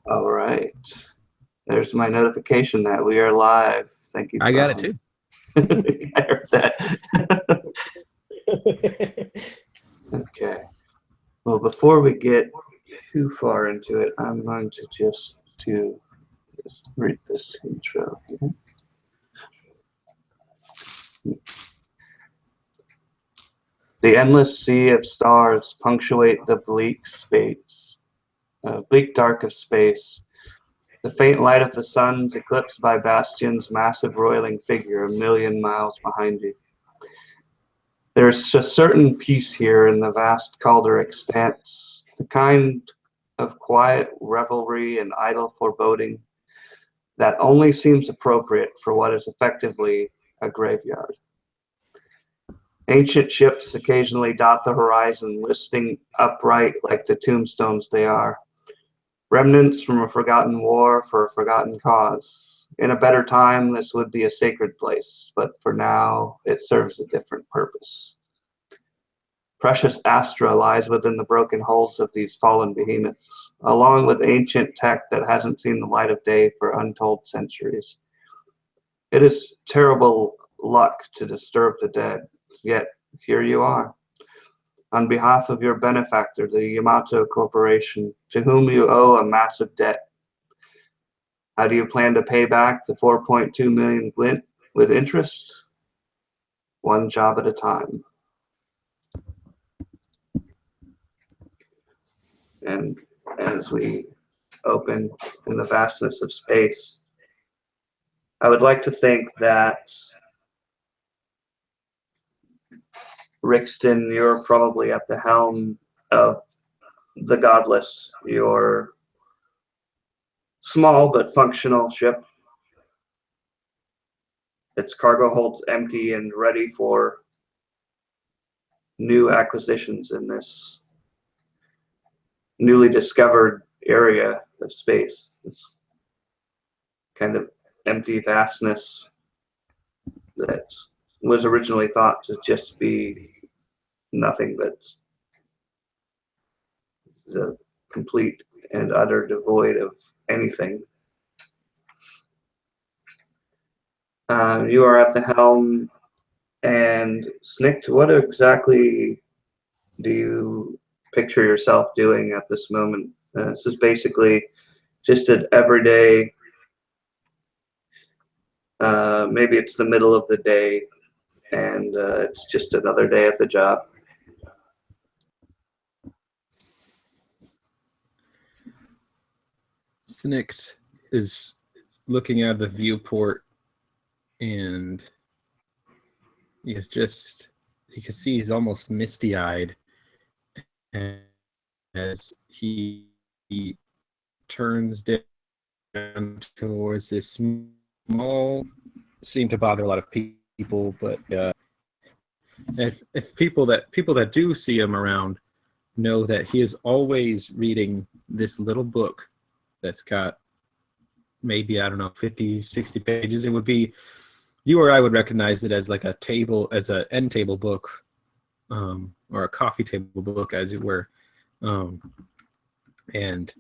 All right. There's my notification that we are live. Thank you. I got it too. I heard that. Okay. Well, before we get too far into it, I'm going to just read this intro here. The endless sea of stars punctuate the bleak dark of space. The faint light of the sun's eclipsed by Bastion's massive roiling figure a million miles behind you. There's a certain peace here in the vast Calder expanse, the kind of quiet revelry and idle foreboding that only seems appropriate for what is effectively a graveyard. Ancient ships occasionally dot the horizon, listing upright like the tombstones they are. Remnants from a forgotten war for a forgotten cause. In a better time, this would be a sacred place, but for now, it serves a different purpose. Precious Astra lies within the broken hulls of these fallen behemoths, along with ancient tech that hasn't seen the light of day for untold centuries. It is terrible luck to disturb the dead, yet here you are. On behalf of your benefactor, the Yamato Corporation, to whom you owe a massive debt. How do you plan to pay back the 4.2 million glint with interest? One job at a time. And as we open in the vastness of space, I would like to think that Rixton, you're probably at the helm of the Godless, your small but functional ship. Its cargo holds empty and ready for new acquisitions in this newly discovered area of space, this kind of empty vastness that was originally thought to just be nothing but the complete and utter devoid of anything. You are at the helm, and Snikt, what exactly do you picture yourself doing at this moment? This is basically just an everyday, maybe it's the middle of the day, and it's just another day at the job. Snikt is looking out of the viewport, and he can see he's almost misty-eyed as he turns down towards this small, seem to bother a lot of people, but if people that do see him around know that he is always reading this little book that's got maybe, I don't know, 50, 60 pages. It would be, you or I would recognize it as like a table, as an end table book, or a coffee table book, as it were. And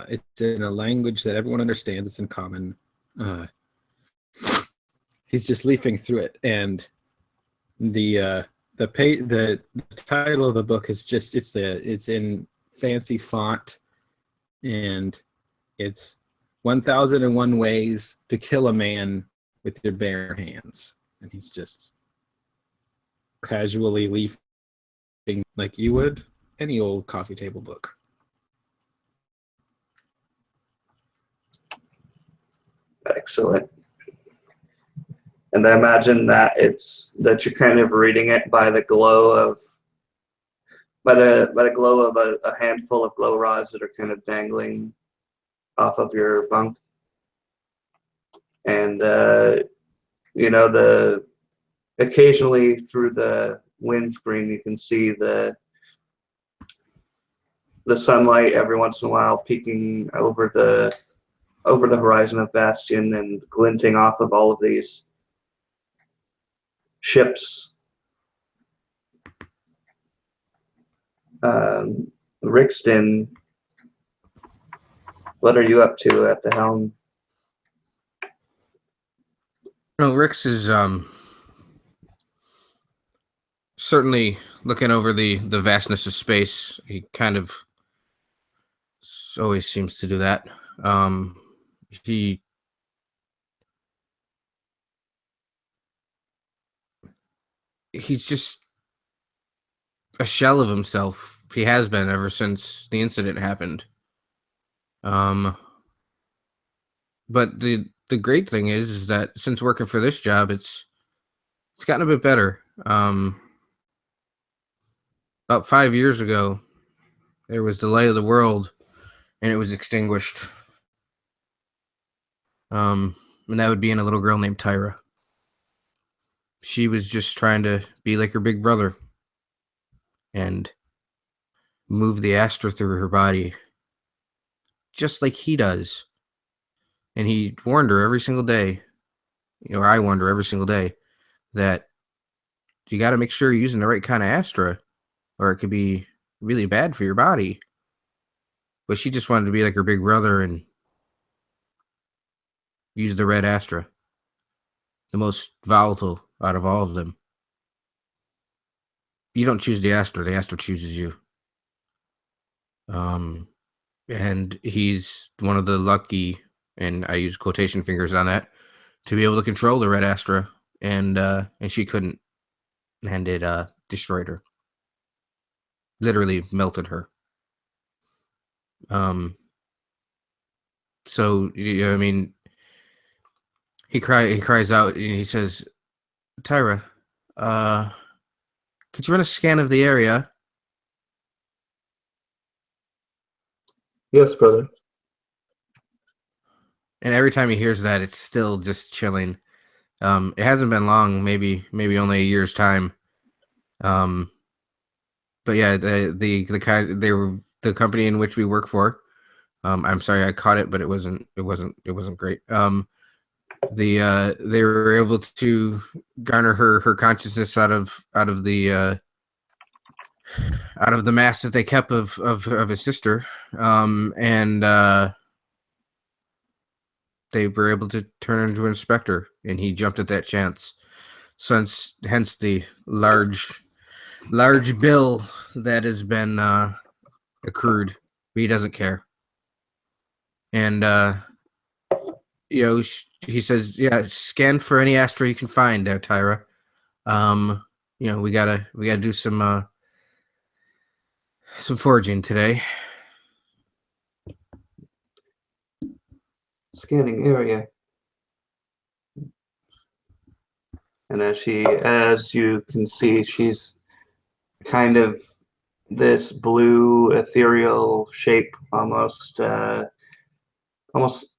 it's in a language that everyone understands. It's in common. He's just leafing through it, and the title of the book is just, it's in fancy font, and it's 1001 Ways to Kill a Man with Your Bare Hands. And he's just casually leafing like you would any old coffee table book. Excellent. And I imagine that you're kind of reading it by the glow of a handful of glow rods that are kind of dangling off of your bunk. And occasionally through the windscreen you can see the sunlight every once in a while peeking over the horizon of Bastion and glinting off of all of these ships. Rixton, What are you up to at the helm? No, Rix is certainly looking over the vastness of space. He kind of always seems to do that. He's just a shell of himself. He has been ever since the incident happened. But the great thing is that since working for this job, it's gotten a bit better. About 5 years ago, there was the light of the world, and it was extinguished. And that would be in a little girl named Tyra. She was just trying to be like her big brother and move the Astra through her body, just like he does. And he warned her every single day, or I warned her every single day, that you got to make sure you're using the right kind of Astra, or it could be really bad for your body. But she just wanted to be like her big brother and use the red Astra, the most volatile out of all of them. You don't choose the Astra chooses you. And he's one of the lucky, and I use quotation fingers on that, to be able to control the red Astra, and she couldn't, and it destroyed her, literally melted her. So I mean, he cries out, and he says, "Tyra, could you run a scan of the area?" Yes, brother. And every time he hears that, it's still just chilling. It hasn't been long, maybe only a year's time. But yeah, the company in which we work for. I'm sorry I caught it, but it wasn't great. They were able to garner her consciousness out of the mask that they kept of his sister, and they were able to turn her into an Specter, and he jumped at that chance. Hence the large bill that has been accrued. But he doesn't care, and he says, "Yeah, scan for any Astra you can find there, Tyra. We gotta do some foraging today." Scanning area. And as you can see, she's kind of this blue ethereal shape, almost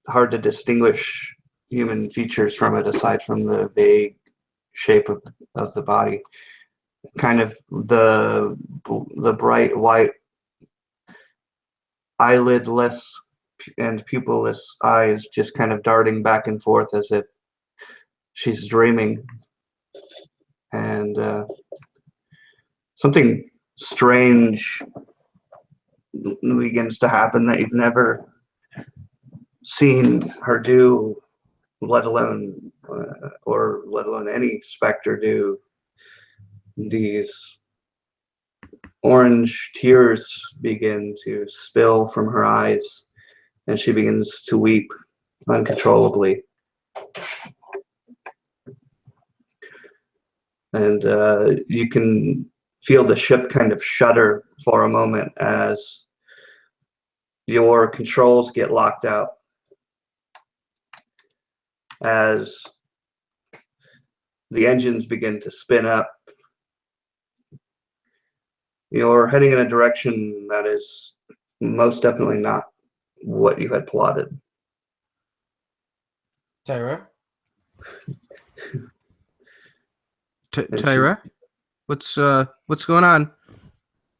hard to distinguish human features from it, aside from the vague shape of the body. Kind of the bright white eyelidless and pupilless eyes just kind of darting back and forth as if she's dreaming. And something strange begins to happen that you've never seen her do, let alone any Specter do. These orange tears begin to spill from her eyes, and she begins to weep uncontrollably. And you can feel the ship kind of shudder for a moment as your controls get locked out, as the engines begin to spin up. You're heading in a direction that is most definitely not what you had plotted. Tyra? Tyra? What's going on?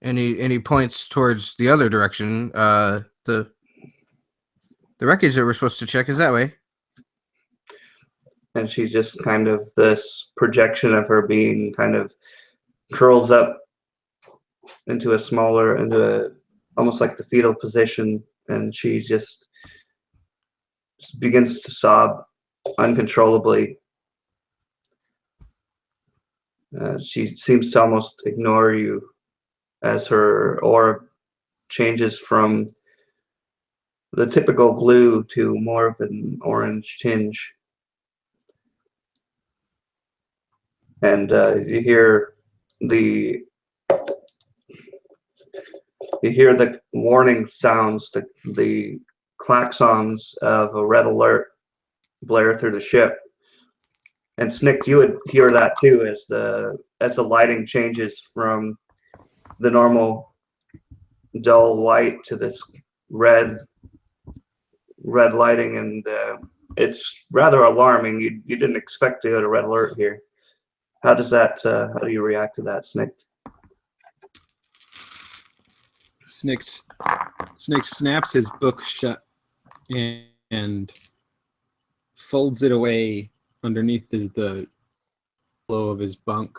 And he points towards the other direction. The wreckage that we're supposed to check is that way. And she's just kind of, this projection of her being kind of curls up into almost like the fetal position, and she just begins to sob uncontrollably. She seems to almost ignore you as her aura changes from the typical blue to more of an orange tinge. And you hear the warning sounds, the klaxons of a red alert blare through the ship. And Snick, you would hear that too as the lighting changes from the normal dull white to this red lighting, and it's rather alarming. You didn't expect to go to red alert here. How do you react to that, Snick? Snick snaps his book shut and folds it away underneath the pillow of his bunk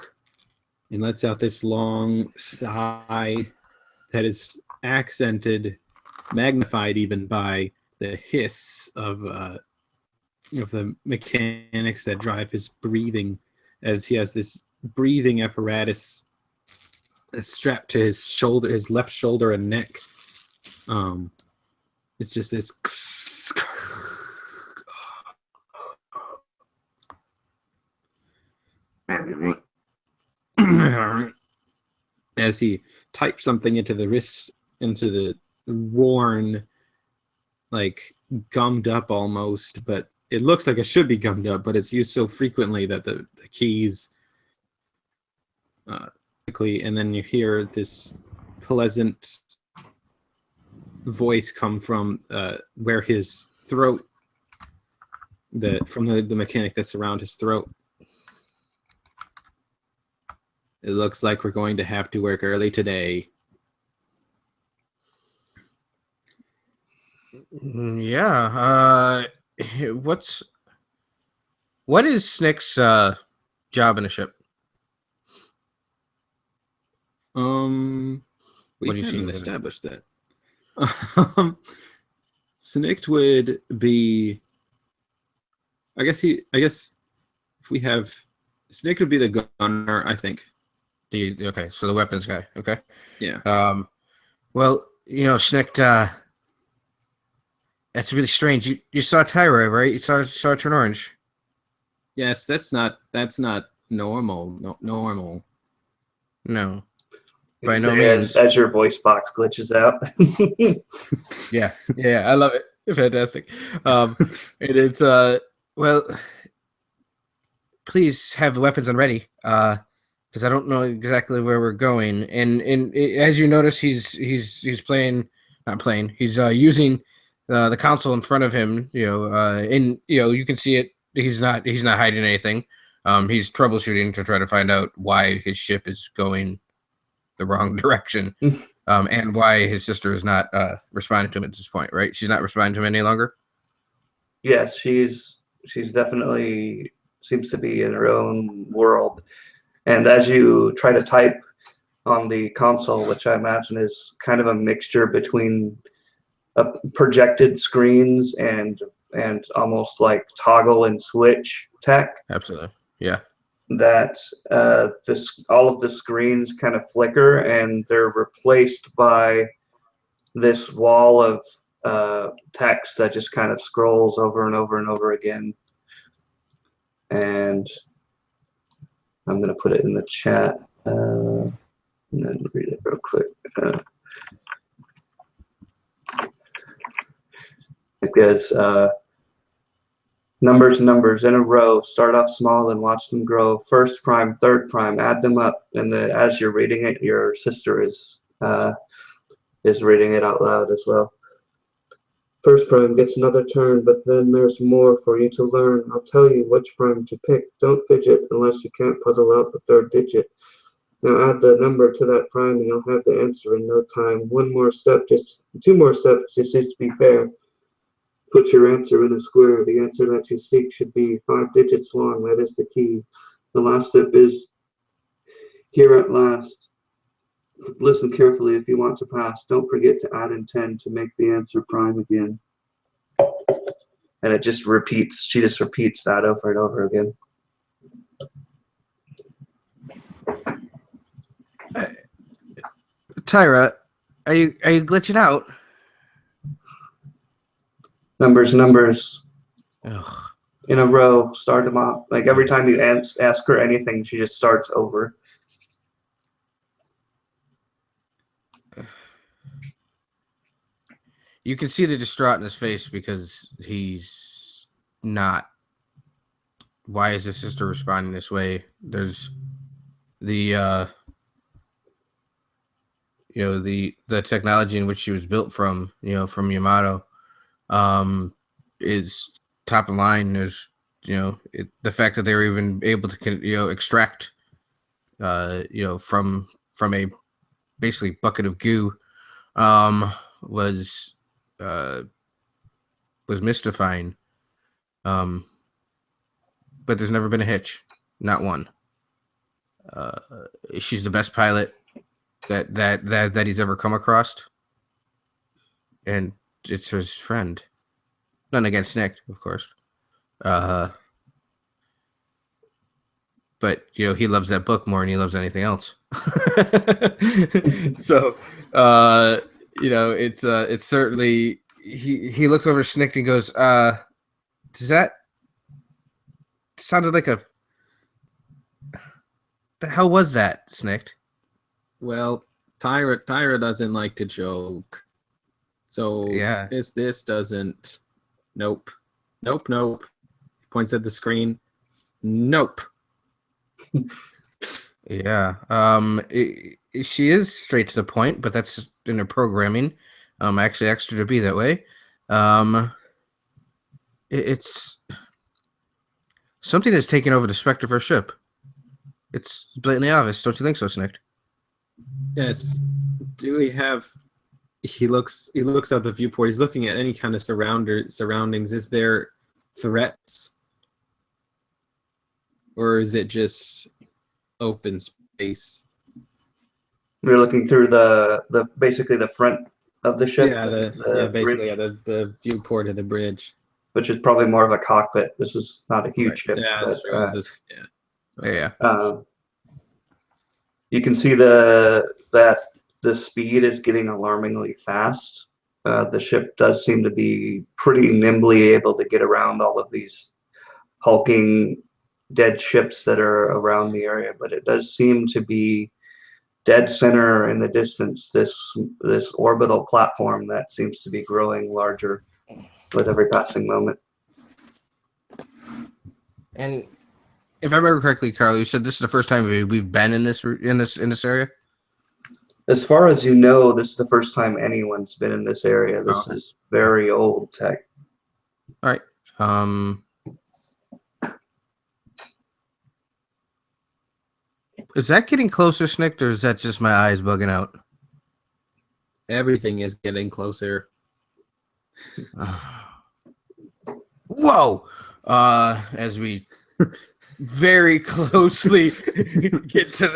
and lets out this long sigh that is accented, magnified even by the hiss of the mechanics that drive his breathing, as he has this breathing apparatus strapped to his shoulder, his left shoulder and neck. It's just this as he types something into the worn, like gummed up almost, but it looks like it should be gummed up, but it's used so frequently that the keys and then you hear this pleasant voice come from where his throat, from the mechanic that's around his throat. It looks like we're going to have to work early today. Yeah. What is Snick's job in the ship? We haven't established that. Snicked would be, I guess if we have, Snicked would be the gunner, I think. Okay, so the weapons guy. Okay. Yeah. Well, Snicked, that's really strange. You saw Tyra, right? You saw her turn orange. Yes, that's not normal. Normal. No. By no means. As your voice box glitches out. Yeah, I love it. Fantastic. It's well, please have the weapons on ready, because I don't know exactly where we're going. And as you notice, he's playing, not playing. He's using the console in front of him. And you can see it. He's not hiding anything. He's troubleshooting to try to find out why his ship is going the wrong direction, and why his sister is not responding to him at this point, right? She's not responding to him any longer? Yes, she's definitely seems to be in her own world. And as you try to type on the console, which I imagine is kind of a mixture between projected screens and almost like toggle and switch tech. Absolutely. Yeah. That all of the screens kind of flicker and they're replaced by this wall of text that just kind of scrolls over and over and over again. And I'm going to put it in the chat and then read it real quick. It goes, numbers in a row. Start off small and watch them grow. First prime, third prime, add them up. And as you're reading it, your sister is reading it out loud as well. First prime gets another turn, but then there's more for you to learn. I'll tell you which prime to pick. Don't fidget unless you can't puzzle out the third digit. Now add the number to that prime and you'll have the answer in no time. Two more steps just to be fair. Put your answer in a square. The answer that you seek should be 5 digits long. That is the key. The last step is here at last. Listen carefully if you want to pass. Don't forget to add in 10 to make the answer prime again. and it just repeats. She just repeats that over and over again. Tyra, are you glitching out? Numbers Ugh. in a row. Start them off. Like every time you ask her anything, she just starts over. You can see the distraught in his face because he's not. Why is his sister responding this way? There's the the technology in which she was built from, from Yamato, is top of line. There's the fact that they were even able to extract from a basically bucket of goo was mystifying. But there's never been a hitch, not one. She's the best pilot that he's ever come across, and it's his friend. Nothing against Nick, of course. But he loves that book more than he loves anything else. So it's certainly he looks over Snicked and goes, does that sounded like a the hell was that, Snicked? Well, Tyra doesn't like to joke. So Yeah. this doesn't. Nope. Points at the screen. Nope. Yeah. She is straight to the point, but that's in her programming. I actually asked her to be that way. It's something that's taken over the Specter of her ship. It's blatantly obvious, don't you think so, Snicked? Yes. Do we have? He looks out the viewport. He's looking at any kind of surroundings. Is there threats, or is it just open space? We're looking through the basically the front of the ship. Yeah, the viewport of the bridge, which is probably more of a cockpit. This is not a huge right. ship. Yeah, but, that's true. Yeah. You can see that the speed is getting alarmingly fast. The ship does seem to be pretty nimbly able to get around all of these hulking dead ships that are around the area, but it does seem to be dead center in the distance, this orbital platform that seems to be growing larger with every passing moment. And if I remember correctly, Carl, you said this is the first time we've been in this area? As far as you know, this is the first time anyone's been in this area. This is very old tech. All right. Is that getting closer, Snicked, or is that just my eyes bugging out? Everything is getting closer. Whoa! As we very closely get to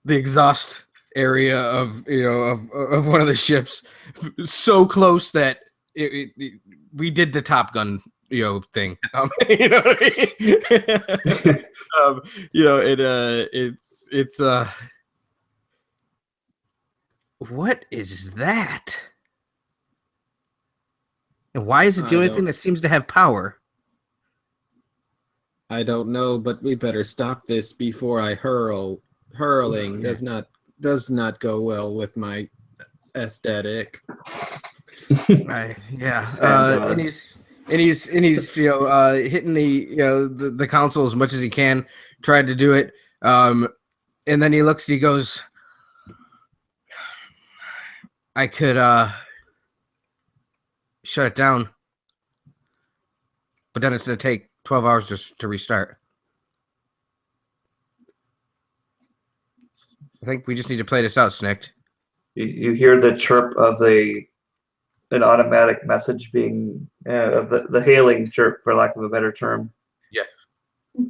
the exhaust area of one of the ships, so close that we did the Top Gun thing. You know what I mean? It's what is that? And why is it the only thing that seems to have power? I don't know, but we better stop this before I hurl. Hurling does not go well with my aesthetic. And he's hitting the console as much as he can, tried to do it. And then he looks and he goes, I could shut it down, but then it's going to take 12 hours just to restart. I think we just need to play this out, Snicked. You hear the chirp of an automatic message being the hailing chirp, for lack of a better term. Yeah. Do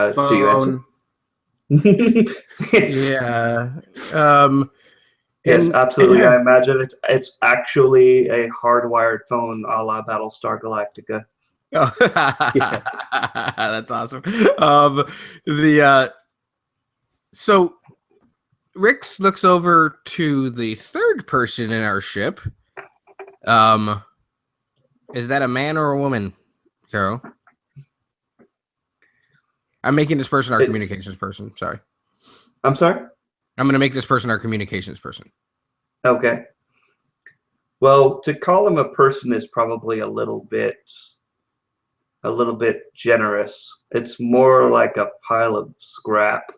you answer? Yeah. Yes, and- absolutely. I imagine it's actually a hardwired phone, a la Battlestar Galactica. Oh, Yes. that's awesome. So Rix looks over to the third person in our ship. Is that a man or a woman, Carol? I'm making this person our It's- communications person. Sorry. I'm sorry? I'm going to make this person our communications person. Okay. Well, to call him a person is probably a little bit generous. It's more like a pile of scrap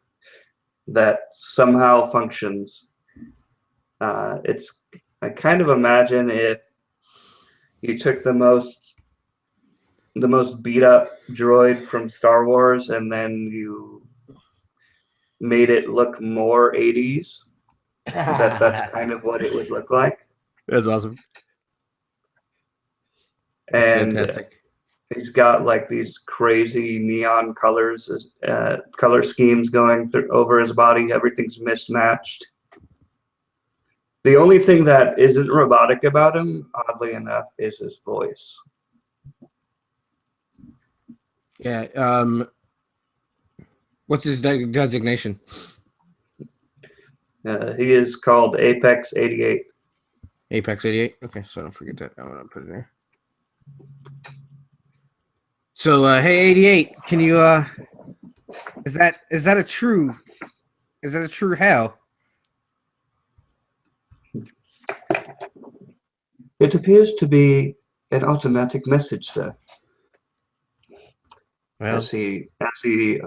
that somehow functions. I kind of imagine if you took the most beat up droid from Star Wars and then you made it look more 80s, that's kind of what it would look like. That's awesome. That's And fantastic. he's got like these crazy neon colors, color schemes going through over his body. Everything's mismatched. The only thing that isn't robotic about him, oddly enough, is his voice. Yeah. What's his designation? He is called Apex 88. Apex 88. Okay, so don't forget that. I'm gonna put it there. So, hey, 88, can you is that a true hail? It appears to be an automatic message, sir. Well, As he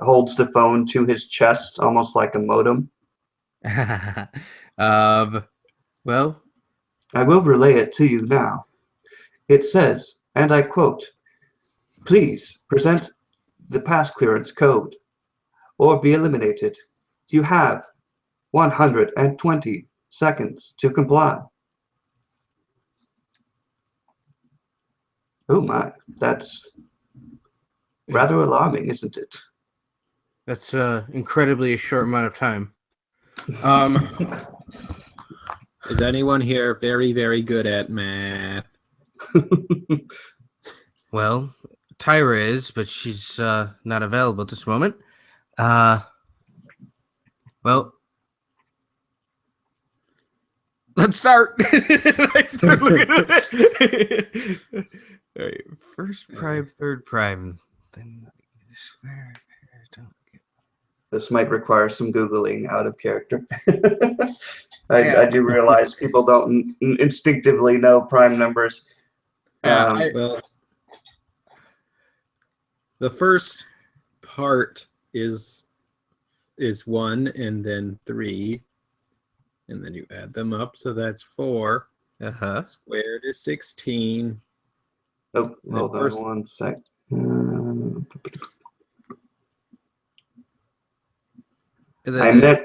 holds the phone to his chest, almost like a modem. well, I will relay it to you now. It says, and I quote, "Please present the pass clearance code or be eliminated. You have 120 seconds to comply." Oh my, that's rather alarming, isn't it? that's incredibly a short amount of time. Is anyone here very, very good at math? Well, Tyra is, but she's not available at this moment. Well, let's start. I start looking at it. All right, first prime, third prime, then square. Don't get... This might require some Googling out of character. Yeah. I do realize people don't instinctively know prime numbers. Yeah, Well, the first part is 1 and then 3, and then you add them up, so that's 4. Squared is 16. Oh, And hold then on first- one sec. I meant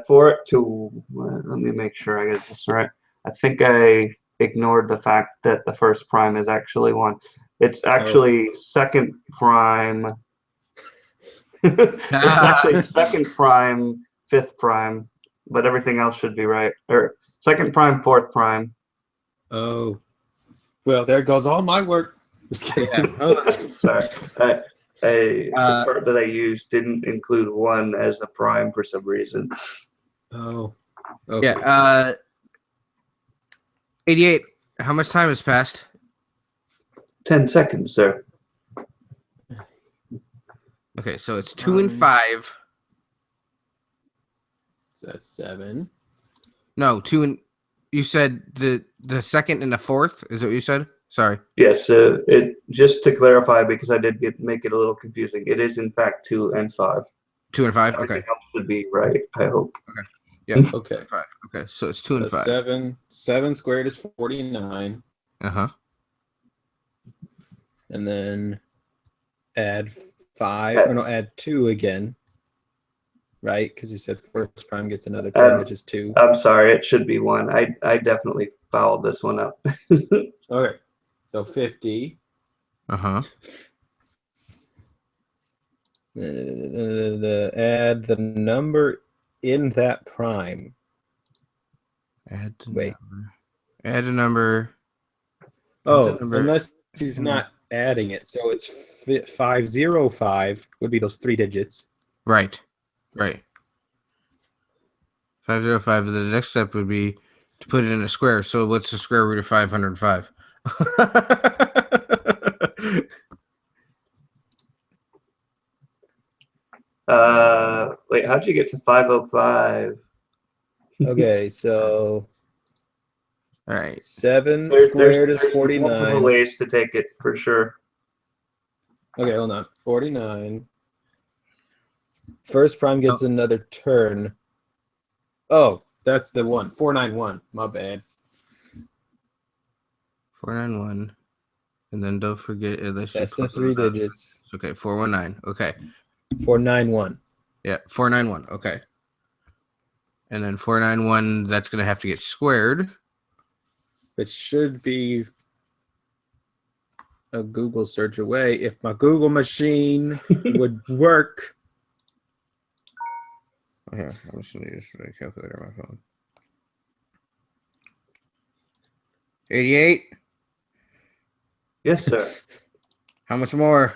for it to. Let me make sure I get this right. I think I ignored the fact that the first prime is actually 1. It's actually second prime. It's actually second prime, fifth prime, but everything else should be right. Or second prime, fourth prime. Oh, well, there goes all my work. Just kidding. Yeah. Sorry. The part that I used didn't include 1 as a prime for some reason. Oh, okay. Yeah. 88. How much time has passed? 10 seconds, sir. Okay, so it's 2 and 5. So that's 7. No, 2 and. You said the second and the fourth. Is that what you said? Sorry. Yes, it just to clarify because I did make it a little confusing. It is in fact 2 and 5. 2 and 5. Everything Okay. else should be right. I hope. Yeah. Okay. 5. Okay, so it's 2 and So 5. 7 squared is 49, and then add 5. Or no, add 2 again. Right? Because you said first prime gets another 10, which is 2. I'm sorry, it should be 1. I definitely fouled this one up. Okay. So 50. Add the number in that prime. Add the Wait. number. Add a number. Oh, the number. unless he's not adding it. So it's 505 would be those 3 digits. Right. 505. The next step would be to put it in a square. So what's the square root of 505? Wait, how'd you get to 505? Okay, so All right. 7 There's squared is multiple 49. ways to take it for sure. Okay, hold on. 49. First prime gets another turn. Oh, that's the one. 491. My bad. 491. And then don't forget That's the 3 digits. Okay, 419. Okay. 491. Yeah, 491. Okay. And then 491, that's going to have to get squared. It should be a Google search away if my Google machine would work. Okay, I'm just going to use the calculator on my phone. 88. Yes, sir. How much more?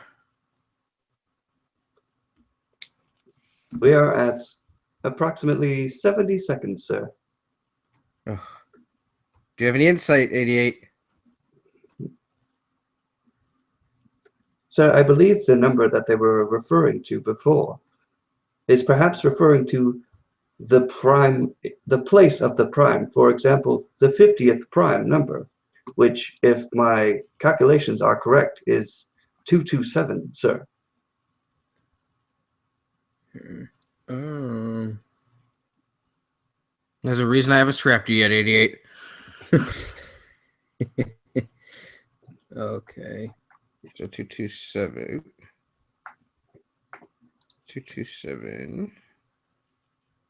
We are at approximately 70 seconds, sir. Oh. Do you have any insight, 88? Sir, I believe the number that they were referring to before is perhaps referring to the prime, the place of the prime. For example, the 50th prime number, which, if my calculations are correct, is 227, sir. There's a reason I haven't scrapped you yet, 88. Okay. So 227. 227.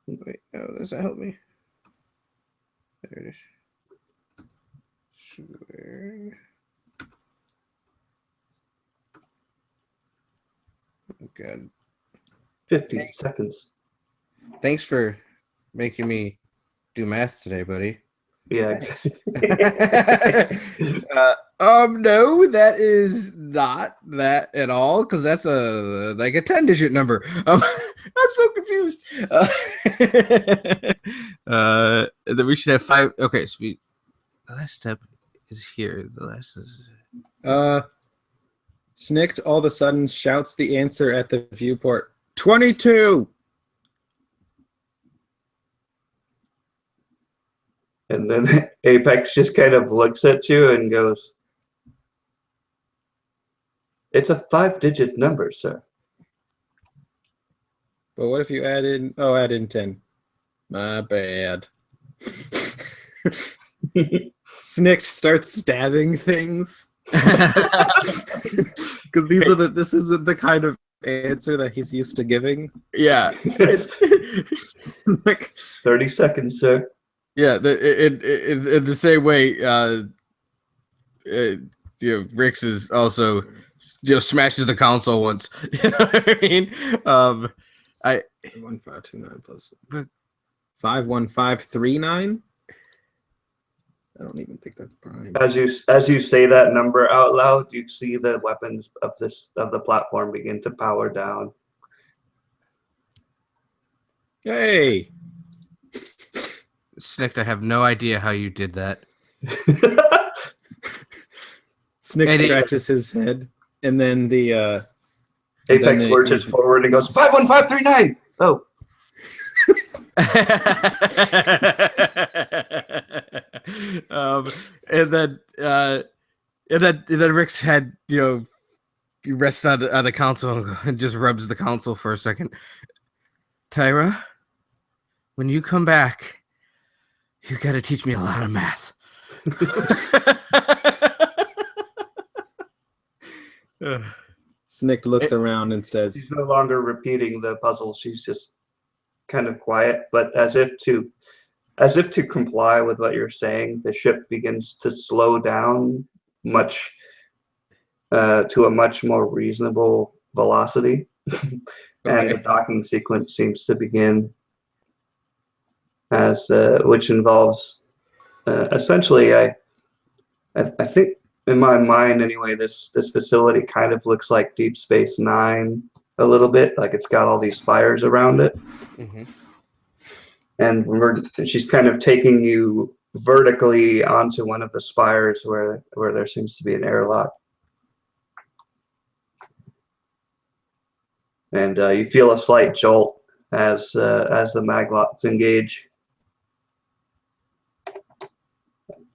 Wait, oh, does that help me? There it is. Square. Oh, God. 50 seconds. Thanks for making me do math today, buddy. Yeah. No, that is not that at all, because that's a 10-digit number. I'm so confused. Then we should have 5. Okay, so the last step is here. The last is Snicked all of a sudden shouts the answer at the viewport. 22. And then Apex just kind of looks at you and goes, "It's a 5-digit number, sir." But what if you add in, add in 10? My bad. Snicked starts stabbing things. Because this isn't the kind of answer that he's used to giving. yeah. Like 30 seconds, sir. Yeah, in the same way, Rix is also smashes the console once. You know what I mean? 1529 plus 51539. I don't even think that's prime. As you say that number out loud, you see the weapons of the platform begin to power down. Hey, Snicked, I have no idea how you did that. Snick scratches his head, and then the Apex lurches forward and goes 51539. Oh. And then Rick's head, rests on the console and just rubs the console for a second. Tyra, when you come back, you got to teach me a lot of math. Snick looks around and says, She's no longer repeating the puzzle. She's just kind of quiet, but as if to comply with what you're saying, the ship begins to slow down to a much more reasonable velocity. And the docking sequence seems to begin, as which involves essentially, I think in my mind anyway, this facility kind of looks like Deep Space Nine a little bit, like it's got all these spires around it. Mm-hmm. And she's kind of taking you vertically onto one of the spires where there seems to be an airlock. And you feel a slight jolt as the maglocks engage.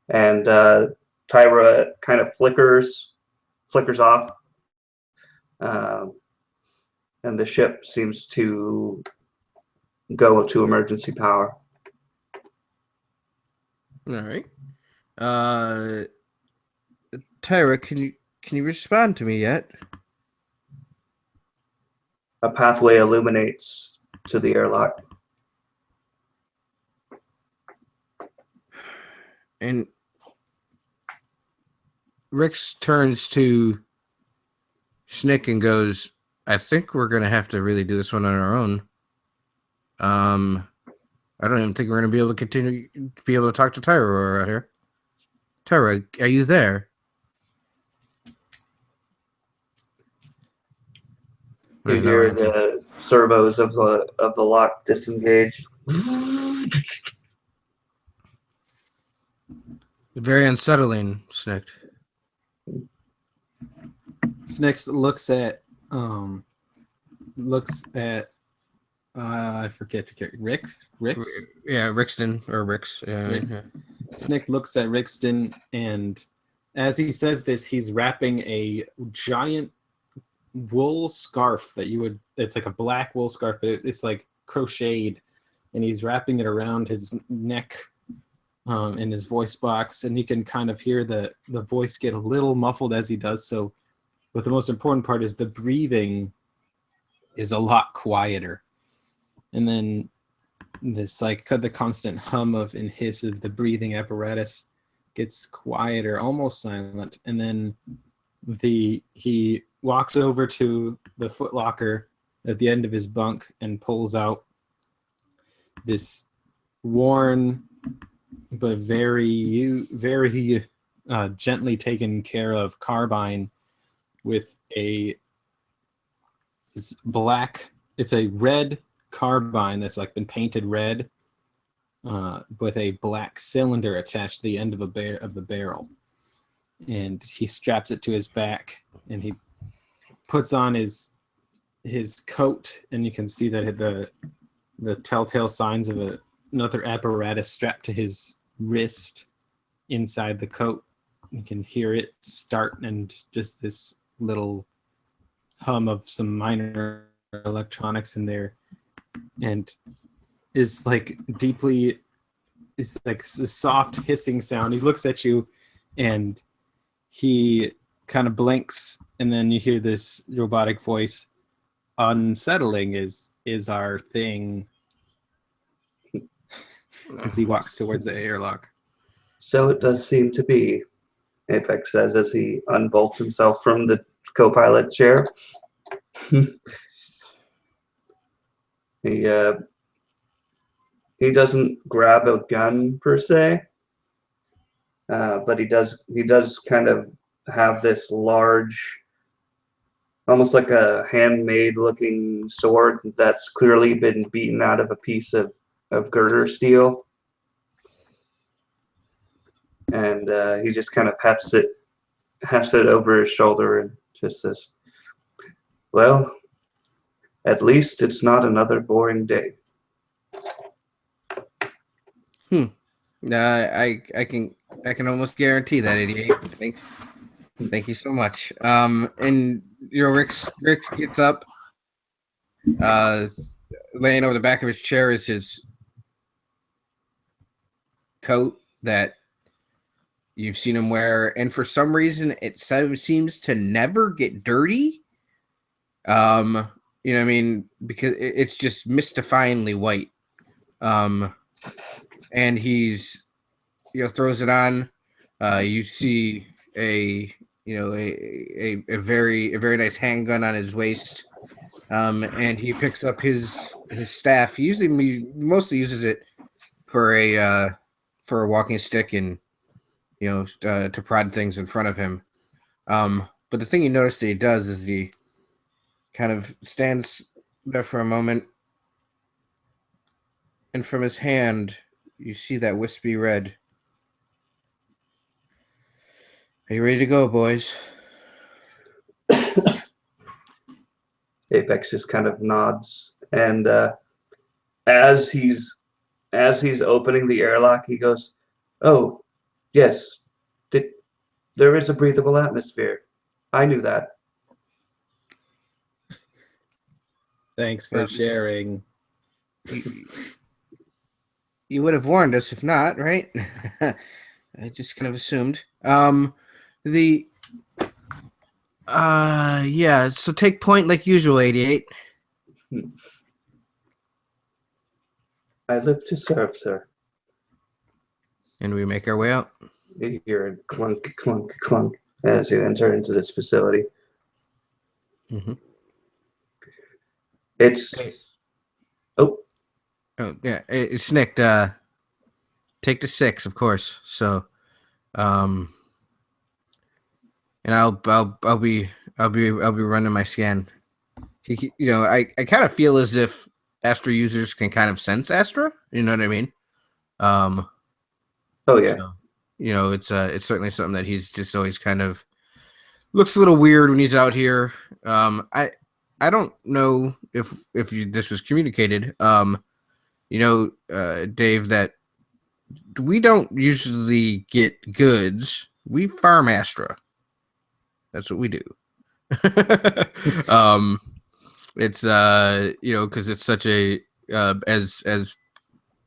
And Tyra kind of flickers off. And the ship seems to go to emergency power. All right. Tyra, can you respond to me yet? A pathway illuminates to the airlock. And Rix turns to Snick and goes, I think we're going to have to really do this one on our own. I don't even think we're going to be able to talk to Tyra while we're out here. Tyra, are you there? You There's no hear answer. the servos of the lock disengage. Very unsettling, Snick. Snick looks at I forget Rix? Yeah, Rixton or Rix. Yeah, Rix. yeah. Snick looks at Rixton, and as he says this, he's wrapping a giant wool scarf it's like a black wool scarf, but it's like crocheted, and he's wrapping it around his neck in his voice box, and you can kind of hear the voice get a little muffled as he does so. But the most important part is the breathing is a lot quieter. And then this the constant hum and hiss of the breathing apparatus gets quieter, almost silent. And then he walks over to the footlocker at the end of his bunk and pulls out this worn but very, very gently taken care of carbine with it's a red carbine that's like been painted red with a black cylinder attached to the end of the barrel. And he straps it to his back, and he puts on his coat, and you can see that the telltale signs of another apparatus strapped to his wrist inside the coat. You can hear it start, and just this little hum of some minor electronics in there, and is like deeply, it's like a soft hissing sound. He looks at you, and he kind of blinks, and then you hear this robotic voice. Unsettling is our thing. As he walks towards the airlock. So it does seem to be, Apex says as he unbolts himself from the co-pilot chair. He doesn't grab a gun per se, but he does kind of have this large, almost like a handmade looking sword that's clearly been beaten out of a piece of girder steel. And he just kind of hefts it over his shoulder and just says, well, at least it's not another boring day. I can almost guarantee that, 88. Thank you so much. And Rick gets up. Laying over the back of his chair is his coat that you've seen him wear, and for some reason it seems to never get dirty. You know what I mean? Because it's just mystifyingly white. And he's, throws it on. You see a very nice handgun on his waist. And he picks up his staff. He mostly uses it for a walking stick and to prod things in front of him. But the thing you notice that he does is he kind of stands there for a moment, and from his hand you see that wispy red. Are you ready to go, boys? Apex just kind of nods, and as he's opening the airlock, he goes, "Oh, yes, there is a breathable atmosphere. I knew that." Thanks for sharing. You would have warned us if not, right? I just kind of assumed. Yeah, so take point like usual, 88. I live to serve, sir. And we make our way out. You hear a clunk, clunk, clunk as you enter into this facility. Mm-hmm. It's... Oh, yeah, it's Nick. Take the 6, of course. So, and I'll be running my scan. I kind of feel as if Astra users can kind of sense Astra. You know what I mean? oh yeah. So, it's certainly something that he's just always kind of looks a little weird when he's out here. I don't know if this was communicated. Dave, that we don't usually get goods. We farm Astra. That's what we do. It's because it's such a as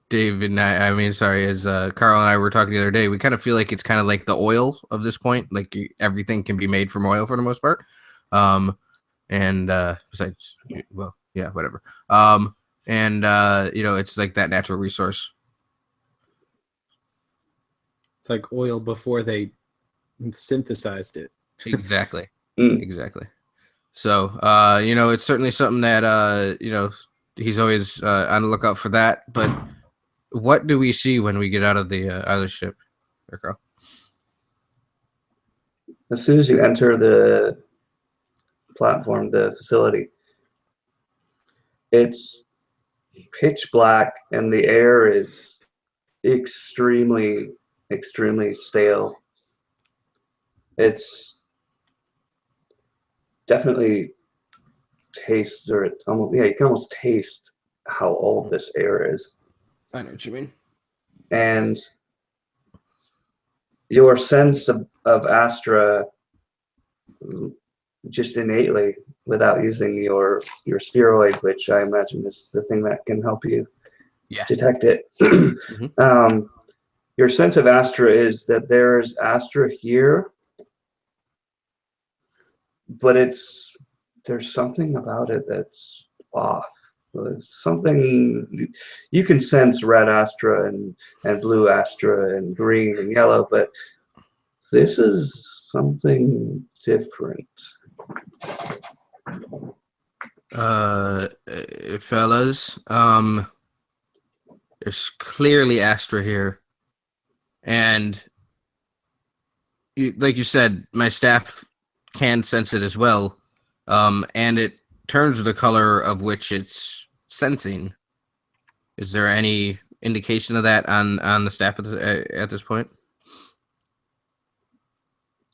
Dave and as Carl and I were talking the other day, we kind of feel like it's kind of like the oil of this point. Like everything can be made from oil for the most part. Besides, well, yeah, whatever. It's like that natural resource. It's like oil before they synthesized it. Exactly. Mm. Exactly. So, it's certainly something that, he's always on the lookout for that. But what do we see when we get out of the ship, Carl? As soon as you enter the platform, the facility, it's pitch black and the air is extremely, extremely stale. It's definitely tastes, or it almost, yeah, you can almost taste how old this air is. I know what you mean. And your sense of Astra, just innately, without using your spheroid, which I imagine is the thing that can help you detect it. Mm-hmm. Your sense of Astra is that there's Astra here, but there's something about it that's off. There's something you can sense: red Astra and blue Astra and green and yellow, but this is something different. Fellas, there's clearly Astra here, and like you said, my staff can sense it as well, and it turns the color of which it's sensing. Is there any indication of that on the staff at this point?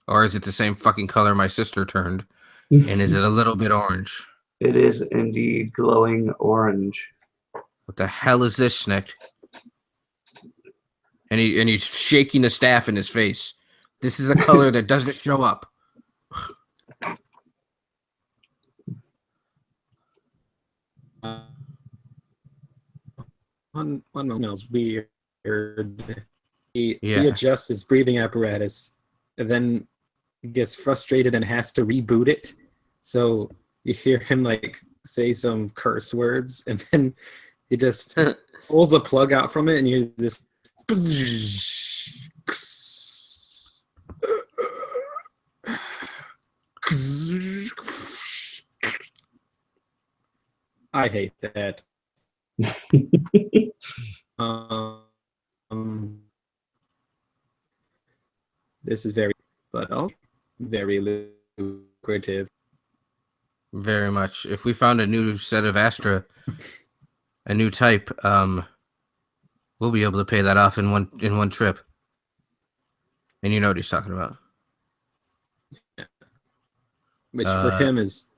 Or is it the same fucking color my sister turned? And is it a little bit orange? It is indeed glowing orange. What the hell is this, Snick? And he's shaking the staff in his face. This is a color that doesn't show up. One moment smells weird. He adjusts his breathing apparatus, and then gets frustrated and has to reboot it. So you hear him like say some curse words, and then he just pulls a plug out from it, and you just I hate that. Um, this is very, but also very lucrative. Very much. If we found a new set of Astra, a new type, we'll be able to pay that off in one trip. And you know what he's talking about. Which for him is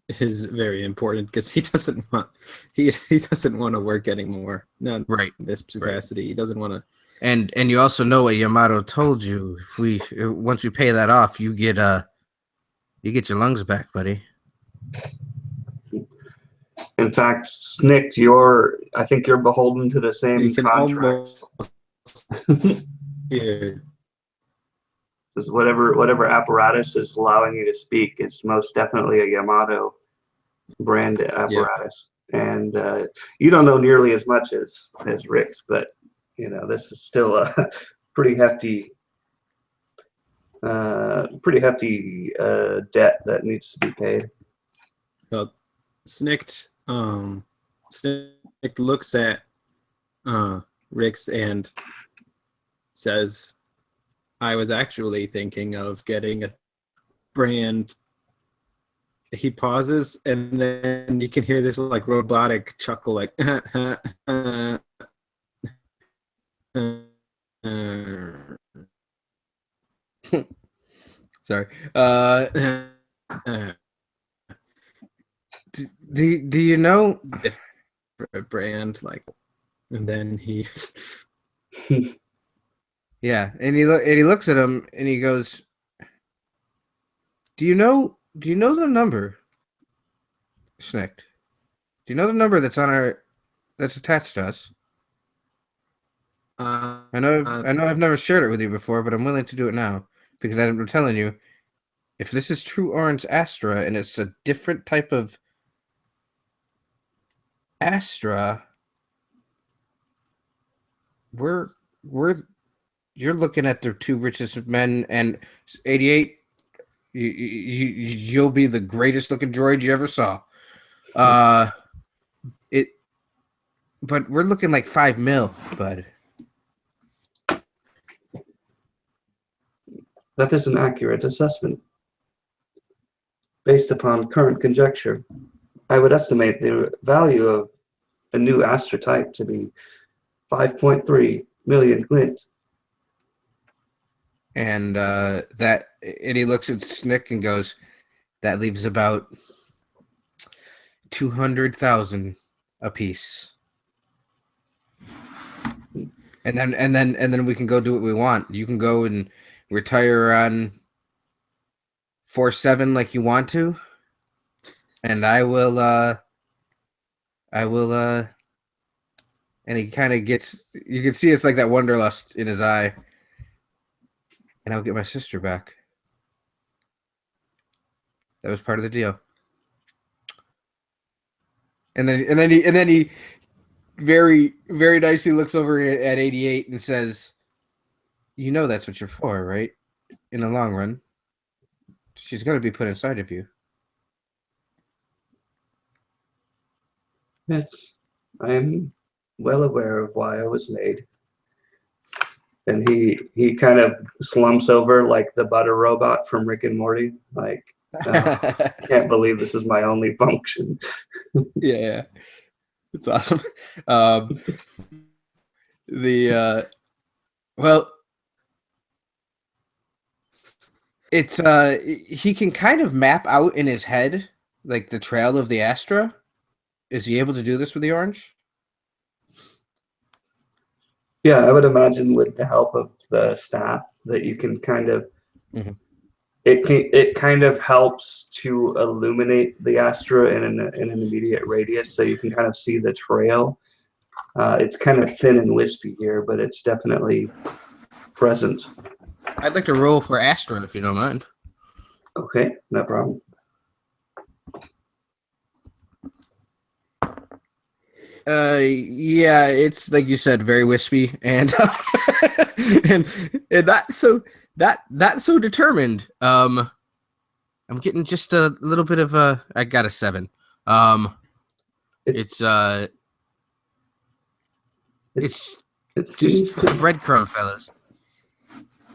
very important because he doesn't want to work anymore. Not right this capacity. Right. He doesn't want to. And you also know what Yamato told you. Once you pay that off, you get your lungs back, buddy. In fact, Snick, I think you're beholden to the same contract. Yeah. Because whatever apparatus is allowing you to speak is most definitely a Yamato brand apparatus. Yeah. And you don't know nearly as much as Rick's, but this is still a pretty hefty debt that needs to be paid. Well, Snick looks at Rick's and says, I was actually thinking of getting a brand. He pauses, and then you can hear this like robotic chuckle, like sorry. Do you know a brand like? And then he's yeah, and he looks at him and he goes, Do you know the number, Snick? Do you know the number that's attached to us? I know I've never shared it with you before, but I'm willing to do it now because I'm telling you, if this is true Orange Astra and it's a different type of Astra, you're looking at the two richest men, and 88. You'll be the greatest looking droid you ever saw. But we're looking like $5 million, bud. That is an accurate assessment. Based upon current conjecture, I would estimate the value of a new Astra type to be 5.3 million glint. And he looks at Snick and goes, that leaves about 200,000 a piece. And then we can go do what we want. You can go and retire on 4-7 like you want to, and I will and he kind of gets, you can see it's like that wanderlust in his eye, and I'll get my sister back. That was part of the deal. And then he very, very nicely looks over at 88 and says, you know that's what you're for, right? In the long run. She's going to be put inside of you. Yes, I am well aware of why I was made. And he kind of slumps over like the butter robot from Rick and Morty. Like, I can't believe this is my only function. Yeah. It's awesome. Well, it's he can kind of map out in his head like the trail of the Astra. Is he able to do this with the Orange? Yeah, I would imagine with the help of the staff that you can kind of it kind of helps to illuminate the Astra in an immediate radius, so you can kind of see the trail. It's kind of thin and wispy here, but it's definitely present. I'd like to roll for Astra if you don't mind. Okay, no problem. Yeah, it's like you said, very wispy and and not so determined. I'm getting just a little bit of I got a 7. It's it's It just seems the to, breadcrumb, fellas.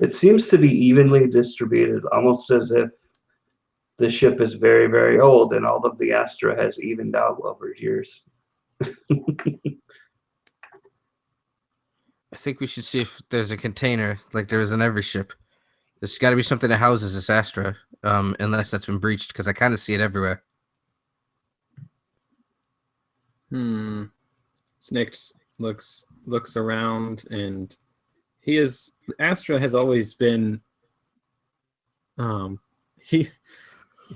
it seems to be evenly distributed, almost as if the ship is very, very old and all of the Astra has evened out over years. I think we should see if there's a container like there is in every ship. There's got to be something that houses this Astra, unless that's been breached, because I kind of see it everywhere. Snicked looks around, and Astra has always been he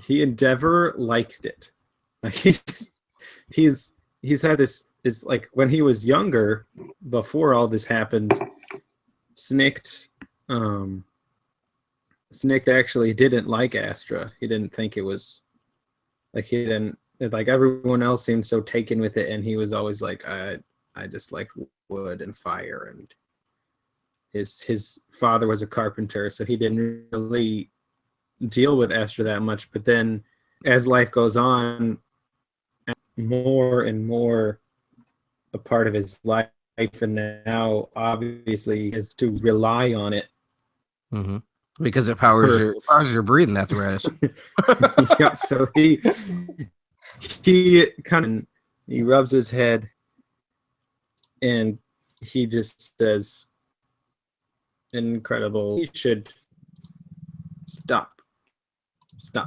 Endeavor liked it. Like he's had this is like when he was younger, before all this happened, Snicked actually didn't like Astra. He didn't think it was like he didn't like everyone else seemed so taken with it, and he was always like, I just like wood and fire, and his father was a carpenter, so he didn't really deal with Astra that much. But then as life goes on, more and more a part of his life, and now obviously is to rely on it. Mm-hmm. Because it powers your breathing apparatus. Yeah, so he rubs his head and he just says, incredible, you should stop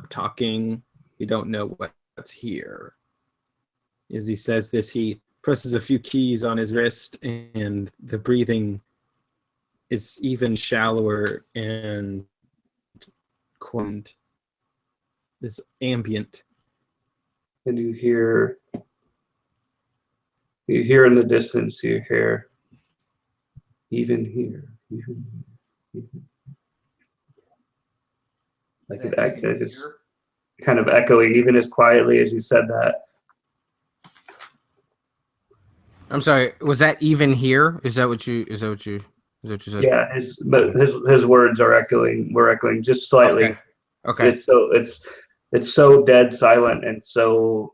talking. You don't know what's here. As he says this, he presses a few keys on his wrist, and the breathing is even shallower and is ambient. And you hear in the distance, you hear, even here. Like it's kind of echoing, even as quietly as you said that. I'm sorry. Was that even here? Is that what you said? Yeah, his words are echoing. We're echoing just slightly. Okay. It's so dead silent and so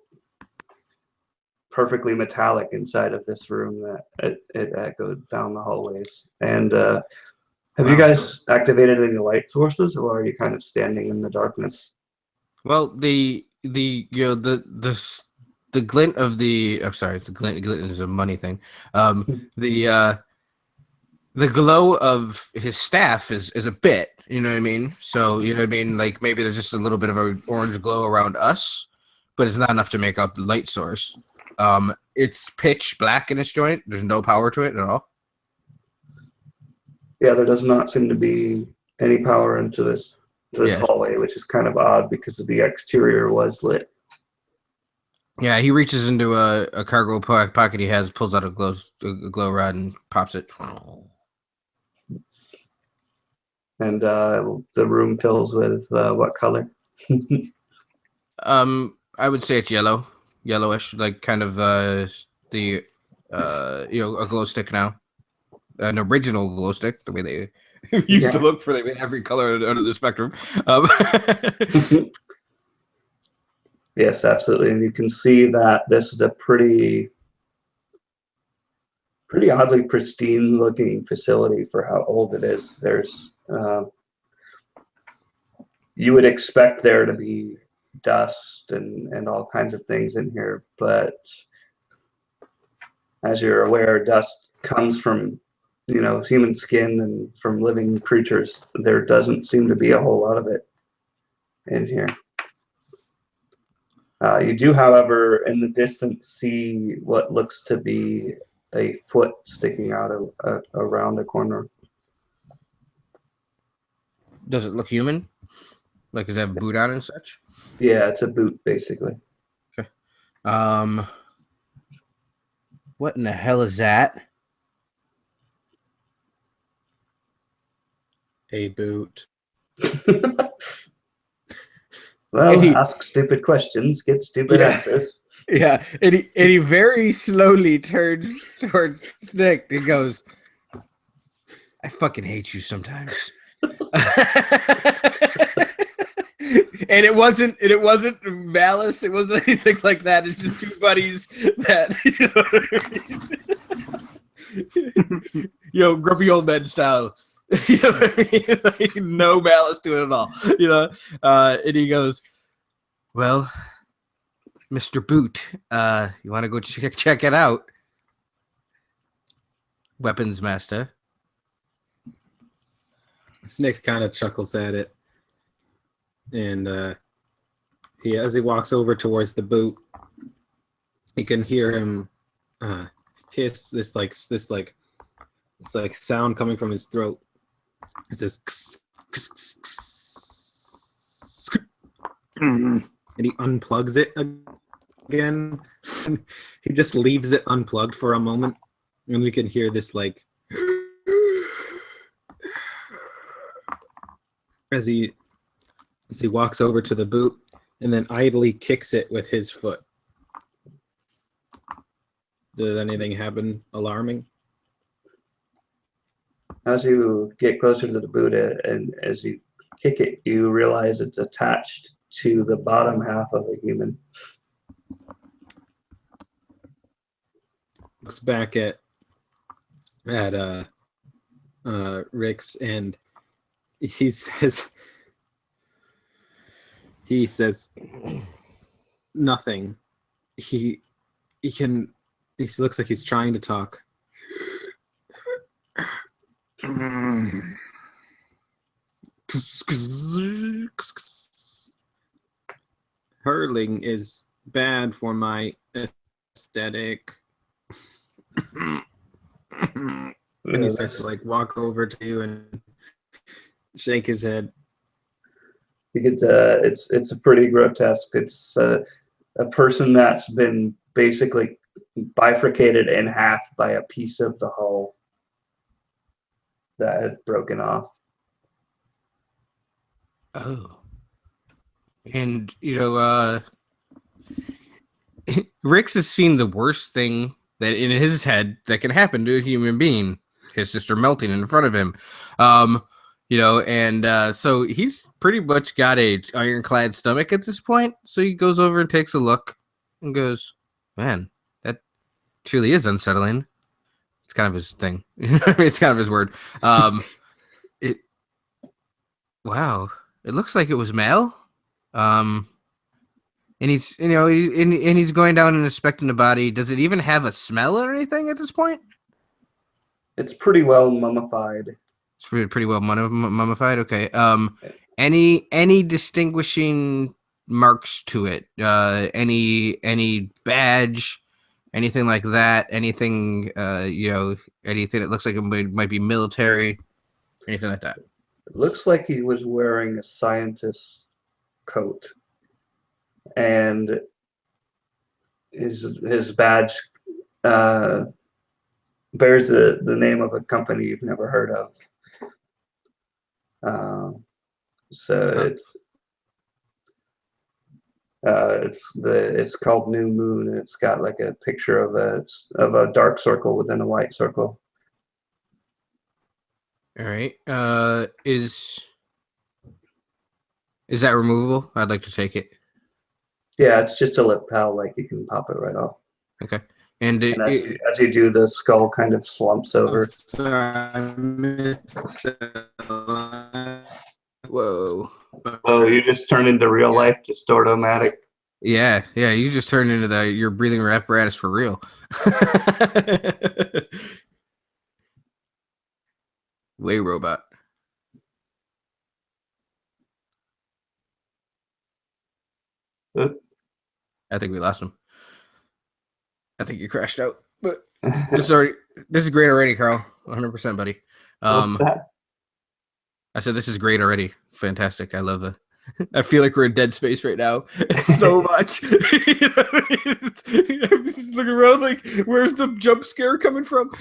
perfectly metallic inside of this room that it echoed down the hallways. And have you guys activated any light sources, or are you kind of standing in the darkness? Well, the glint of the glint is a money thing. The glow of his staff is a bit, you know what I mean? So, you know what I mean? Like maybe there's just a little bit of an orange glow around us, but it's not enough to make up the light source. It's pitch black in this joint. There's no power to it at all. Yeah, there does not seem to be any power into this hallway, which is kind of odd because the exterior was lit. Yeah, he reaches into a cargo pocket he has, pulls out a glow rod, and pops it. And the room fills with what color? I would say it's yellowish, like kind of a glow stick now, an original glow stick, the way they used to look for them in every color under the spectrum. Yes, absolutely, and you can see that this is a pretty oddly pristine looking facility for how old it is. There's you would expect there to be dust and all kinds of things in here, but as you're aware, dust comes from human skin and from living creatures. There doesn't seem to be a whole lot of it in here. You do, however, in the distance see what looks to be a foot sticking out around a corner. Does it look human? Like, does it have a boot on and such? Yeah, it's a boot, basically. Okay. What in the hell is that? A boot. Well, ask stupid questions, get stupid answers. Yeah, and he very slowly turns towards Snick and goes, "I fucking hate you sometimes." And it wasn't malice. It wasn't anything like that. It's just two buddies that grumpy old men style. You know what I mean? Like, no malice to it at all. And he goes, "Well, Mr. Boot, you want to go check it out, weapons master?" Snick kind of chuckles at it, and as he walks over towards the boot, you can hear him hiss this sound coming from his throat. It says, and he unplugs it again. He just leaves it unplugged for a moment, and we can hear this as he walks over to the boot and then idly kicks it with his foot. Does anything happen alarming? As you get closer to the boot and as you kick it, you realize it's attached to the bottom half of a human. Looks back at Rix, and he says nothing. He looks like he's trying to talk. Hurling is bad for my aesthetic. And he starts to walk over to you and shake his head. You get it's a pretty grotesque. It's a person that's been basically bifurcated in half by a piece of the hull that had broken off. Oh. And Rix has seen the worst thing that in his head that can happen to a human being, his sister melting in front of him. So he's pretty much got a ironclad stomach at this point. So he goes over and takes a look and goes, "Man, that truly is unsettling." It's kind of his thing. It's kind of his word. Wow, it looks like it was Mel. And he's he's going down and inspecting the body. Does it even have a smell or anything at this point? It's pretty well mummified. It's pretty well mummified. Okay. Any distinguishing marks to it? Any badge, anything like that? Anything anything that looks like it might be military, anything like that? It looks like he was wearing a scientist's coat, and his badge bears the name of a company you've never heard of. It's called New Moon, and it's got like a picture of a dark circle within a white circle. All right. Is that removable? I'd like to take it. Yeah, it's just a lip pal. Like you can pop it right off. Okay. And as you do, the skull kind of slumps over. Sorry, I missed that. Whoa. Oh, you just turned into real life Distortomatic. Yeah, you just turned into your breathing apparatus for real. Way robot. Huh? I think we lost him. I think you crashed out. But this is great already, Carl. 100%, buddy. What's that? I said this is great already. Fantastic. I love it. I feel like we're in dead space right now. So much. I'm just looking around like, where's the jump scare coming from?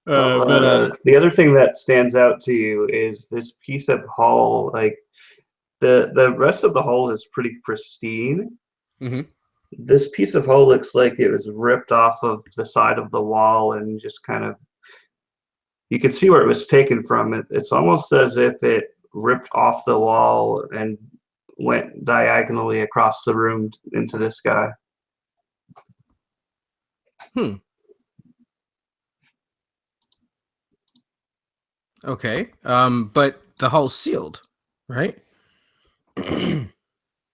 The other thing that stands out to you is this piece of hull. Like the rest of the hull is pretty pristine. Mm-hmm. This piece of hull looks like it was ripped off of the side of the wall and just kind of You can see where it was taken from. It's almost as if it ripped off the wall and went diagonally across the room into this guy. Okay. But the hull's sealed, right?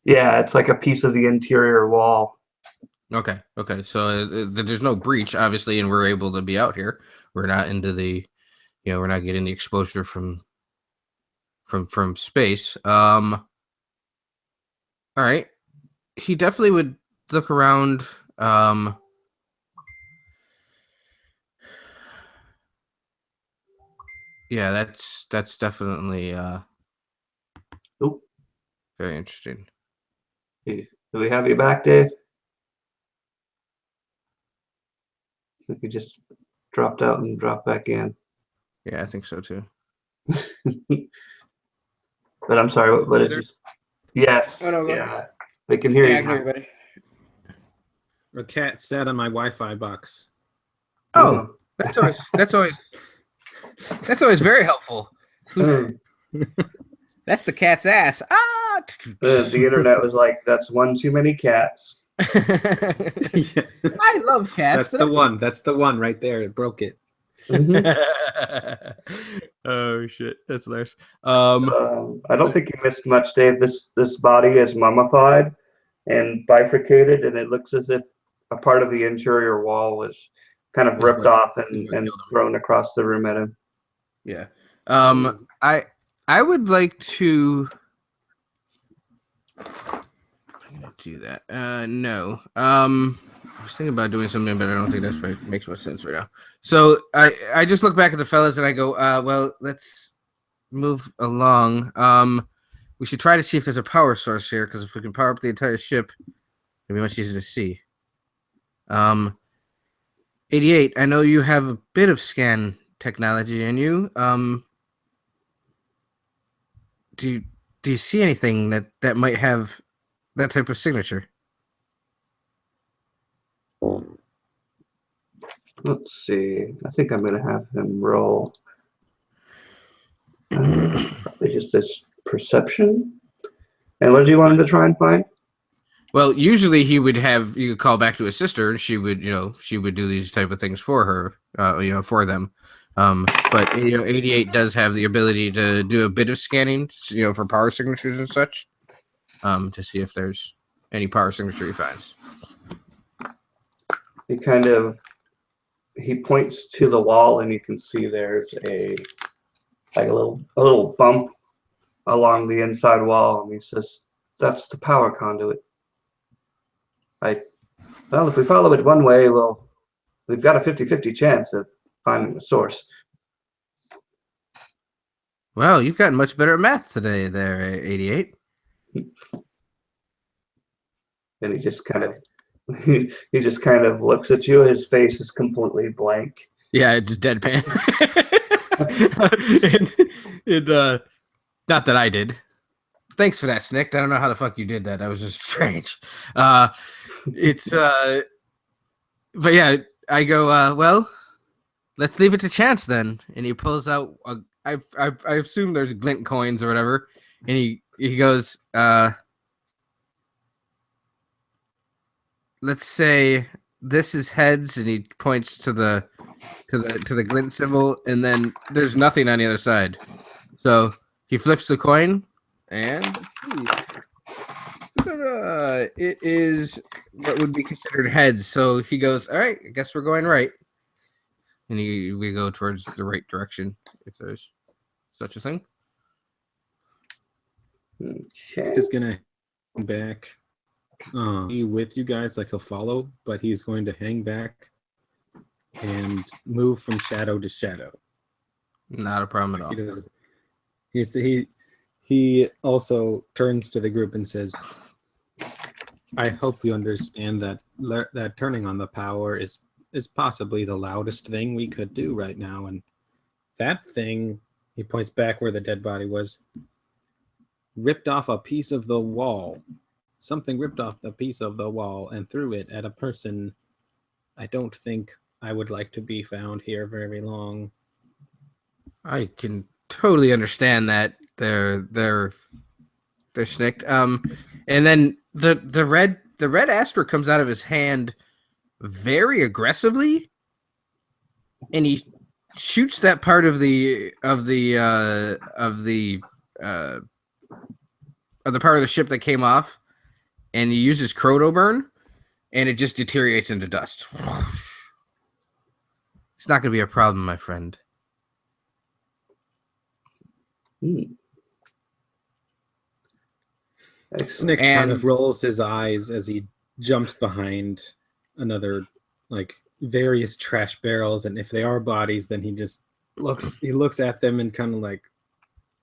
Yeah, it's like a piece of the interior wall. Okay. So there's no breach, obviously, and we're able to be out here. We're not into the, we're not getting the exposure from space. All right. He definitely would look around. Yeah, that's definitely Oop. very interesting. Do we have you back, Dave? I think you just dropped out and dropped back in. Yeah, I think so too. But I'm sorry, what did you? Yes. Oh, no, go yeah. I can hear you. I can hear you, buddy. A cat sat on my Wi-Fi box. Oh, that's always very helpful. That's the cat's ass. Ah! The internet was like, that's one too many cats. Yeah. I love cats. That's the one. That's the one right there. It broke it. Oh shit, that's hilarious. I don't think you missed much, Dave. This body is mummified and bifurcated, and it looks as if a part of the interior wall was kind of ripped off and thrown across the room at him. Yeah. I would like to. I'm gonna do that. No. I was thinking about doing something, but I don't think that's right. Makes much sense right now. So I just look back at the fellas and I go, well, let's move along. We should try to see if there's a power source here, because if we can power up the entire ship, it'll be much easier to see. 88. I know you have a bit of scan technology in you. Do you see anything that might have that type of signature? Let's see. I think I'm going to have him roll. Probably just this perception. And what did you want him to try and find? Well, usually you could call back to his sister, and she would do these type of things for her, for them. But 88 does have the ability to do a bit of scanning, for power signatures and such, to see if there's any power signature he finds. He points to the wall, and you can see there's a little bump along the inside wall, and he says, "That's the power conduit." Well, if we follow it one way, we've got a 50-50 chance of finding the source. Well, you've gotten much better at math today there, 88. And he just kind of looks at you. His face is completely blank. Yeah, just deadpan. and not that I did. Thanks for that, Snick. I don't know how the fuck you did that. That was just strange. But yeah, I go, well, let's leave it to chance then. And he pulls out, I assume there's glint coins or whatever. And he goes, let's say this is heads, and he points to the glint symbol, and then there's nothing on the other side. So he flips the coin, and let's see. It is what would be considered heads. So he goes, all right, I guess we're going right. And we go towards the right direction, if there's such a thing. Okay. He's gonna hang back with you guys, like he'll follow, but he's going to hang back and move from shadow to shadow. Not a problem at all. He also turns to the group and says, I hope you understand that turning on the power is possibly the loudest thing we could do right now. And that thing, he points back where the dead body was, ripped off a piece of the wall. Something ripped off the piece of the wall and threw it at a person. I don't think I would like to be found here very long. I can totally understand that they're snicked. And then the red aster comes out of his hand very aggressively, and he shoots that part of the part of the ship that came off, and he uses chrono burn, and it just deteriorates into dust. It's not going to be a problem, my friend. Snick kind of rolls his eyes as he jumps behind another, like, various trash barrels, and if they are bodies, then he just looks at them and kind of like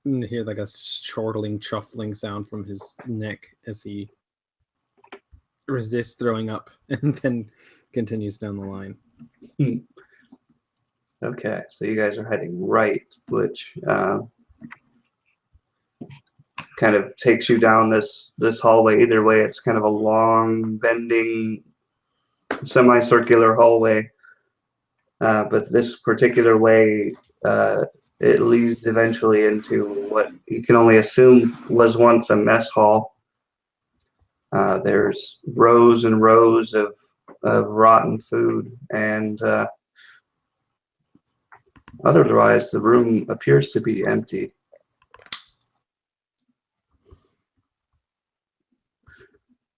hear like a chortling, chuffling sound from his neck as he resists throwing up, and then continues down the line. Okay, so you guys are heading right, which kind of takes you down this hallway. Either way, it's kind of a long, bending, semicircular hallway. But this particular way, it leads eventually into what you can only assume was once a mess hall. There's rows and rows of rotten food, and otherwise the room appears to be empty.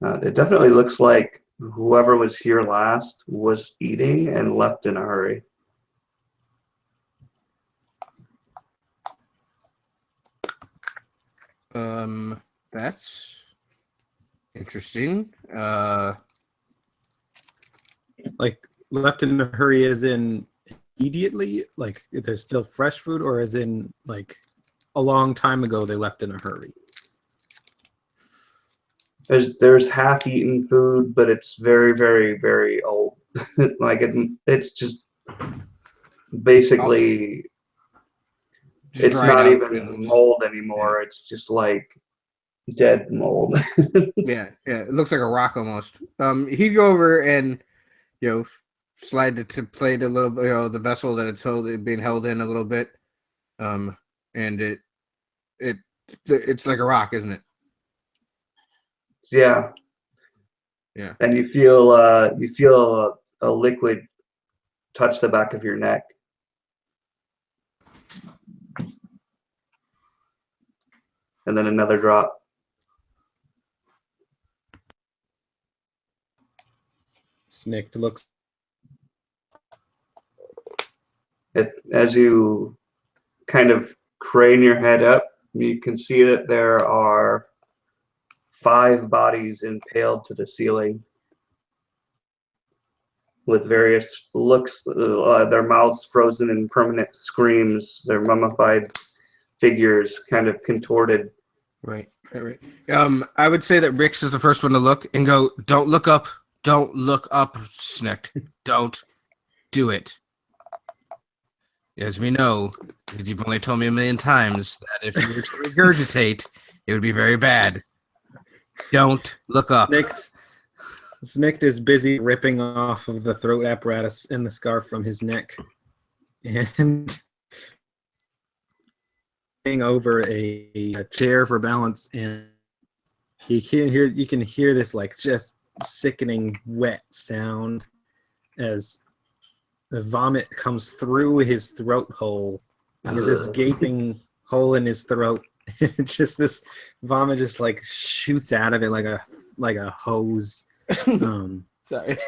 It definitely looks like whoever was here last was eating and left in a hurry. That's interesting. Like, left in a hurry as in immediately, like if there's still fresh food, or as in like a long time ago they left in a hurry? There's half-eaten food, but it's very, very, very old. Like it's just basically it's not even mold anymore. Yeah. It's just like dead mold. yeah, it looks like a rock almost. He'd go over and slide it to plate a little bit, the vessel that it's being held in a little bit, and it's like a rock, isn't it? Yeah. And you feel a liquid touch the back of your neck. And then another drop. Snicked looks. As you kind of crane your head up, you can see that there are 5 bodies impaled to the ceiling with various looks, their mouths frozen in permanent screams, their mummified figures kind of contorted. Right. I would say that Rix is the first one to look and go, "Don't look up, Snick. Don't do it." As we know, because you've only told me a million times that if you were to regurgitate, it would be very bad. Don't look up. Snicked is busy ripping off of the throat apparatus and the scarf from his neck, and over a chair for balance, and you can hear this like just sickening wet sound as the vomit comes through his throat hole. There's this gaping hole in his throat. Just this vomit just like shoots out of it like a hose. Sorry.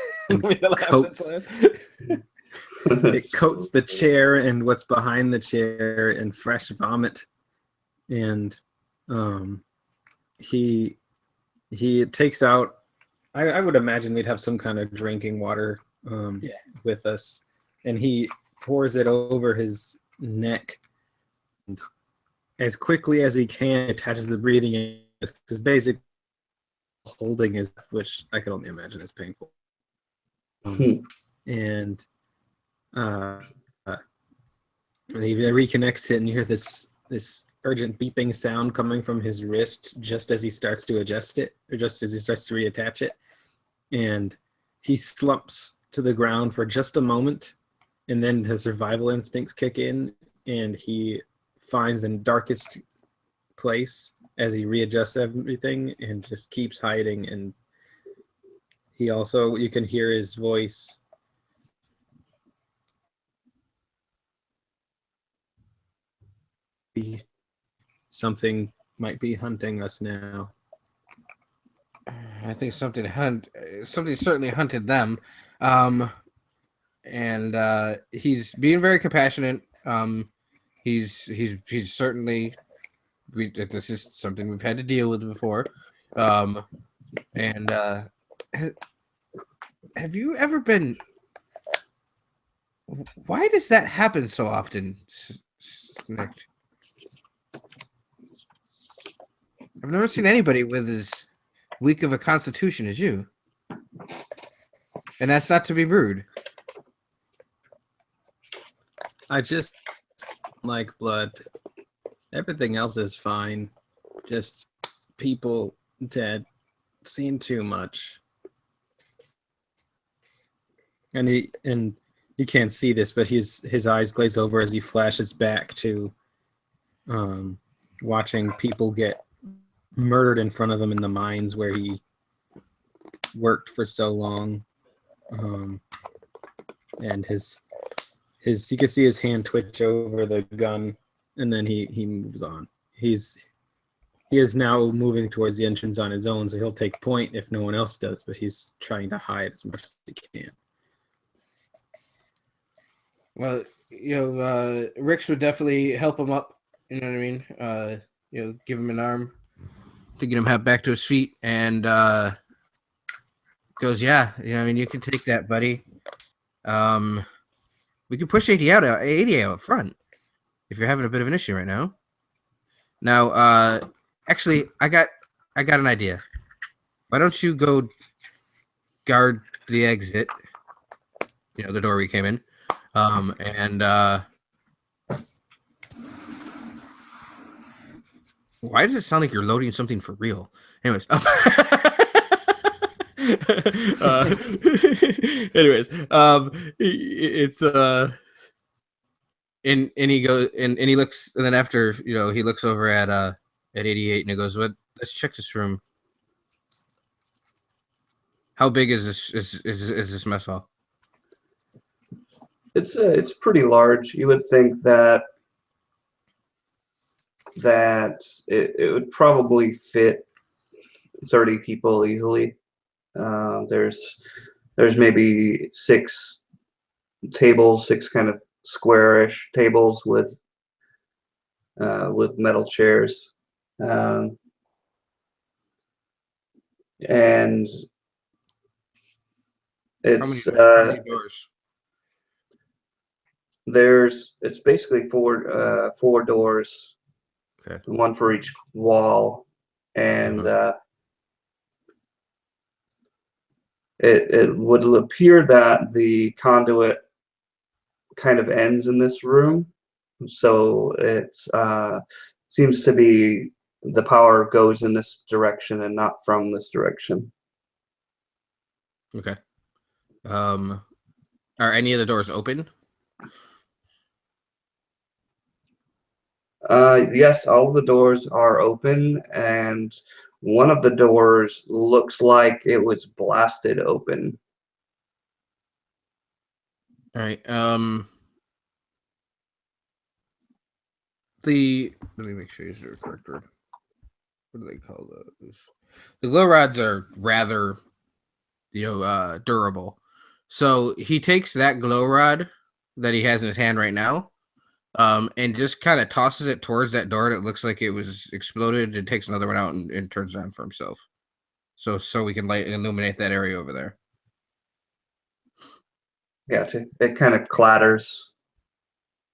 It coats the chair and what's behind the chair in fresh vomit, and he takes out. I would imagine we'd have some kind of drinking water with us, and he pours it over his neck, and as quickly as he can attaches the breathing in, because basically holding his, which I can only imagine is painful. And he reconnects it, and you hear this urgent beeping sound coming from his wrist just as he starts to adjust it, or just as he starts to reattach it. And he slumps to the ground for just a moment, and then his survival instincts kick in, and he finds the darkest place as he readjusts everything and just keeps hiding. And he also, you can hear his voice. Something might be hunting us now. I think something certainly hunted them. And he's being very compassionate. He's certainly, this is something we've had to deal with before. And have you ever been? Why does that happen so often, Nick? I've never seen anybody with as weak of a constitution as you. And that's not to be rude. I just like blood. Everything else is fine. Just people dead. Seen too much. And you can't see this, but his eyes glaze over as he flashes back to watching people get murdered in front of him in the mines where he worked for so long. And his you can see his hand twitch over the gun, and then he moves on. He is now moving towards the entrance on his own, so he'll take point if no one else does, but he's trying to hide as much as he can. Well, Rix would definitely help him up. You know what I mean? Give him an arm to get him back to his feet, and goes, yeah, you can take that, buddy. We can push 80 out front if you're having a bit of an issue right now. Now, actually, I got an idea. Why don't you go guard the exit? The door we came in. Why does it sound like you're loading something for real? Anyways, it's and he goes and he looks, and then after he looks over at 88 and he goes, "What? Let's check this room. How big is this mess hall?" It's pretty large. You would think that it would probably fit 30 people easily. There's maybe 6 tables, 6 kind of squarish tables with metal chairs, and it's how many doors? It's basically 4 doors, Okay. 1 for each wall, and it would appear that the conduit kind of ends in this room, so it seems to be the power goes in this direction and not from this direction. Okay. Are any of the doors open? Yes, all of the doors are open, and one of the doors looks like it was blasted open. All right. Let me make sure these are the correct word. What do they call those? The glow rods are rather, durable. So he takes that glow rod that he has in his hand right now, and just kind of tosses it towards that door that looks like it was exploded, and takes another one out and turns it on for himself. So we can light and illuminate that area over there. Gotcha. It kind of clatters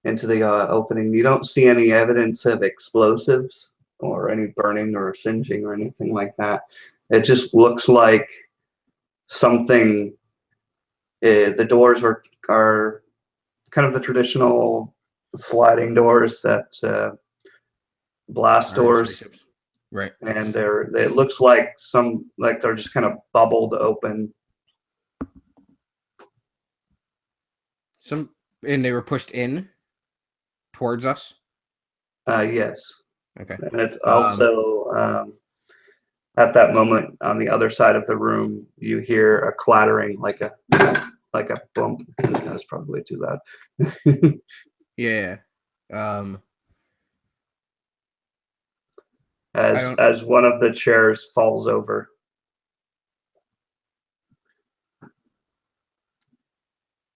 into the opening. You don't see any evidence of explosives or any burning or singeing or anything like that. It just looks like something. The doors are kind of the traditional sliding doors that blast doors, right? And it looks like they're just kind of bubbled open. And they were pushed towards us? Yes. Okay. And it's also at that moment on the other side of the room, you hear a clattering like a bump. That's probably too loud. Yeah. As one of the chairs falls over.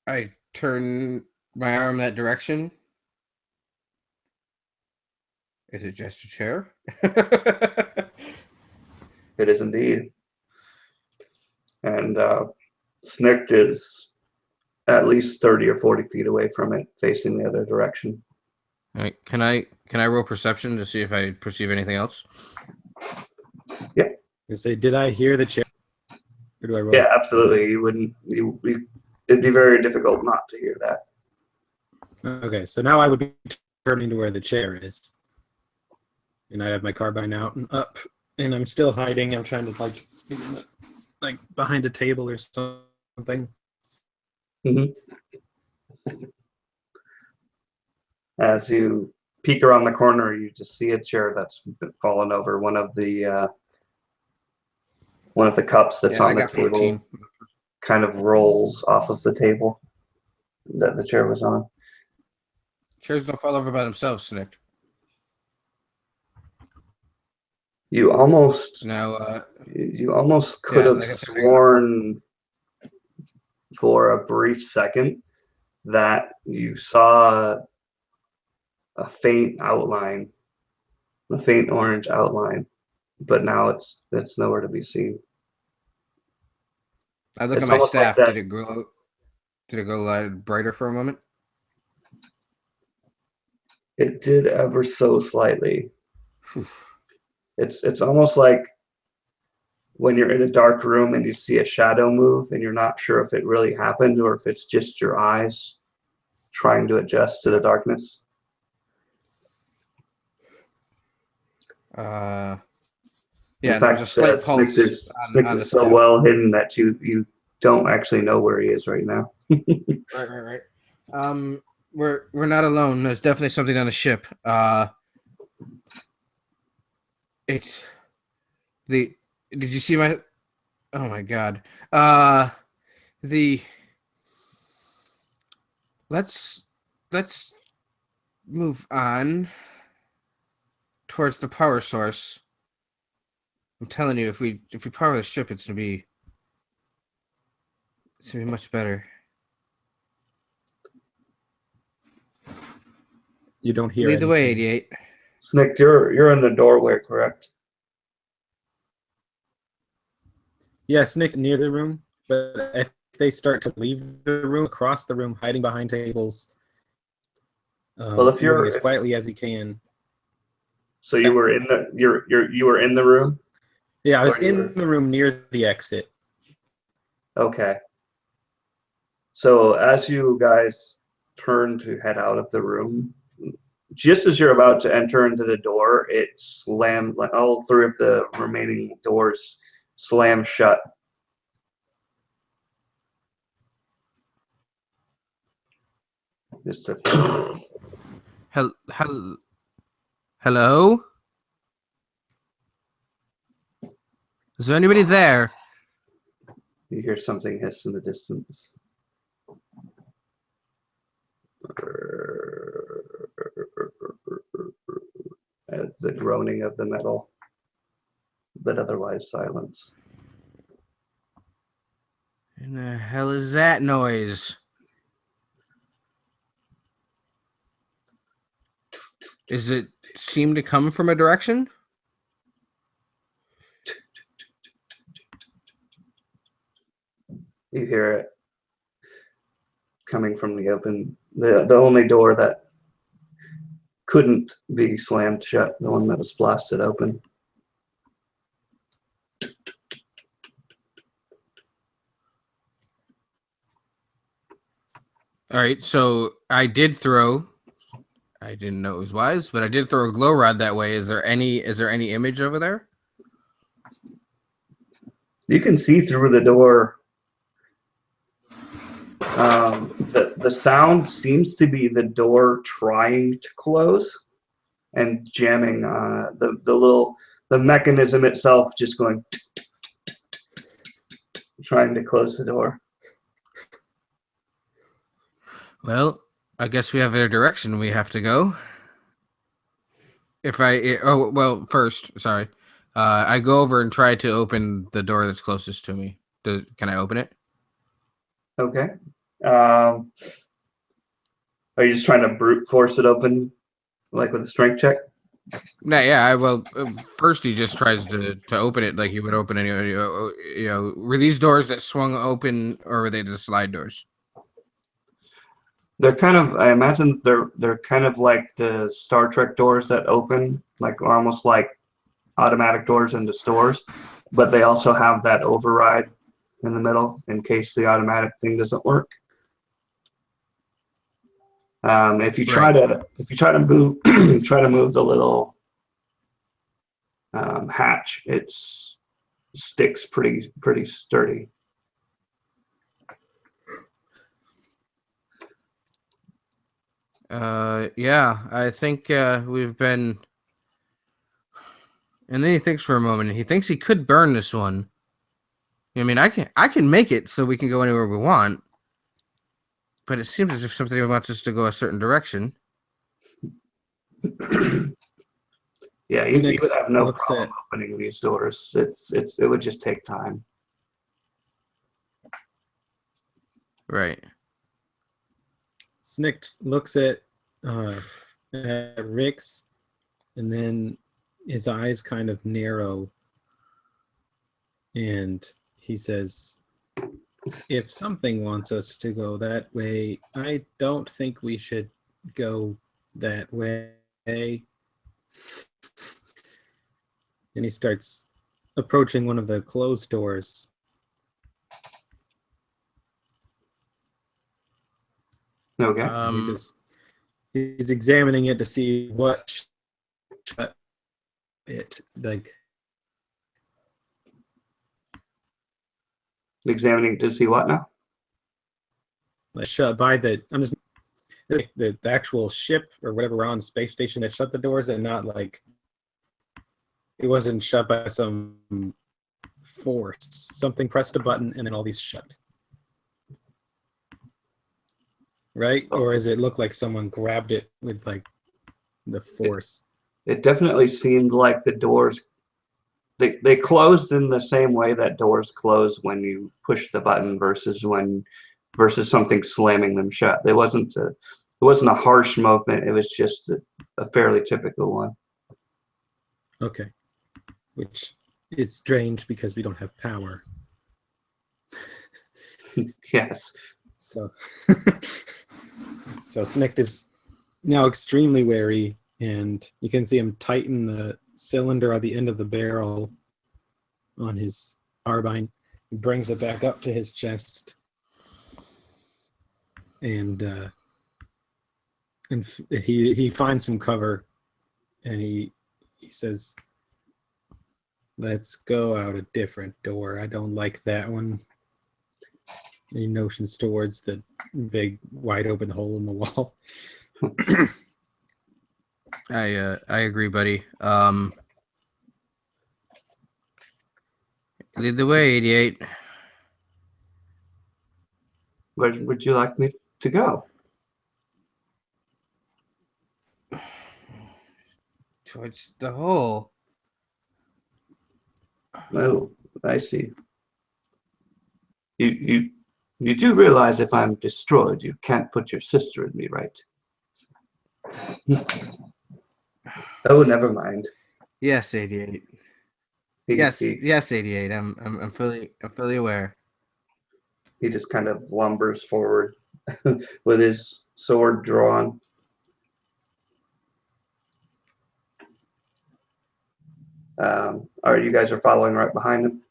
I turn my arm that direction. Is it just a chair? It is indeed. And Snicked is at least 30 or 40 feet away from it, facing the other direction. All right. Can I roll perception to see if I perceive anything else? Yeah. You say, did I hear the chair? Or do I roll? Yeah, absolutely. You wouldn't. It'd be very difficult not to hear that. Okay, so now I would be turning to where the chair is. And I have my carbine out and up, and I'm still hiding. I'm trying to like behind a table or something. Mm-hmm. As you peek around the corner, you just see a chair that's fallen over. One of the cups that's on the table 14. kind of rolls off of the table that the chair was on. Chairs don't fall over by themselves, Snick. You almost could Yeah, have like I said, sworn for a brief second that you saw a faint outline, a faint orange outline, but now it's nowhere to be seen. I look It's at my almost like staff. that- Did it glow? Did it go light brighter for a moment? It did ever so slightly. It's almost like when you're in a dark room and you see a shadow move and you're not sure if it really happened or if it's just your eyes trying to adjust to the darkness. Yeah, In fact, there's a slight pulse Snick on the is so staff. well hidden that you don't actually know where he is right now. Right. We're not alone. There's definitely something on the ship. It's the. Did you see my? Oh my god. The. Let's move on towards the power source. I'm telling you, if we power the ship, it's gonna be much better. You don't hear Lead the way, anything. 88. Snick, you're in the doorway, correct? Yes, Nick, near the room. But if they start to leave the room, across the room, hiding behind tables, Well, if you're moving as quietly as he can. So you were in the you were in the room? Yeah, I was in the room near the exit. Okay. So as you guys turn to head out of the room, just as you're about to enter into the door, it slammed, like all three of the remaining doors slam shut. Just a Hello? Is there anybody there? You hear something hiss in the distance. The groaning of the metal, but otherwise silence. What the hell is that noise? Does it seem to come from a direction? You hear it coming from the open, the only door that couldn't be slammed shut, the one that was blasted open. All right, so I didn't know it was wise, but I did throw a glow rod that way. Is there any image over there? You can see through the door the sound seems to be the door trying to close and jamming. The mechanism itself just going trying to close the door. Well, I guess we have a direction we have to go. First, sorry. I go over and try to open the door that's closest to me. Can I open it? Okay. Are you just trying to brute force it open, like with a strength check? No, yeah. First he just tries to open it like he would open any. Were these doors that swung open, or were they just slide doors? They're kind of, I imagine they're kind of like the Star Trek doors that open, like almost like automatic doors into stores, but they also have that override in the middle in case the automatic thing doesn't work. If you try to move the little hatch, it sticks pretty sturdy. Yeah, I think we've been. And then he thinks for a moment, and he thinks he could burn this one. I mean, I can make it so we can go anywhere we want, but it seems as if something wants us to go a certain direction. Yeah, you would have no problem opening these doors. It would just take time. Right. Snick looks at Rix, and then his eyes kind of narrow, and he says, if something wants us to go that way, I don't think we should go that way. And he starts approaching one of the closed doors. Okay. He's examining it to see what shut it, like. Examining to see what now? Like shut by the actual ship or whatever we're on, the space station that shut the doors, and not like it wasn't shut by some force. Something pressed a button and then all these shut. Right? Or does it look like someone grabbed it with like the force? It definitely seemed like the doors they closed in the same way that doors close when you push the button versus something slamming them shut. It wasn't a harsh movement. It was just a fairly typical one. Okay. Which is strange because we don't have power. Yes. So Snick is now extremely wary, and you can see him tighten the cylinder at the end of the barrel on his carbine. He brings it back up to his chest, and he finds some cover, and he says, "Let's go out a different door. I don't like that one." He motions towards the big wide open hole in the wall. I agree, buddy. Lead the way, 88. Where would you like me to go? Towards the hole. Oh, I see. You do realize if I'm destroyed, you can't put your sister in me, right? Oh, never mind. Yes, 88. Yes, 88. I'm fully aware. He just kind of lumbers forward with his sword drawn. You guys are following right behind him?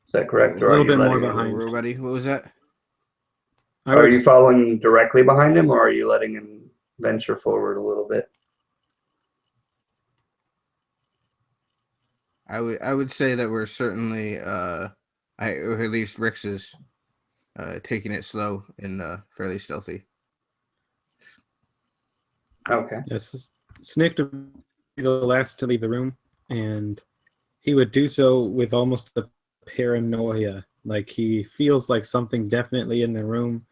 Is that correct? A little bit more behind. Buddy, what was that? Are you following directly behind him, or are you letting him venture forward a little bit? I would say that we're certainly or at least Rix is. taking it slow and fairly stealthy. Okay. Yes, Snick would be the last to leave the room, and he would do so with almost a paranoia. Like he feels like something's definitely in the room,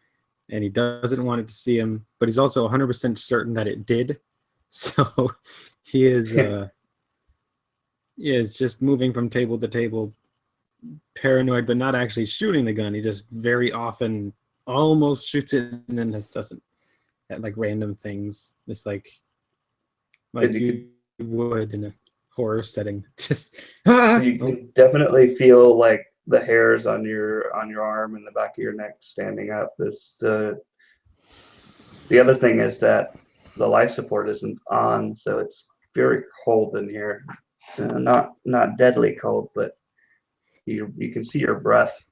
and he doesn't want it to see him, but he's also 100% certain that it did. So he is just moving from table to table, paranoid, but not actually shooting the gun. He just very often almost shoots it and then just doesn't, at like random things, just like you would in a horror setting. Just You can definitely feel like the hairs on your arm and the back of your neck standing up. The other thing is that the life support isn't on, so it's very cold in here. Not deadly cold, but you can see your breath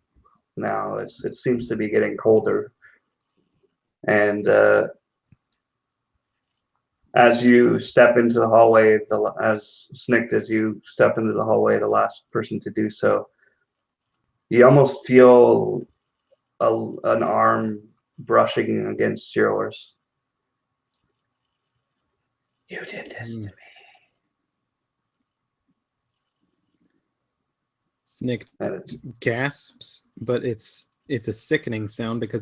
now. It seems to be getting colder, and as you step into the hallway, as you step into the hallway, the last person to do so, you almost feel an arm brushing against yours. You did this to me. Snick gasps, but it's a sickening sound because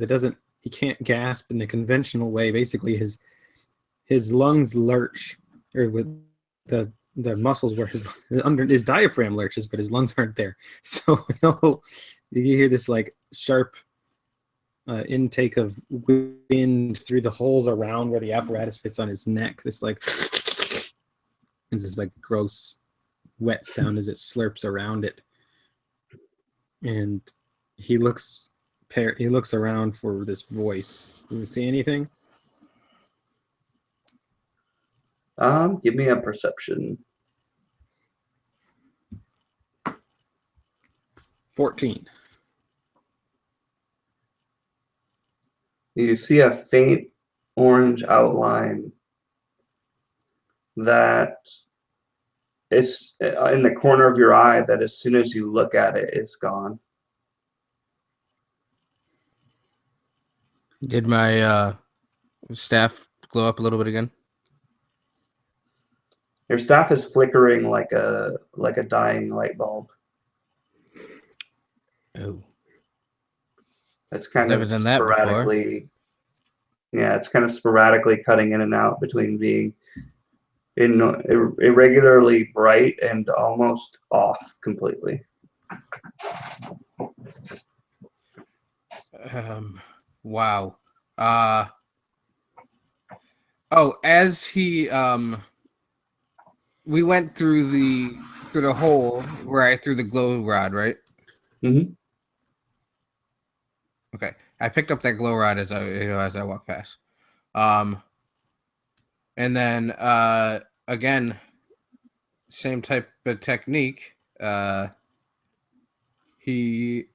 he can't gasp in the conventional way. Basically, his lungs lurch, or with the muscles where his diaphragm lurches, but his lungs aren't there. So you hear this like sharp intake of wind through the holes around where the apparatus fits on his neck. This gross wet sound as it slurps around it. And he looks around for this voice. Do you see anything? Give me a perception. 14. You see a faint orange outline that it's in the corner of your eye that as soon as you look at it, it's gone. Did my staff glow up a little bit again? Your staff is flickering like a dying light bulb. Oh. It's kind Never of done that sporadically. Yeah, it's kind of sporadically cutting in and out between being irregularly bright and almost off completely. Wow. As he we went through the hole where I threw the glow rod, right? Mm-hmm. Okay. I picked up that glow rod as I walked past. And then again, same type of technique. He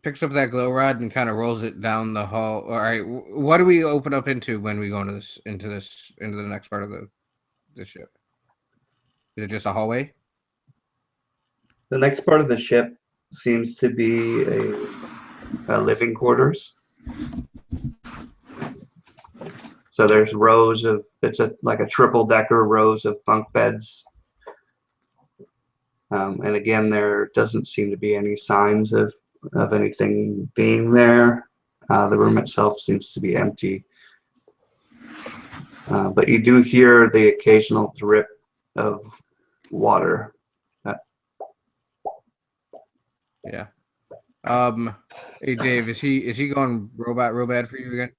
picks up that glow rod and kind of rolls it down the hall. All right, what do we open up into when we go into the next part of the ship? Is it just a hallway? The next part of the ship seems to be a living quarters. So there's rows of, like a triple decker rows of bunk beds. And again, there doesn't seem to be any signs of anything being there. The room itself seems to be empty. But you do hear the occasional drip of water. Yeah. Hey Dave, is he going robot real bad for you again?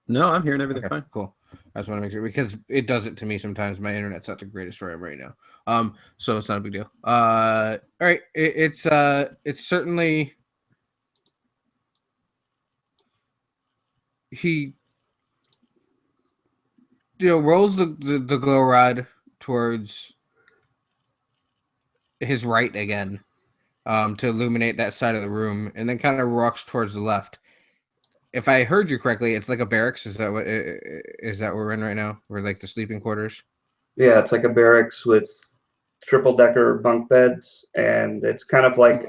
No, I'm hearing everything Okay, fine. cool. I just want to make sure because it does it to me sometimes. My internet's not the greatest where I am right now. So it's not a big deal. All right. It's certainly he rolls the glow rod towards his right again, to illuminate that side of the room, and then kind of walks towards the left. If I heard you correctly, it's like a barracks. Is that what we're in right now? We're like the sleeping quarters. Yeah, it's like a barracks with triple decker bunk beds, and it's kind of like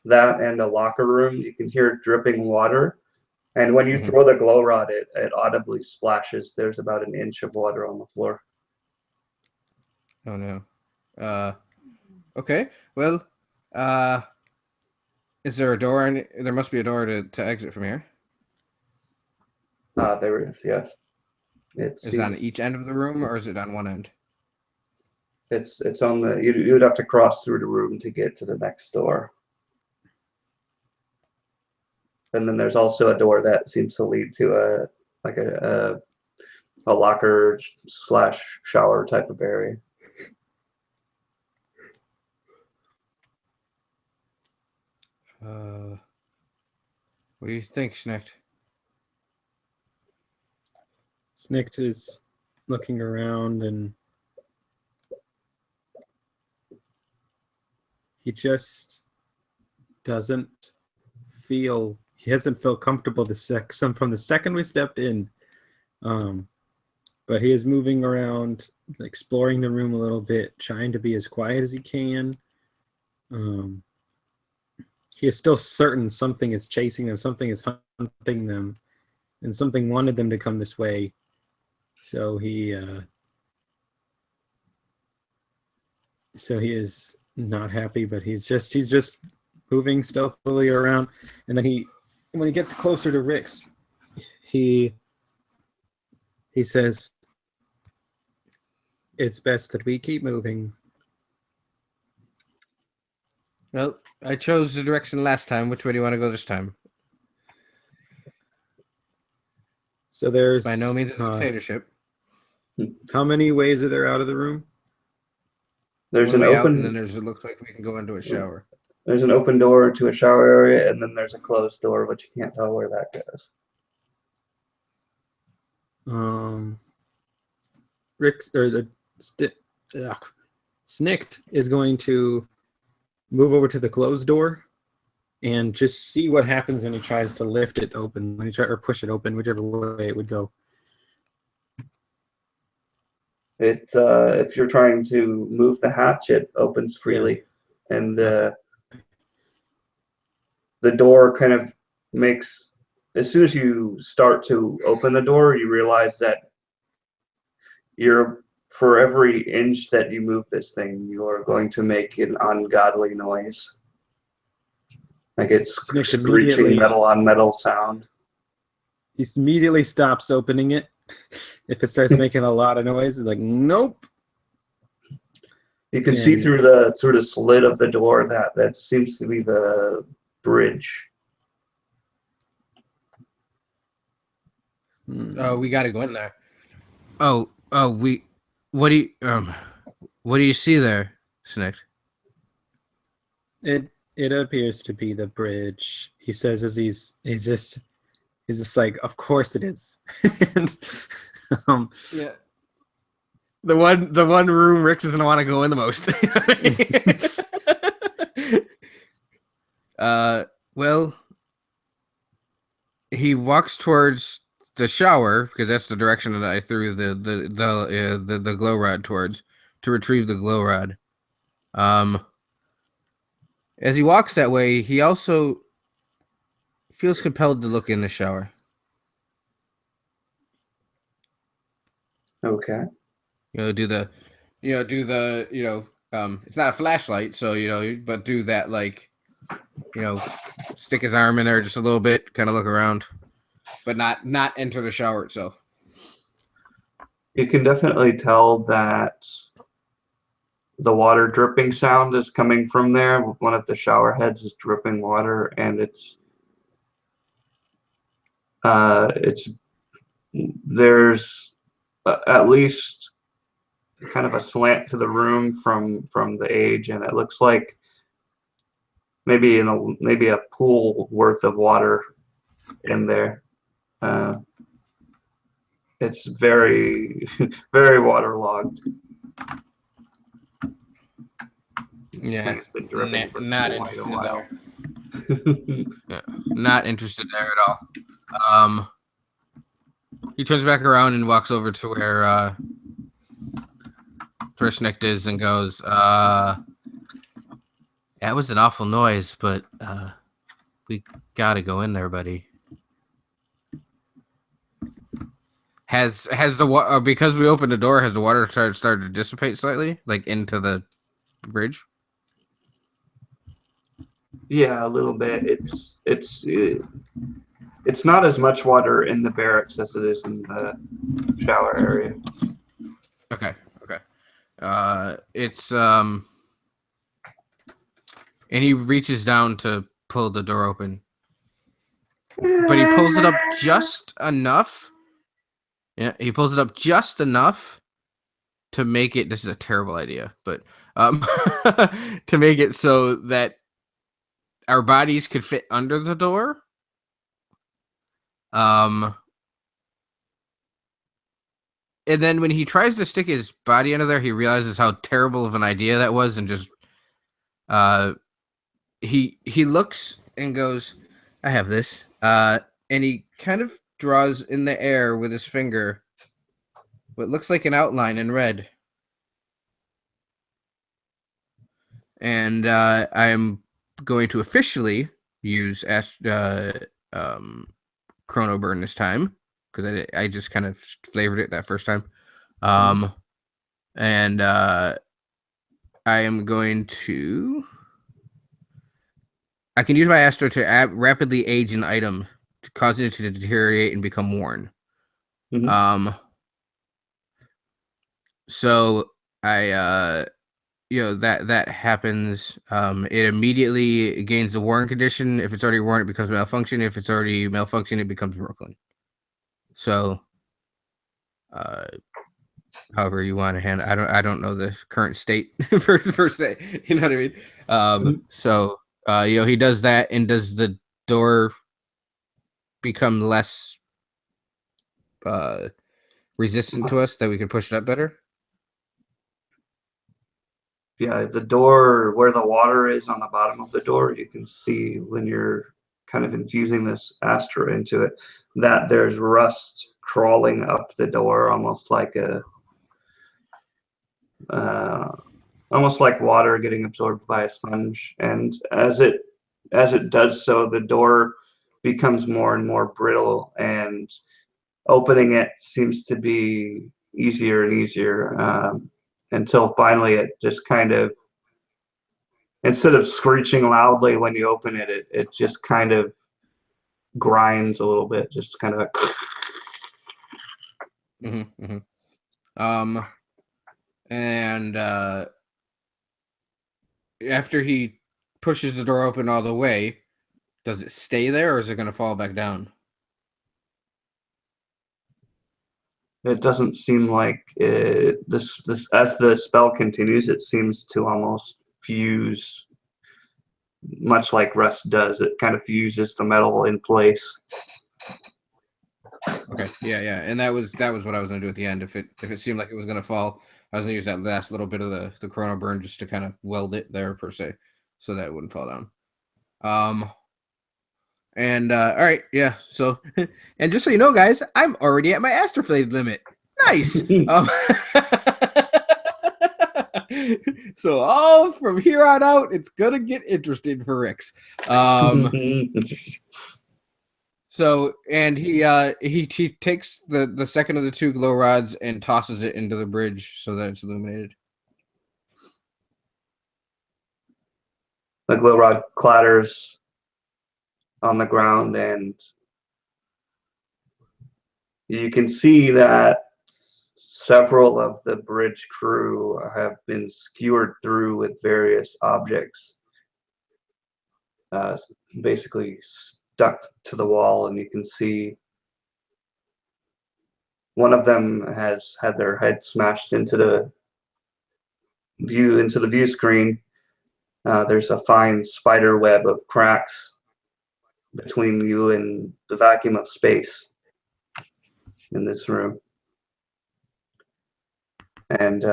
that and a locker room. You can hear dripping water. And when you Mhm. throw the glow rod, it audibly splashes. There's about an inch of water on the floor. Oh no. Okay. Well, is there a door? There must be a door to exit from here. There is, yes. Is it on each end of the room, or is it on one end? It's on the. You'd have to cross through the room to get to the next door. And then there's also a door that seems to lead to a locker / shower type of area. What do you think, Schnecht? Snikt is looking around and he just doesn't feel, he hasn't felt comfortable from the second we stepped in. But he is moving around, exploring the room a little bit, trying to be as quiet as he can. He is still certain something is chasing them, something is hunting them, and something wanted them to come this way. So he is not happy, but he's just moving stealthily around. And then when he gets closer to Rix, he says, "It's best that we keep moving." Well, I chose the direction last time. Which way do you want to go this time? So there's By no means a dictatorship. How many ways are there out of the room? There's One an way out, open. and then it looks like we can go into a shower. There's an open door to a shower area, and then there's a closed door, but you can't tell where that goes. Snikt is going to move over to the closed door and just see what happens when he tries to lift it open, or push it open, whichever way it would go. If you're trying to move the hatch, it opens freely, and the door kind of makes. As soon as you start to open the door, you realize that for every inch that you move this thing, you are going to make an ungodly noise. Like it's screeching metal on metal sound. He immediately stops opening it. If it starts making a lot of noise, it's like, nope. You can see through the slit of the door that seems to be the bridge. Oh, we got to go in there. What do you see there, Snikt? It appears to be the bridge. He says as he's just like, of course it is. And, yeah. The one room Rick doesn't want to go in the most. Well, he walks towards the shower because that's the direction that I threw the glow rod towards to retrieve the glow rod. As he walks that way, he also feels compelled to look in the shower. Okay. It's not a flashlight, so but do that, stick his arm in there just a little bit, kind of look around, but not enter the shower itself. You can definitely tell that the water dripping sound is coming from there. One of the shower heads is dripping water, and there's at least kind of a slant to the room from the edge, and it looks like maybe a pool worth of water in there. It's very very waterlogged. Yeah, not interested there. Yeah, not interested there at all. He turns back around and walks over to where Snikt is and goes, That was an awful noise, but we gotta go in there, buddy. Has the water, because we opened the door, has the water started to dissipate slightly, like into the bridge? Yeah, a little bit. It's not as much water in the barracks as it is in the shower area. Okay. It's and he reaches down to pull the door open, but he pulls it up just enough. Yeah, he pulls it up just enough to make it. This is a terrible idea, but to make it so that our bodies could fit under the door. And then when he tries to stick his body under there, he realizes how terrible of an idea that was, and just he looks and goes, "I have this," and he kind of draws in the air with his finger what looks like an outline in red. And I'm going to officially use Chrono Burn this time, because I just kind of flavored it that first time. And I am going to... I can use my Astro to rapidly age an item, causing it to deteriorate and become worn. So I that happens. It immediately gains the worn condition. If it's already worn, it becomes malfunction. If it's already malfunction, it becomes broken. So however you want to handle, I don't know the current state for state. You know what I mean? So he does that, and does the door become less resistant to us, that we can push it up better? Yeah, the door where the water is on the bottom of the door, you can see when you're kind of infusing this Astra into it, that there's rust crawling up the door, almost like water getting absorbed by a sponge. And as it does so, the door becomes more and more brittle, and opening it seems to be easier and easier, until finally it just kind of, instead of screeching loudly when you open it, it just kind of grinds a little bit, just kind of And after he pushes the door open all the way, does it stay there, or is it going to fall back down? It doesn't seem like this as the spell continues, it seems to almost fuse, much like rust does. It kind of fuses the metal in place. Okay, yeah, and that was what I was gonna do at the end. If it seemed like it was gonna fall, I was gonna use that last little bit of the Chrono Burn just to kind of weld it there, per se, so that it wouldn't fall down. And all right, yeah. So, and just so you know, guys, I'm already at my Astroflade limit. Nice. So all from here on out, it's gonna get interesting for Rix. So, and he takes the second of the two glow rods and tosses it into the bridge so that it's illuminated. The glow rod clatters on the ground, and you can see that several of the bridge crew have been skewered through with various objects, basically stuck to the wall, and you can see one of them has had their head smashed into the view screen. There's a fine spider web of cracks between you and the vacuum of space in this room. And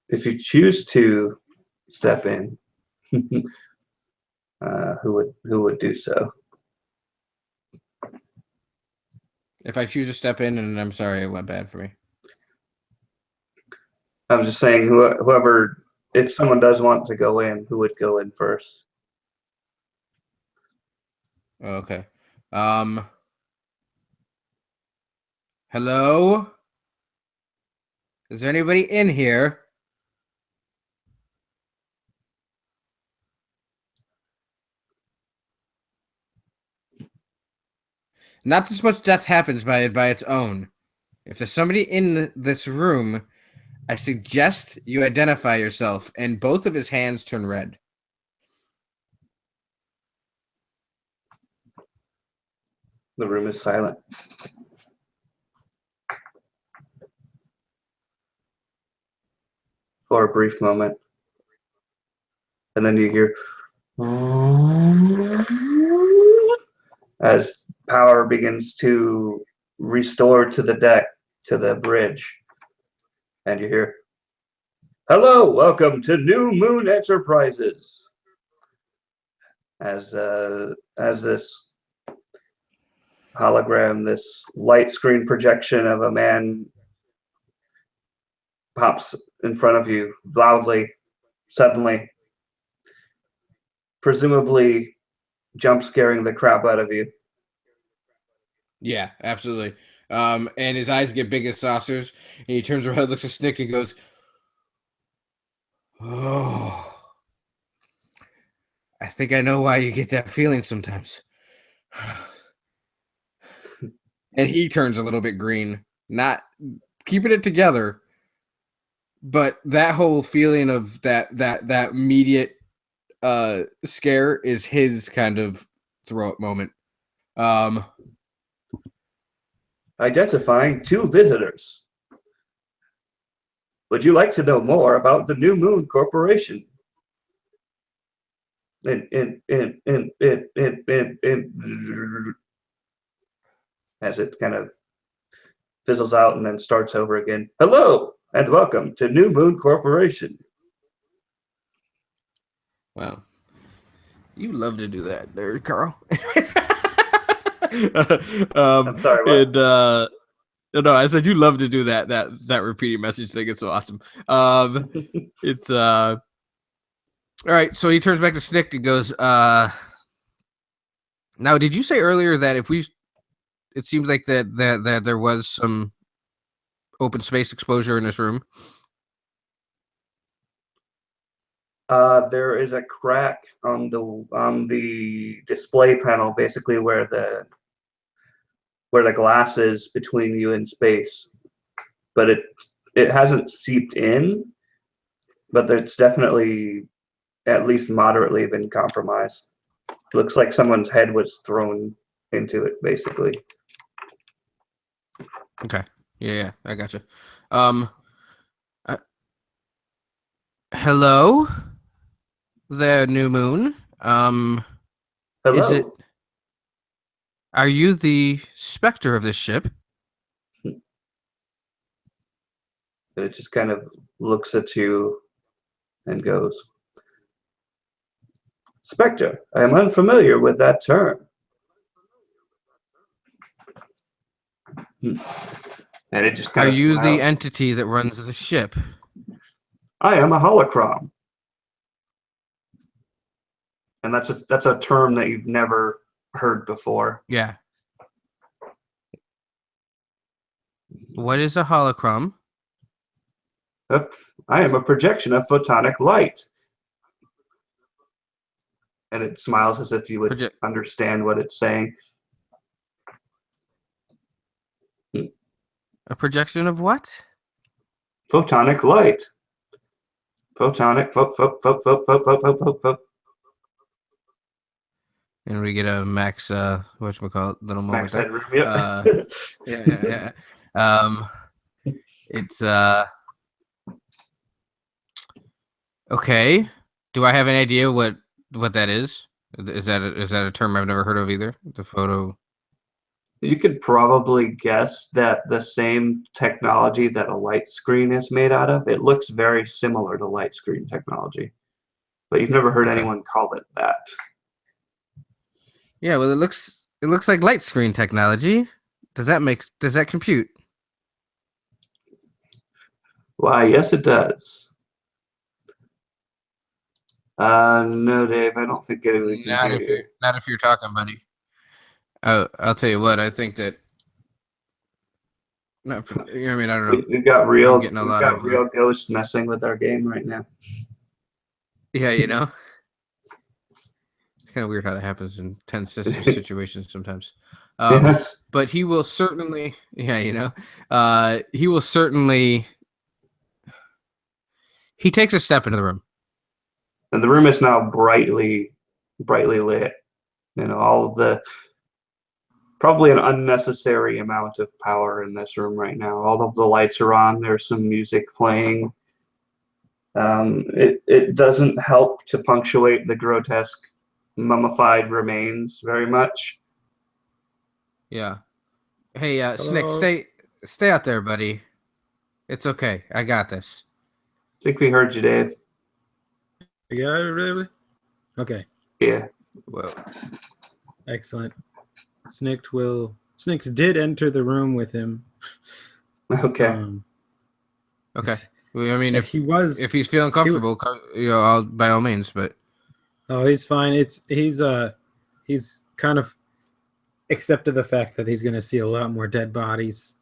if you choose to step in, who would do so? If I choose to step in, and I'm sorry, it went bad for me. I was just saying, whoever if someone does want to go in, who would go in first? Okay. Hello? Is there anybody in here? Not this much death happens by its own. If there's somebody in this room, I suggest you identify yourself, and both of his hands turn red. The room is silent. For a brief moment. And then you hear as power begins to restore to the deck, to the bridge. And you hear, "Hello, welcome to New Moon Enterprises." As this hologram, this light screen projection of a man pops in front of you loudly, suddenly, presumably jump scaring the crap out of you. Yeah, absolutely. And his eyes get big as saucers, and he turns around, looks at Snick, and goes, "Oh, I think I know why you get that feeling sometimes." And he turns a little bit green, not keeping it together, but that whole feeling of that immediate scare is his kind of throw-up moment. Identifying 2 visitors. Would you like to know more about the New Moon Corporation? As it kind of fizzles out and then starts over again. Hello and welcome to New Moon Corporation. Wow. You love to do that there, Carl. I'm sorry, what? No, I said you love to do that repeating message thing. It's so awesome. It's all right. So he turns back to Snick and goes, now, did you say earlier that it seems like that there was some open space exposure in this room? There is a crack on the display panel, basically where the glass is between you and space, but it hasn't seeped in, but it's definitely at least moderately been compromised. Looks like someone's head was thrown into it, basically. Okay. Yeah, I gotcha. Hello there, New Moon. Hello. Are you the Specter of this ship? It just kind of looks at you and goes, Specter, I am unfamiliar with that term. And it just kind Are of you smiles. the entity that runs the ship? I am a holocron. And that's a term that you've never heard before. Yeah. What is a holocron? I am a projection of photonic light. And it smiles as if you would understand what it's saying. A projection of what? Photonic light. Photonic. And we get a max, whatchamacallit, little moment Max there. headroom, yep. Yeah. It's, okay. Do I have any idea what that is? Is that a term I've never heard of either? The photo. You could probably guess that the same technology that a light screen is made out of, it looks very similar to light screen technology, but you've never heard anyone call it that. Yeah, well, it looks like light screen technology. Does that compute? Why, yes, it does. No, Dave, I don't think anybody can hear you. Not if you're talking, buddy. I'll tell you what. I think that. Not for, I mean, I don't know. We've got I'm getting a lot of real ghosts messing with our game right now. Yeah, you know. It's kind of weird how that happens in tense situations sometimes. Yes. But he will certainly, yeah, you know, he will certainly. He takes a step into the room. And the room is now brightly lit. You know, all of the probably an unnecessary amount of power in this room right now. All of the lights are on. There's some music playing. It doesn't help to punctuate the grotesque mummified remains very much. Yeah. Hey, Snick, stay out there, buddy. It's okay. I got this. I think we heard you, Dave. Yeah, really? Okay. Yeah. Well, Excellent. Snicks did enter the room with him. Okay. okay. I mean, if he's feeling comfortable, you know, by all means. But he's fine. He's kind of accepted the fact that he's going to see a lot more dead bodies.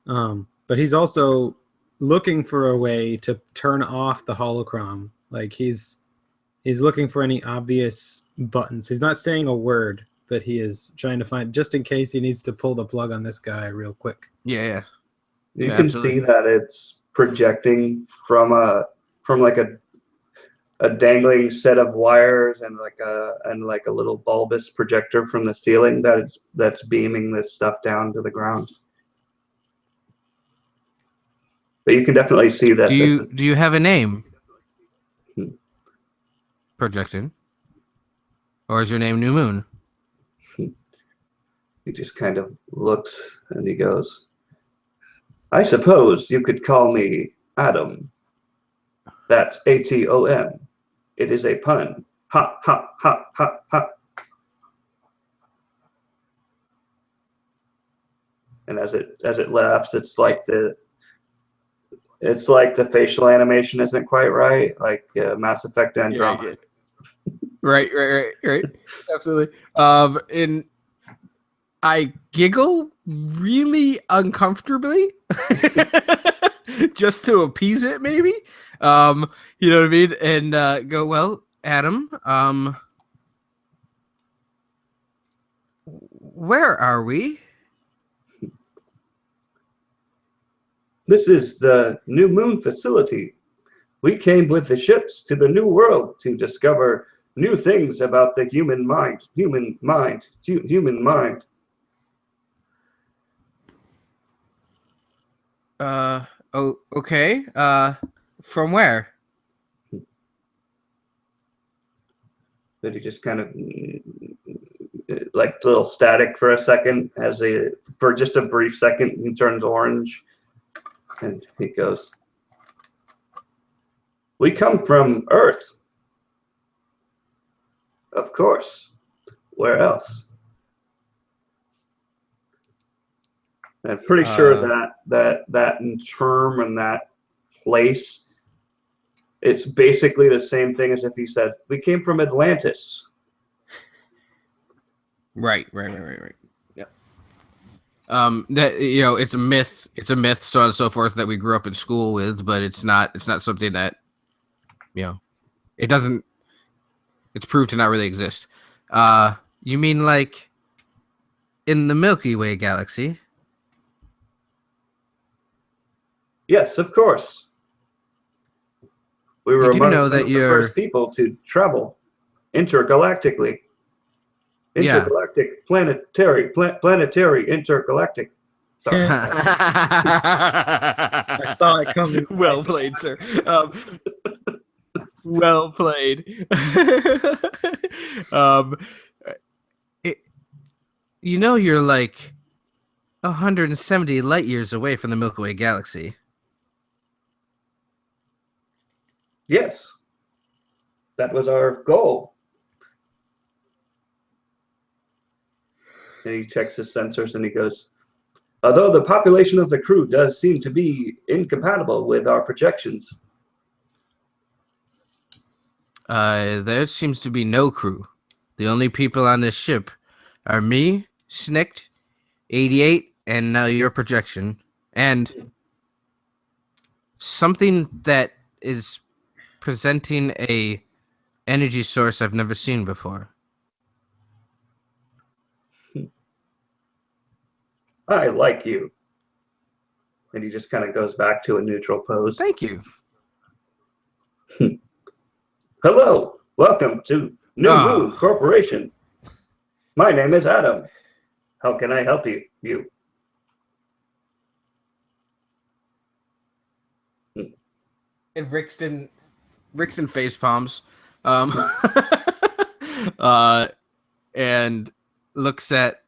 But he's also looking for a way to turn off the holocron. Like he's looking for any obvious buttons. He's not saying a word, but he is trying to find, just in case he needs to pull the plug on this guy real quick. Yeah. You can see that it's projecting from like a dangling set of wires and like a little bulbous projector from the ceiling that's beaming this stuff down to the ground. But you can definitely see that. Do you have a name? Projecting. Or is your name New Moon? He just kind of looks and he goes, I suppose you could call me Adam. That's Atom. It is a pun. Ha, ha, ha, ha, ha. And as it laughs, it's like the facial animation isn't quite right, like Mass Effect Andromeda. Right. Absolutely. And I giggle really uncomfortably, just to appease it, maybe. You know what I mean? And go, well, Adam, where are we? This is the New Moon facility. We came with the ships to the New World to discover new things about the human mind. Human mind. Oh, okay. From where? But he just kind of like a little static for a second, for just a brief second, he turns orange, and he goes, "We come from Earth, of course. Where else?" And I'm pretty sure that in term and that place, it's basically the same thing as if he said, "We came from Atlantis." Right. Yeah. That, you know, it's a myth, so on and so forth, that we grew up in school with, but it's not something that, you know, it's proved to not really exist. You mean like in the Milky Way galaxy? Yes, of course. We were among the you're first people to travel intergalactically. Intergalactic, planetary, intergalactic. Sorry. I saw it coming. Well played, sir. Well played. You know, you're like 170 light years away from the Milky Way galaxy. Yes, that was our goal. And he checks his sensors and he goes, although the population of the crew does seem to be incompatible with our projections. There seems to be no crew. The only people on this ship are me, Snicked, 88, and now your projection, and something that is presenting a energy source I've never seen before. I like you. And he just kind of goes back to a neutral pose. Thank you. Hello, welcome to New Moon Corporation. My name is Adam. How can I help you? And Rixton face palms, and looks at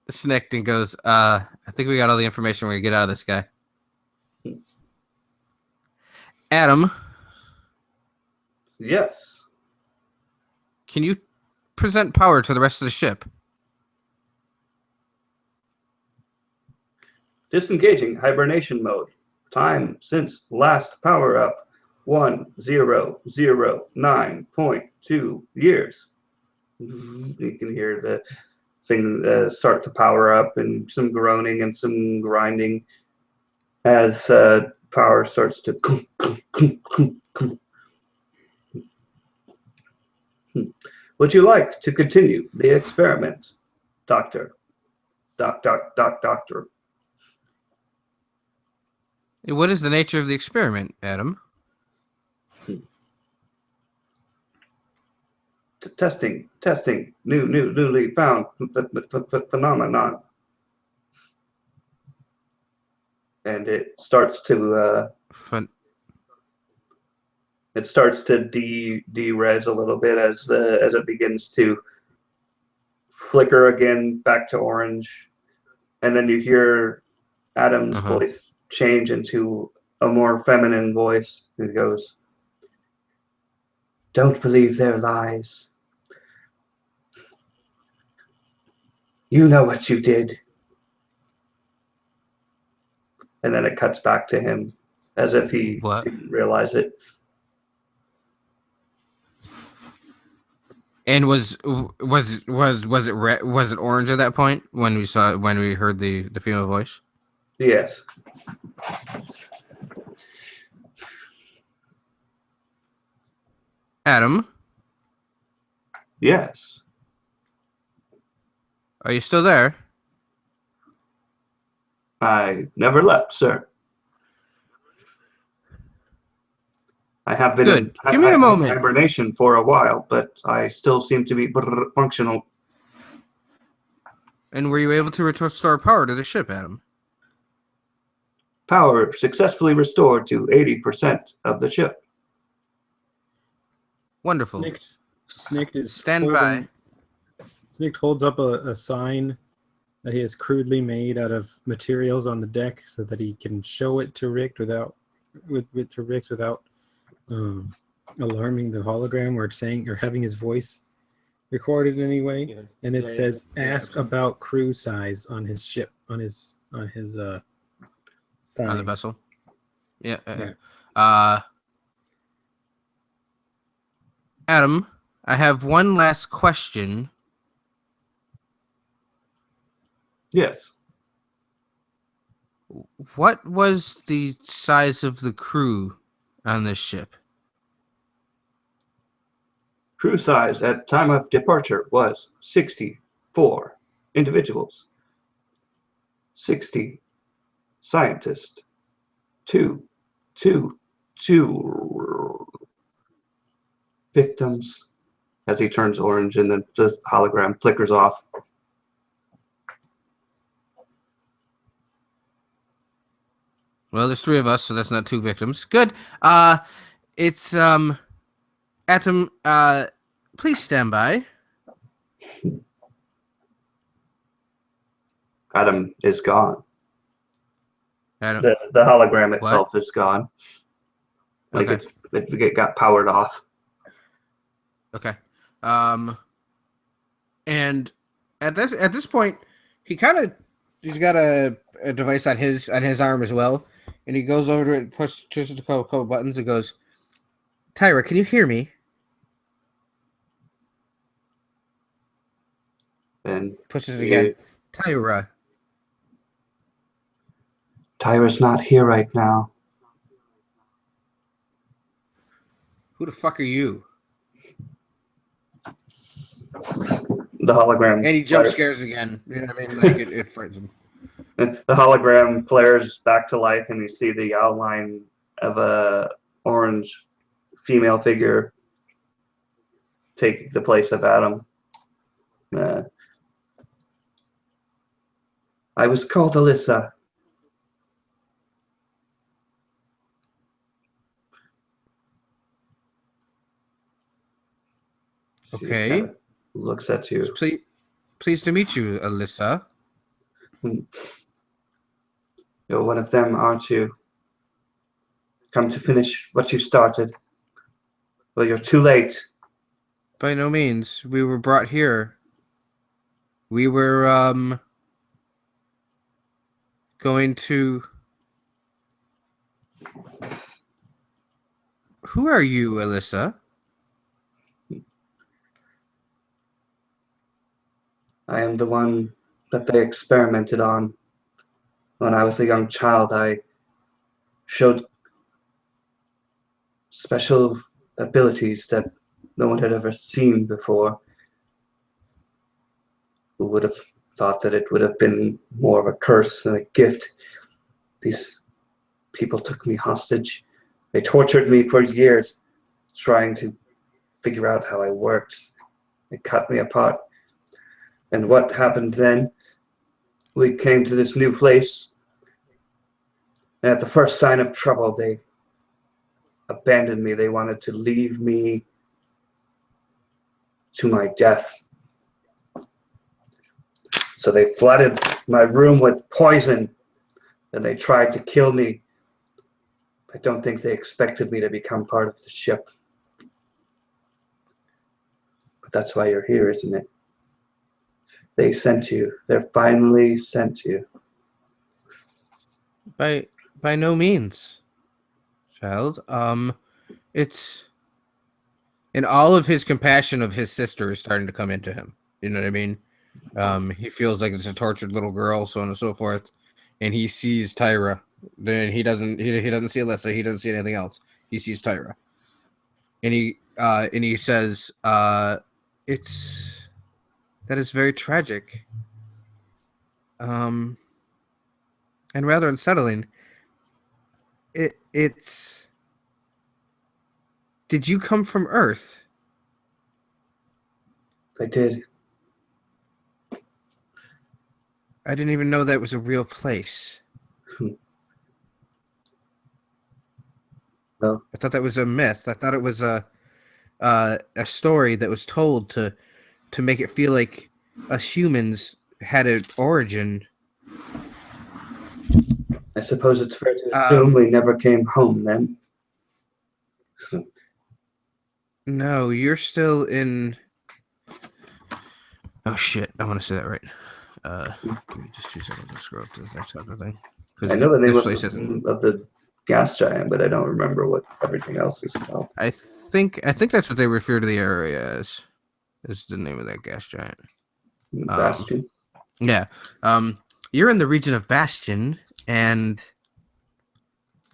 Snicked and goes, I think we got all the information we're gonna get out of this guy. Adam, Yes. can you present power to the rest of the ship? Disengaging hibernation mode. Time since last power up 1009.2 years. You can hear the thing start to power up, and some groaning and some grinding as power starts to. Would you like to continue the experiment, Doctor? Doctor. What is the nature of the experiment, Adam? Testing, newly found phenomenon, and it starts to de-res a little bit as it begins to flicker again back to orange, and then you hear Adam's voice change into a more feminine voice. It goes, "Don't believe their lies. You know what you did." And then it cuts back to him as if he didn't realize it. And was it orange at that point when we heard the female voice? Yes. Adam? Yes. Are you still there? I never left, sir. I have been Good. Give me a moment. In hibernation for a while, but I still seem to be functional. And were you able to restore power to the ship, Adam? Power successfully restored to 80% of the ship. Wonderful. Snicked is Stand by. Snicked holds up a sign that he has crudely made out of materials on the deck so that he can show it to Rick without alarming the hologram or saying or having his voice recorded in any way. Yeah. And it says ask about crew size on his ship, on his sign. On the vessel. Yeah. Adam, I have one last question. Yes. What was the size of the crew on this ship? Crew size at time of departure was 64 individuals. 60 scientists. Two victims. As he turns orange and then the hologram flickers off. Well, there's 3 of us, so that's not 2 victims. Good. It's Atom. Please stand by. Adam is gone. Adam. The hologram itself is gone. Like okay. It got powered off. Okay. And at this point, he's got a device on his arm as well, and he goes over to it, pushes a couple buttons, and goes, "Tyra, can you hear me?" And Pushes it again. Tyra. Tyra's not here right now. Who the fuck are you? The hologram. And he jump flares. scares again. You know what I mean? Like it frightens him. The hologram flares back to life, and you see the outline of a orange female figure take the place of Adam. I was called Alyssa. She Okay. kind of looks at you. Pleased to meet you, Alyssa. You're one of them, aren't you? Come to finish what you started. Well, you're too late. By no means. We were brought here. We were going to... Who are you, Alyssa? I am the one that they experimented on. When I was a young child, I showed special abilities that no one had ever seen before. Who would have thought that it would have been more of a curse than a gift? These people took me hostage. They tortured me for years, trying to figure out how I worked. They cut me apart. And what happened then? We came to this new place, and at the first sign of trouble, they abandoned me. They wanted to leave me to my death. So they flooded my room with poison, and they tried to kill me. I don't think they expected me to become part of the ship. But that's why you're here, isn't it? They sent you. They're finally sent you. By no means, child. It's... And all of his compassion of his sister is starting to come into him. You know what I mean? He feels like it's a tortured little girl, so on and so forth. And he sees Tyra. Then he doesn't see Alyssa. He doesn't see anything else. He sees Tyra. And he that is very tragic. And rather unsettling. It's... Did you come from Earth? I did. I didn't even know that was a real place. Well, I thought that was a myth. I thought it was a story that was told to make it feel like us humans had an origin. I suppose it's fair to assume we never came home then. No, you're still in... Oh, shit. I want to say that right. Give me just 2 seconds to scroll up to the next other thing. I know the name of the gas giant, but I don't remember what everything else is called. I think that's what they refer to the area as. Is the name of that gas giant. Bastion. Yeah. You're in the region of Bastion, and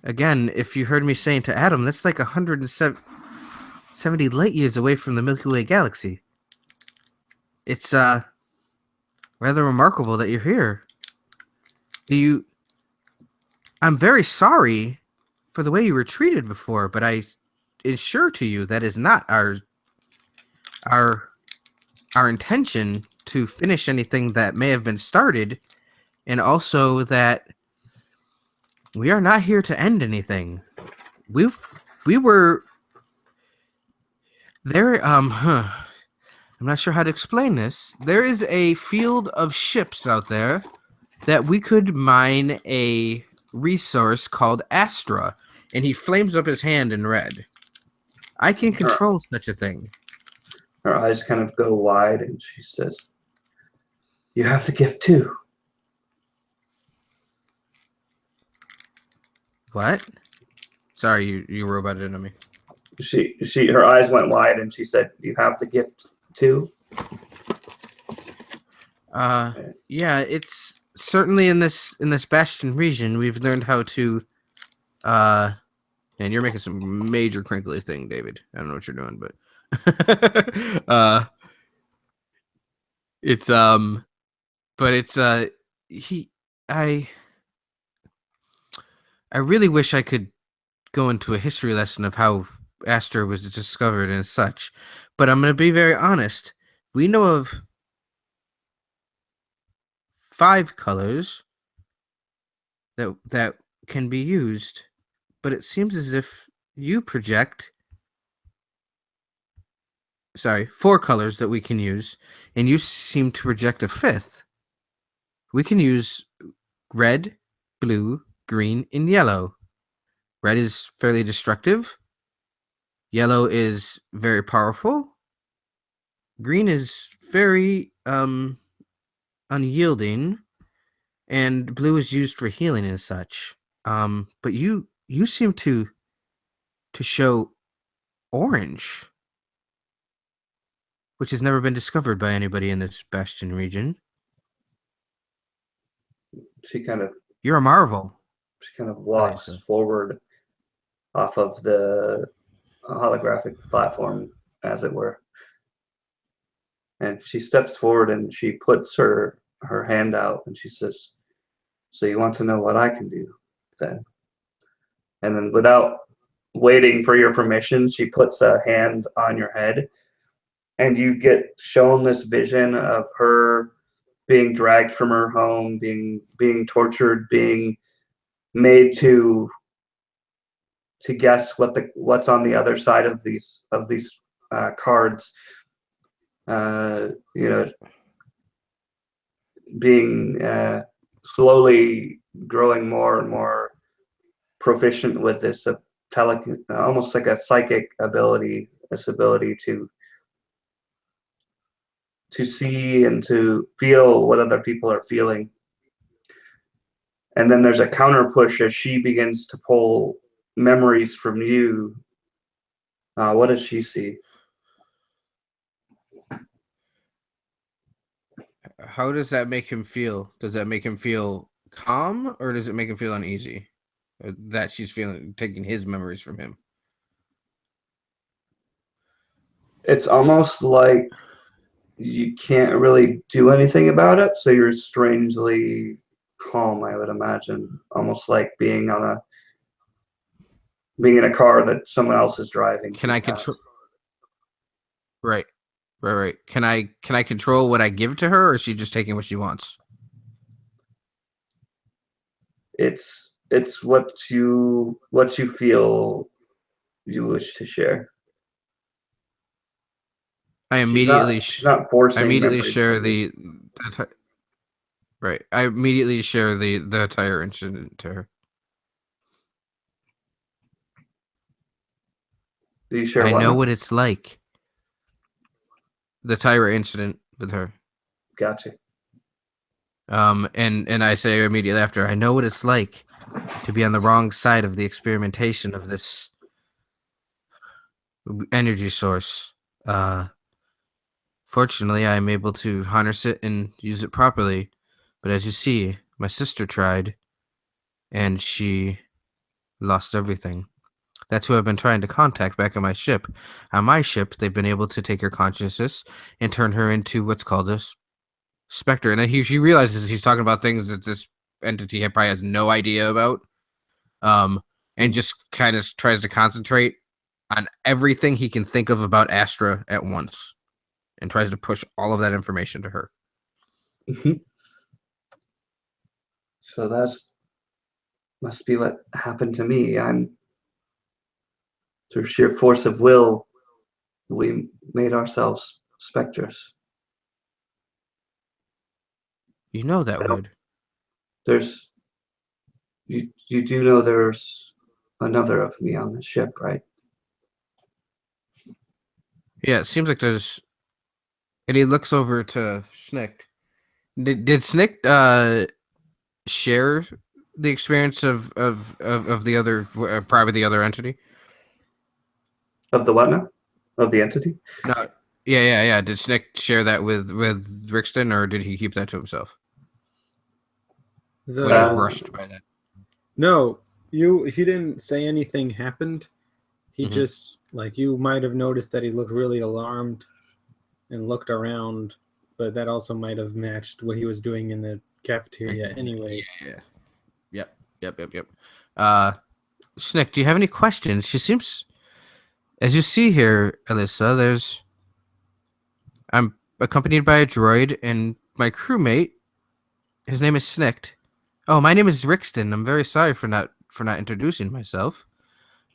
again, if you heard me saying to Adam, that's like 170 light years away from the Milky Way galaxy. It's rather remarkable that you're here. I'm very sorry for the way you were treated before, but I assure to you that is not our intention to finish anything that may have been started, and also that we are not here to end anything. We were there. I'm not sure how to explain this. There is a field of ships out there that we could mine a resource called Astra, and he flames up his hand in red. I can control such a thing. Her eyes kind of go wide, and she says, "You have the gift too." What? Sorry, you roboted into me. Her eyes went wide, and she said, "You have the gift too." Yeah, it's certainly in this Bastion region we've learned how to and you're making some major crinkly thing, David. I don't know what you're doing, but it's but it's he I really wish I could go into a history lesson of how Astra was discovered and such, but I'm going to be very honest. We know of 5 colors that can be used, but it seems as if you project 4 colors that we can use, and you seem to project a 5th. We can use red, blue, green, and yellow. Red is fairly destructive. Yellow is very powerful. Green is very unyielding, and blue is used for healing and such. But you seem to show orange, which has never been discovered by anybody in this Bastion region. You're a marvel. She kind of walks Alyssa forward off of the holographic platform, as it were. And she steps forward and she puts her hand out and she says, "So you want to know what I can do then?" And then without waiting for your permission, she puts a hand on your head and you get shown this vision of her being dragged from her home, being tortured, being made to guess what's on the other side of these cards. Being slowly growing more and more proficient with this almost like a psychic ability, this ability to see and to feel what other people are feeling. And then there's a counter push as she begins to pull memories from you. What does she see? How does that make him feel? Does that make him feel calm, or does it make him feel uneasy that she's taking his memories from him? It's almost like you can't really do anything about it, so you're strangely calm, I would imagine. Almost like being in a car that someone else is driving. Can I control? Right. Can I control what I give to her, or is she just taking what she wants? It's what you feel you wish to share. I immediately she's not forcing. I immediately share the right. I immediately share the tire incident to her. Do you share? I know what it's like. The tire incident with her. Gotcha. And I say immediately after, I know what it's like to be on the wrong side of the experimentation of this energy source. Fortunately, I'm able to harness it and use it properly. But as you see, my sister tried, and she lost everything. That's who I've been trying to contact back on my ship. On my ship, they've been able to take her consciousness and turn her into what's called a Specter. And then she realizes he's talking about things that this entity probably has no idea about. And just kind of tries to concentrate on everything he can think of about Astra at once. And tries to push all of that information to her. Mm-hmm. So that's must be what happened to me. I'm through sheer force of will, we made ourselves specters. You know that, Wood. There's you do know there's another of me on the ship, right? Yeah, it seems like there's. And he looks over to Snick. Did Snick share the experience of the other, probably the other entity? Of the what now? Of the entity? No, Yeah. Did Snick share that with Rixton, or did he keep that to himself when he was The rushed by that? no, he didn't say anything happened. He Mhm. just like you might have noticed that he looked really alarmed and looked around, but that also might have matched what he was doing in the cafeteria anyway. Yeah. Yep. Snick, do you have any questions? She seems, as you see here, Alyssa, I'm accompanied by a droid and my crewmate. His name is Snicked. Oh, my name is Rixton. I'm very sorry for not introducing myself.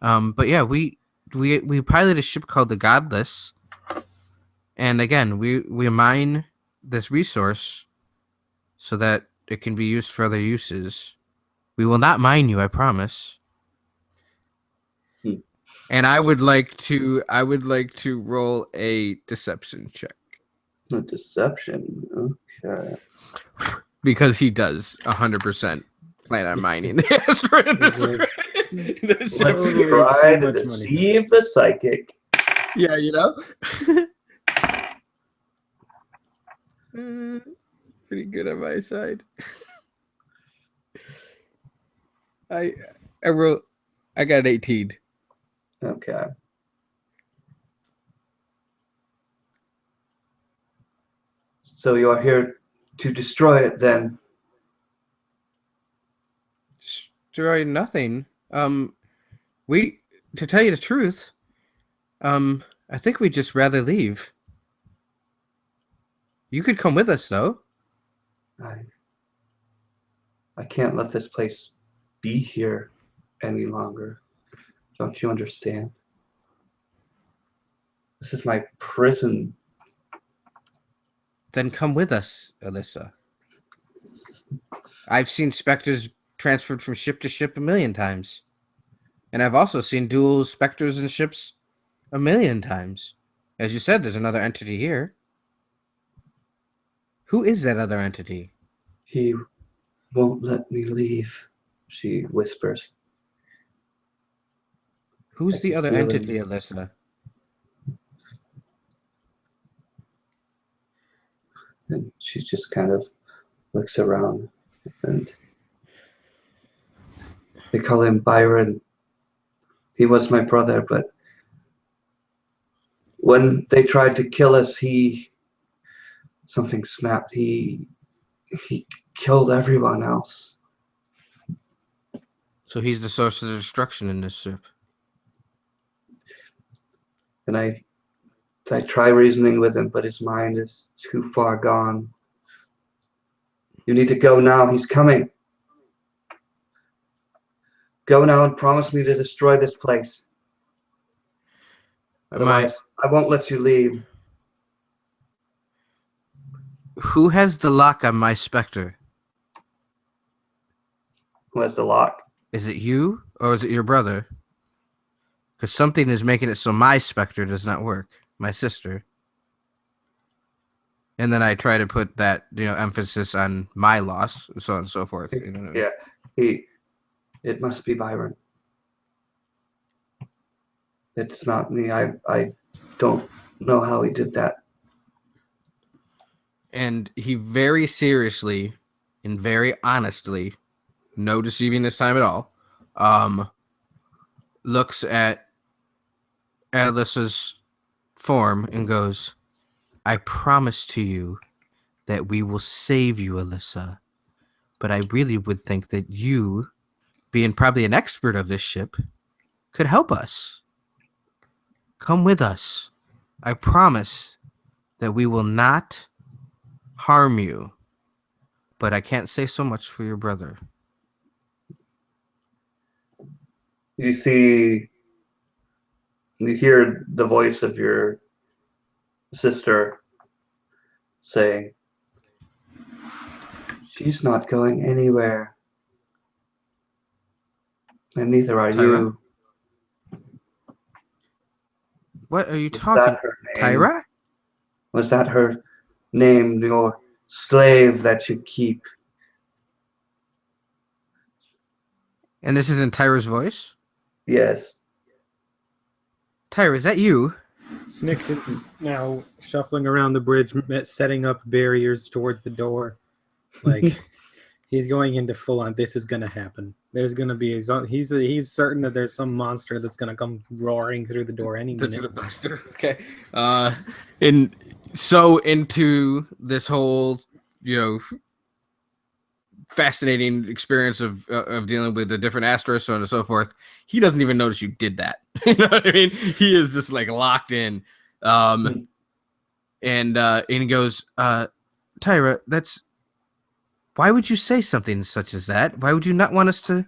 But yeah, we pilot a ship called the Godless, and again, we mine this resource so that it can be used for other uses. We will not mine you, I promise. Hmm. And I would like to roll a deception check A deception. Okay. because he does 100% plan on mining the asteroid. This is- Let's Totally try too to much money. deceive the psychic. Yeah, you know. Pretty good on my side. I got an 18. Okay. So you are here to destroy it then? Destroy nothing. We, to tell you the truth, I think we'd just rather leave. You could come with us, though. I can't let this place be here any longer. Don't you understand? This is my prison. Then come with us, Alyssa. I've seen Specters transferred from ship to ship a million times. And I've also seen dual Specters and ships a million times. As you said, there's another entity here. Who is that other entity? He won't let me leave, she whispers. Who's I the can other feel entity, him. Alyssa? And she just kind of looks around, and they call him Byron. He was my brother, but when they tried to kill us, something snapped. He killed everyone else. So he's the source of the destruction in this ship. And I try reasoning with him, but his mind is too far gone. You need to go now. He's coming. Go now and promise me to destroy this place. Otherwise, I won't let you leave. Who has the lock on my Specter? Who has the lock? Is it you or is it your brother? Because something is making it so my Specter does not work. My sister. And then I try to put that, emphasis on my loss, so on and so forth. You know? Yeah, it must be Byron. It's not me. I don't know how he did that. And he very seriously and very honestly, no deceiving this time at all, looks at Alyssa's form and goes, I promise to you that we will save you, Alyssa. But I really would think that you, being probably an expert of this ship, could help us. Come with us. I promise that we will not harm you. But I can't say so much for your brother. You hear the voice of your sister saying, she's not going anywhere. And neither are Tyra? you. What are you Was talking that her name? Tyra? Was that her name, your slave that you keep? And this isn't Tyra's voice? Yes. Tyra, is that you? Snick is now shuffling around the bridge, setting up barriers towards the door. Like, he's going into full on, this is going to happen. There's going to be, he's certain that there's some monster that's going to come roaring through the door any minute. That's a buster. Okay. And so into this whole, fascinating experience of dealing with the different Astros, so on and so forth, he doesn't even notice you did that. You know what I mean? He is just like locked in. And he goes, Tyra, why would you say something such as that? Why would you not want us to?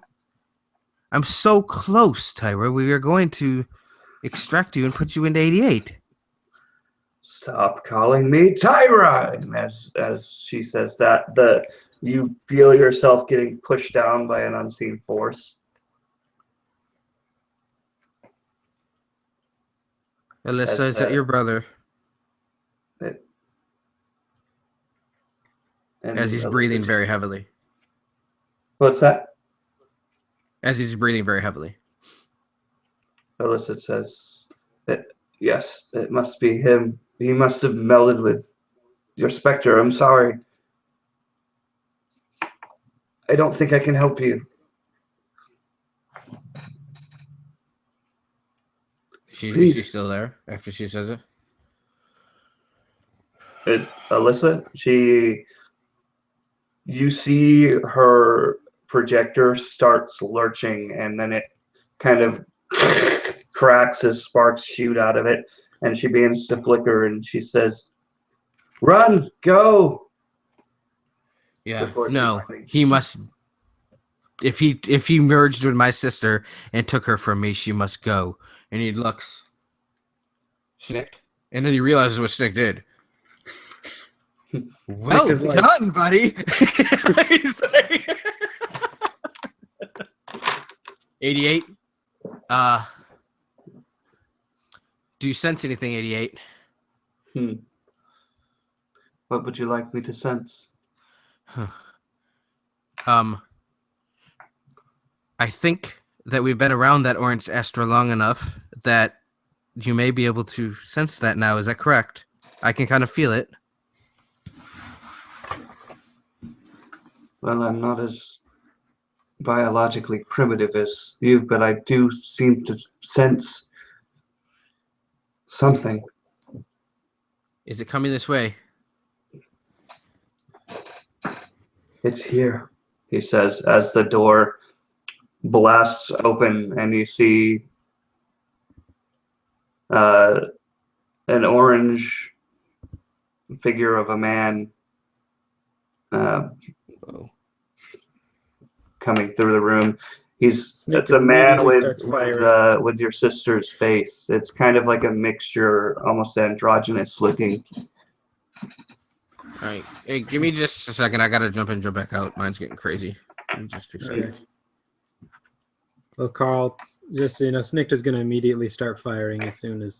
I'm so close, Tyra. We are going to extract you and put you into 88. Stop calling me Tyra. And as she says that, you feel yourself getting pushed down by an unseen force. Alyssa, is that your brother? As he's breathing very heavily. What's that? As he's breathing very heavily. Alyssa says, yes, it must be him. He must have melded with your Specter. I'm sorry. I don't think I can help you. Is she still there after she says it? Alyssa, you see her projector starts lurching, and then it kind of cracks as sparks shoot out of it, and she begins to flicker, and she says, "Run, go!" Yeah, no, he must. If he merged with my sister and took her from me, she must go. And he looks, Snick, and then he realizes what Snick did. Well done, buddy. 88. Do you sense anything, 88? What would you like me to sense? I think that we've been around that orange Astra long enough that you may be able to sense that now. Is that correct? I can kind of feel it. Well, I'm not as biologically primitive as you, but I do seem to sense something. Is it coming this way? It's here, he says, as the door blasts open and you see an orange figure of a man coming through the room. It's a man with your sister's face. It's kind of like a mixture, almost androgynous looking. All right. Hey, give me just a second. I gotta jump in and jump back out. Mine's getting crazy. Just 2 seconds. Well, Carl, just so you know, Snick is going to immediately start firing as soon as.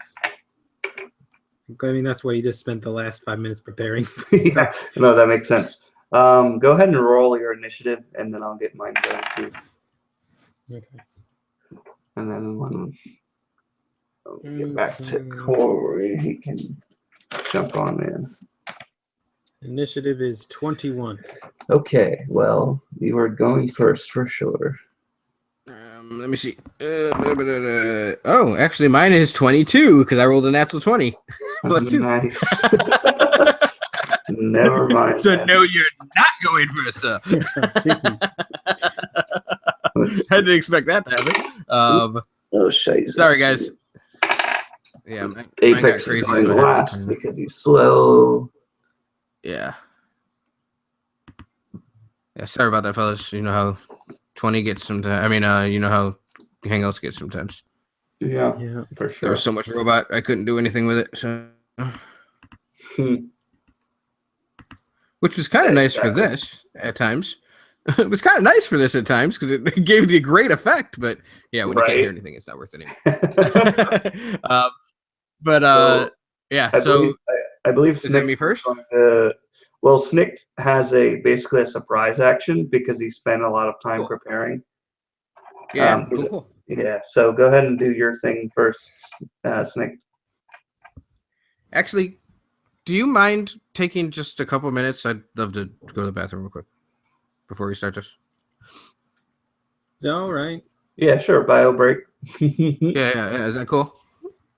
I mean, that's what he just spent the last 5 minutes preparing. Yeah, no, that makes sense. Go ahead and roll your initiative, and then I'll get mine going too. Okay. And then when I'll get back to Corey, he can jump on in. Initiative is 21. Okay, well, you were going first for sure. Let me see. Oh, actually, mine is 22 because I rolled a natural 20 plus 2. Nice. Never mind. So no, you're not going first, sir. I didn't expect that to happen. Oh, shit. Sorry, guys. Yeah, mine Apex got crazy. is going last because he's slow. Yeah. Yeah, sorry about that, fellas. You know how 20 gets sometimes. I mean, you know how Hangouts get sometimes. Yeah, for sure. There was so much robot, I couldn't do anything with it. So, which was kind of nice for this at times. It was kind of nice for this at times because it gave you a great effect. But yeah, when you can't hear anything, it's not worth it anymore. Yeah. I believe is that me first? Well, Snick has basically a surprise action because he spent a lot of time preparing. Yeah, cool. Yeah, so go ahead and do your thing first, Snick. Actually, do you mind taking just a couple minutes? I'd love to go to the bathroom real quick before we start this. All right. Yeah, sure. Bio break. Yeah. Is that cool?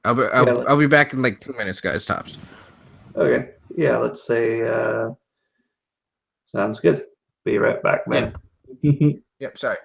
I'll be back in like 2 minutes, guys. Tops. Okay. Yeah, let's say sounds good. Be right back, man. Yep. Sorry.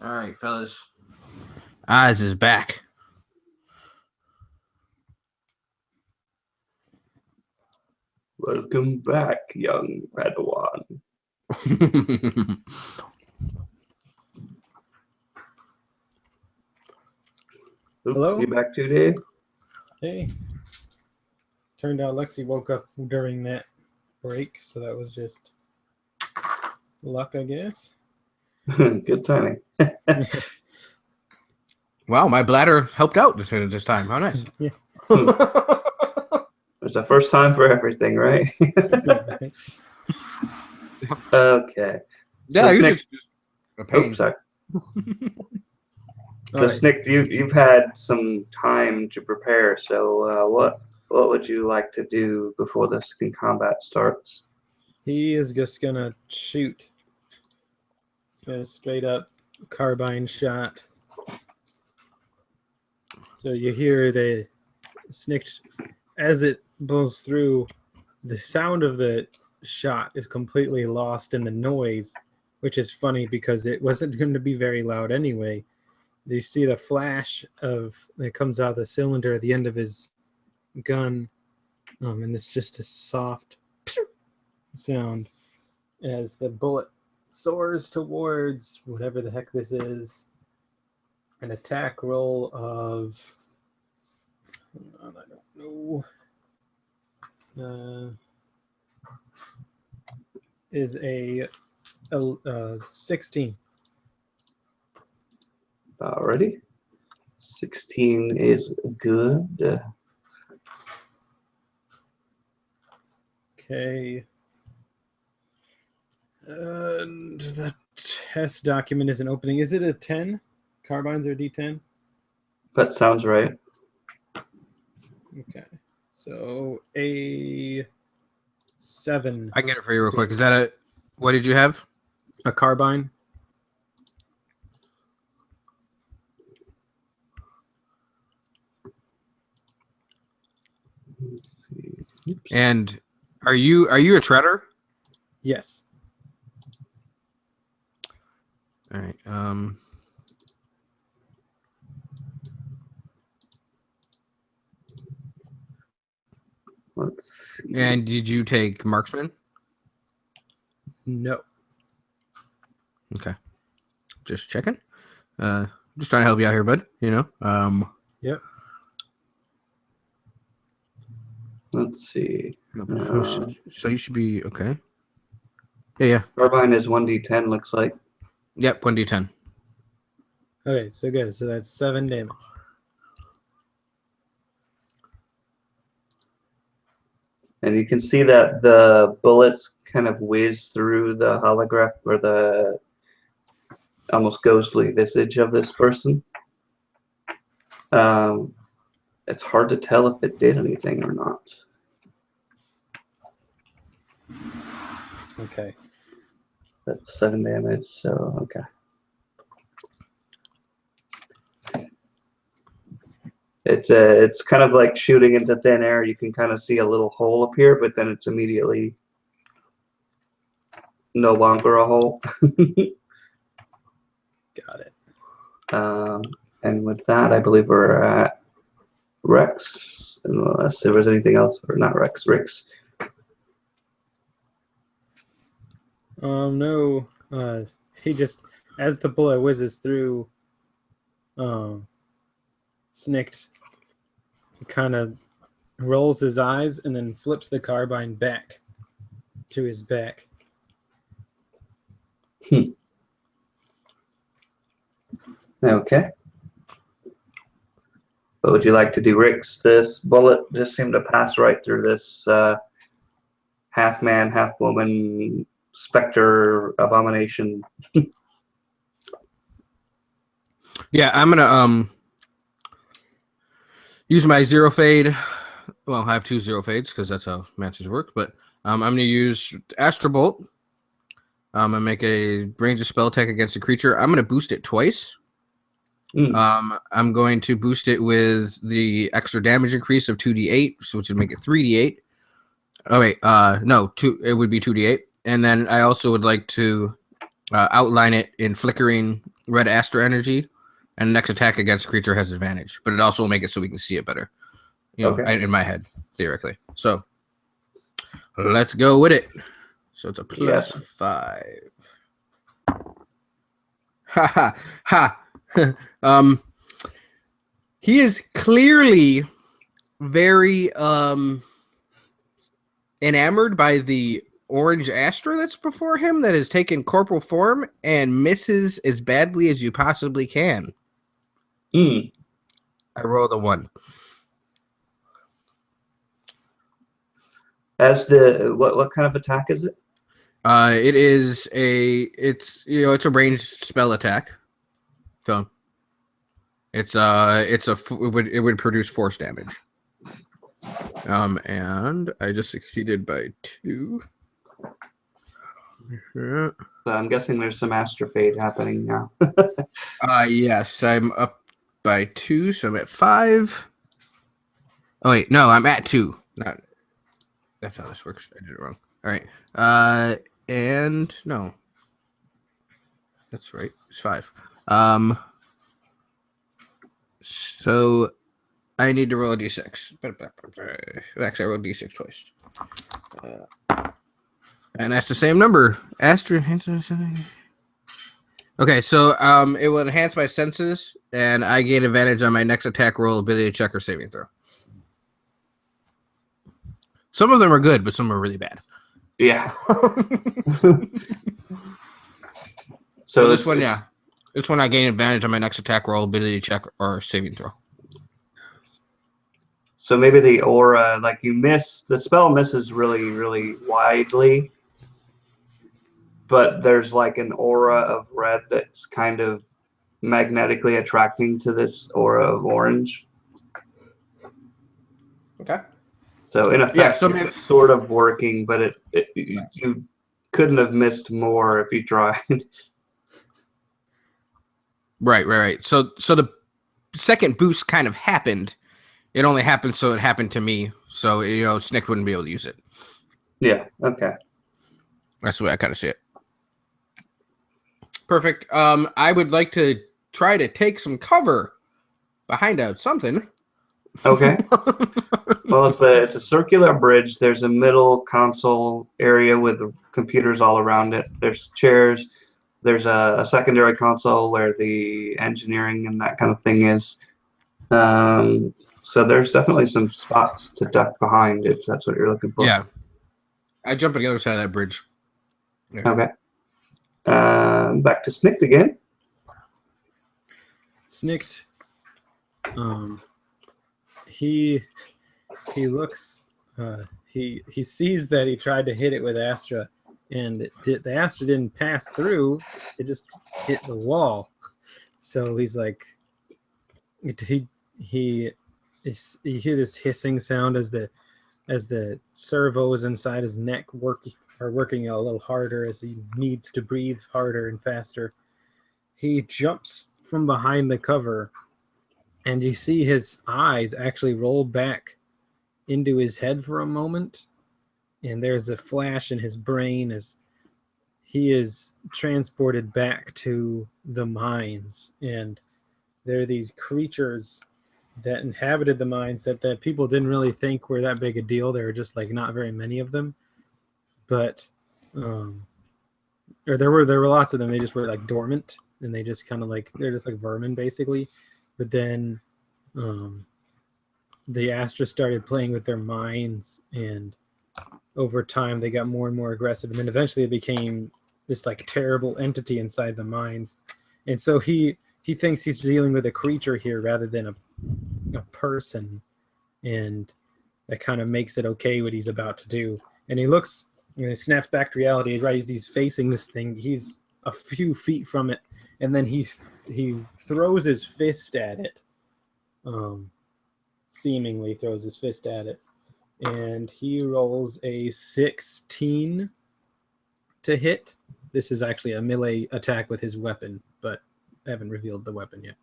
All right, fellas. Oz is back. Welcome back, young Padawan. Hello? You back today? Hey. Turned out Lexi woke up during that break, so that was just luck, I guess. Good timing. Wow, my bladder helped out this time. How nice. Yeah. There's a first time for everything, right? Okay. Yeah, So usually Snick, it's just a pain. oops, sorry. All So right. Snick, you've had some time to prepare. So what would you like to do before this combat starts? He is just gonna shoot. He's gonna straight up carbine shot. So you hear the snicked as it blows through. The sound of the shot is completely lost in the noise, which is funny because it wasn't going to be very loud anyway. You see the flash that comes out of the cylinder at the end of his gun, and it's just a soft sound as the bullet soars towards whatever the heck this is. An attack roll of, I don't know, is a 16. Alrighty. 16 is good. Okay. And the test document isn't opening. Is it a 10? Carbines are D10? That sounds right. Okay. So a 7. I can get it for you real quick. Is that a? What did you have? A carbine? And are you a treader? Yes. All right. Let's see. And did you take marksman? No. Okay. Just checking. Just trying to help you out here, bud. You know. Yep. Let's see. So you should be okay. Yeah. Carbine is 1d10, looks like. Yep. 1d10. Okay, so good. So that's 7 damage. And you can see that the bullets kind of whiz through the holograph or the almost ghostly visage of this person. It's hard to tell if it did anything or not. Okay. That's 7 damage, so okay. It's kind of like shooting into thin air. You can kind of see a little hole appear, but then it's immediately no longer a hole. Got it. And with that, I believe we're at Rex, unless there was anything else, or not Rex, Rix. No. He just, as the bullet whizzes through, Snicked kind of rolls his eyes and then flips the carbine back to his back. Okay. What would you like to do, Rix? This bullet just seemed to pass right through this half man, half woman specter abomination. Yeah, I'm gonna use my zero fade. Well, I have 2 zero fades because that's how matches work. But I'm gonna use Astral Bolt. I'm gonna make a range of spell attack against a creature. I'm gonna boost it twice. I'm going to boost it with the extra damage increase of 2d8, so which would make it 3d8. Oh wait, no, it would be 2d8. And then I also would like to outline it in flickering red Astra energy. And next attack against creature has advantage, but it also will make it so we can see it better. You know, Okay. in my head, theoretically. So let's go with it. So it's a plus 5. Ha ha ha. He is clearly very enamored by the orange Astra that's before him that has taken corporal form and misses as badly as you possibly can. I rolled a 1. As the what kind of attack is it? It's a ranged spell attack. So it would produce force damage. And I just succeeded by 2. So I'm guessing there's some astrofade happening now. Yes, I'm up by 2, so I'm at 5. Oh wait, no, I'm at 2. Not that's how this works. I did it wrong. All right. And no. That's right. It's 5. So I need to roll a d6. Actually, I rolled d6 twice. And that's the same number. Okay, so it will enhance my senses, and I gain advantage on my next attack roll, ability check, or saving throw. Some of them are good, but some are really bad. Yeah. So this one, yeah. This one I gain advantage on my next attack roll, ability check, or saving throw. So maybe the aura, like the spell misses really, really widely, but there's like an aura of red that's kind of magnetically attracting to this aura of orange. Okay. So in effect, it's sort of working, but you couldn't have missed more if you tried. Right. So the second boost kind of happened. It only happened so it happened to me. So Snick wouldn't be able to use it. Yeah. Okay. That's the way I kind of see it. Perfect. I would like to try to take some cover behind something. Okay. Well, it's a circular bridge. There's a middle console area with computers all around it. There's chairs. There's a secondary console where the engineering and that kind of thing is. So there's definitely some spots to duck behind if that's what you're looking for. Yeah. I jump on the other side of that bridge. Yeah. Okay. Back to Snicked again. Snicked. He looks. He sees that he tried to hit it with Astra, and the Astra didn't pass through. It just hit the wall. So he's like, you hear this hissing sound as the servos inside his neck are working a little harder as he needs to breathe harder and faster. He jumps from behind the cover, and you see his eyes actually roll back into his head for a moment, and there's a flash in his brain as he is transported back to the mines, and there are these creatures that inhabited the mines that people didn't really think were that big a deal. There were just like not very many of them, but or there were lots of them. They just were like dormant, and they just kind of like they're just like vermin basically. But then the Astra started playing with their minds, and over time they got more and more aggressive, and then eventually it became this like terrible entity inside the mines. And so he thinks he's dealing with a creature here rather than a person, and that kind of makes it okay what he's about to do. And he looks, he snaps back to reality, right? He's facing this thing. He's a few feet from it, and then he throws his fist at it. Seemingly throws his fist at it, and he rolls a 16 to hit. This is actually a melee attack with his weapon, but I haven't revealed the weapon yet.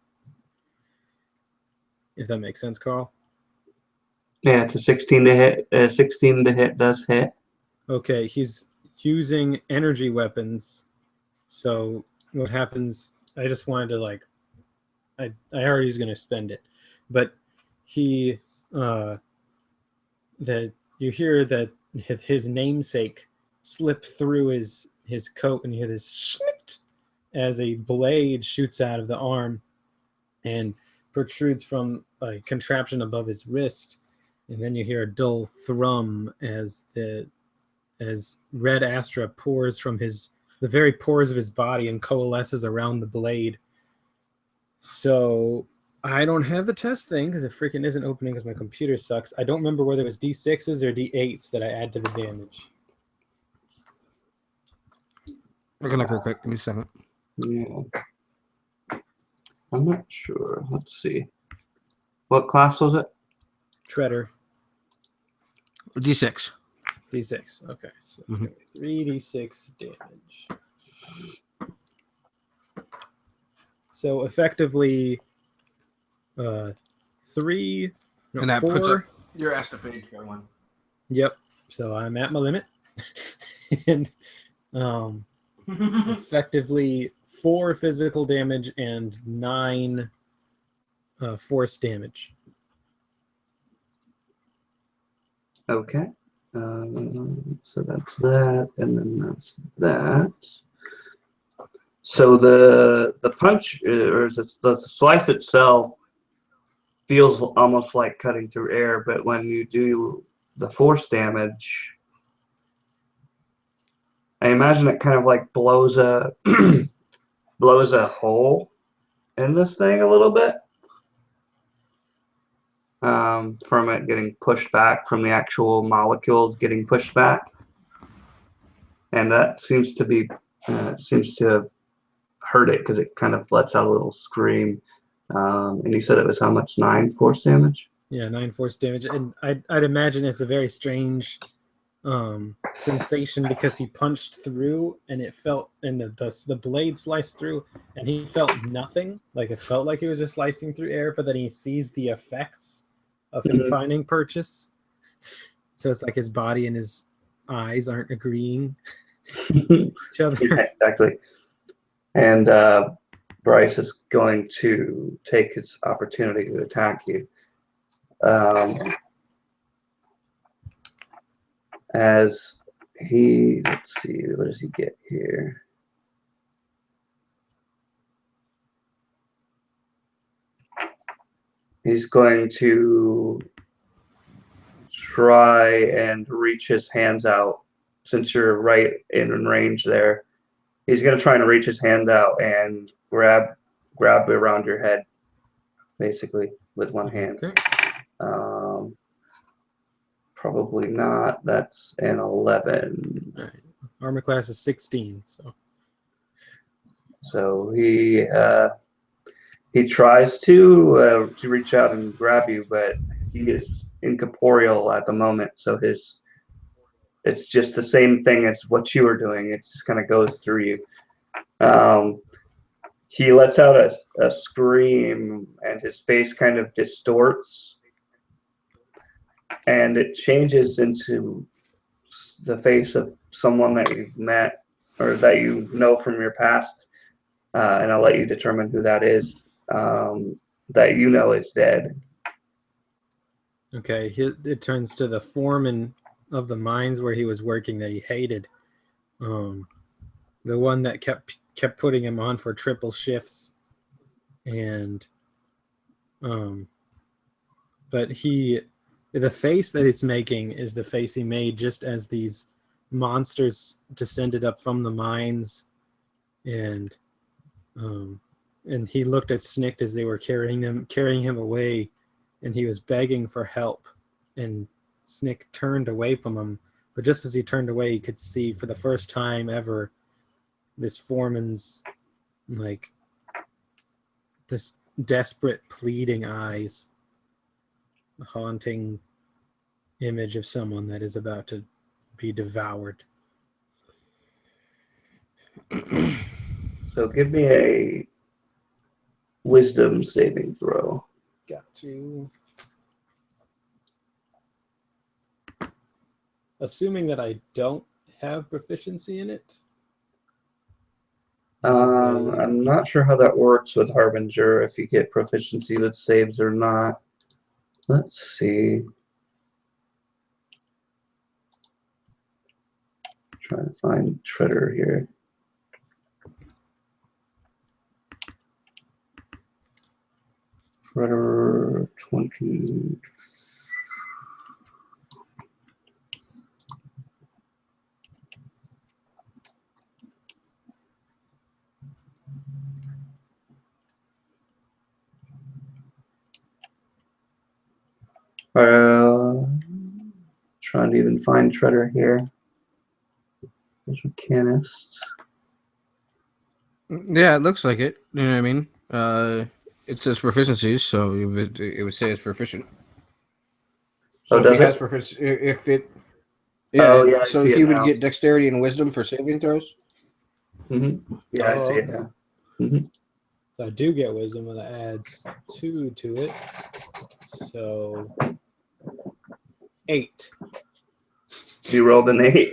If that makes sense, Carl. Yeah, it's a 16 to hit. 16 to hit does hit. Okay, he's using energy weapons. So what happens? I just wanted to like, I already was going to spend it, but he that you hear that his namesake slip through his coat, and you hear this snip as a blade shoots out of the arm and protrudes from a contraption above his wrist, and then you hear a dull thrum as red Astra pours from the very pores of his body and coalesces around the blade. So I don't have the test thing because it freaking isn't opening because my computer sucks. I don't remember whether it was D6s or D8s that I add to the damage. I can look real quick. Give me a second. Yeah. I'm not sure. Let's see. What class was it? Treader. D6. D6. Okay. So it's going to be 3d6 damage. So effectively, 3, no, And that 4. puts up your escapade for one. Yep. So I'm at my limit. And effectively 4 physical damage and 9 force damage. Okay. So that's that, and then that's that. So the punch or the slice itself feels almost like cutting through air, but when you do the force damage, I imagine it kind of like blows a blows a hole in this thing a little bit, from it getting pushed back, from the actual molecules getting pushed back, and that seems to hurt it because it kind of lets out a little scream. And you said it was how much? 9 force damage? Yeah, 9 force damage. And I'd imagine it's a very strange sensation because he punched through and it felt, and the blade sliced through and he felt nothing. Like it felt like he was just slicing through air, but then he sees the effects of him finding purchase. So it's like his body and his eyes aren't agreeing each other. Yeah, exactly. And Bryce is going to take his opportunity to attack you. As he, let's see, what does he get here? He's going to try and reach his hands out. Since you're right in range there, he's going to try and reach his hand out and grab around your head, basically, with one hand. Okay. Probably not. That's an 11. All right. Armor class is 16. So he tries to reach out and grab you, but he is incorporeal at the moment. So it's just the same thing as what you were doing. It just kind of goes through you. He lets out a scream, and his face kind of distorts, and it changes into the face of someone that you've met or that you know from your past. And I'll let you determine who that is, that you know is dead. Okay, it turns to the foreman of the mines where he was working that he hated. The one that kept putting him on for triple shifts. And but the face that it's making is the face he made just as these monsters descended up from the mines, and he looked at Snicked as they were carrying him away, and he was begging for help, and Snick turned away from him. But just as he turned away, he could see for the first time ever this foreman's like this desperate pleading eyes, a haunting image of someone that is about to be devoured. So give me a wisdom saving throw. Got you. Assuming that I don't have proficiency in it. I'm not sure how that works with Harbinger, if you get proficiency with saves or not. Let's see. Trying to find Treader here. Treader 20. trying to even find Treader here. There's mechanists. Yeah, it looks like it. You know what I mean? It says proficiencies, so it would say it's proficient. So if he has proficiency, if it, yeah, Oh, yeah, I so see he it would now. get dexterity and wisdom for saving throws. Mm-hmm. Yeah, I see it now. Mm-hmm. So I do get wisdom, and that adds 2 to it. So 8. You rolled an 8.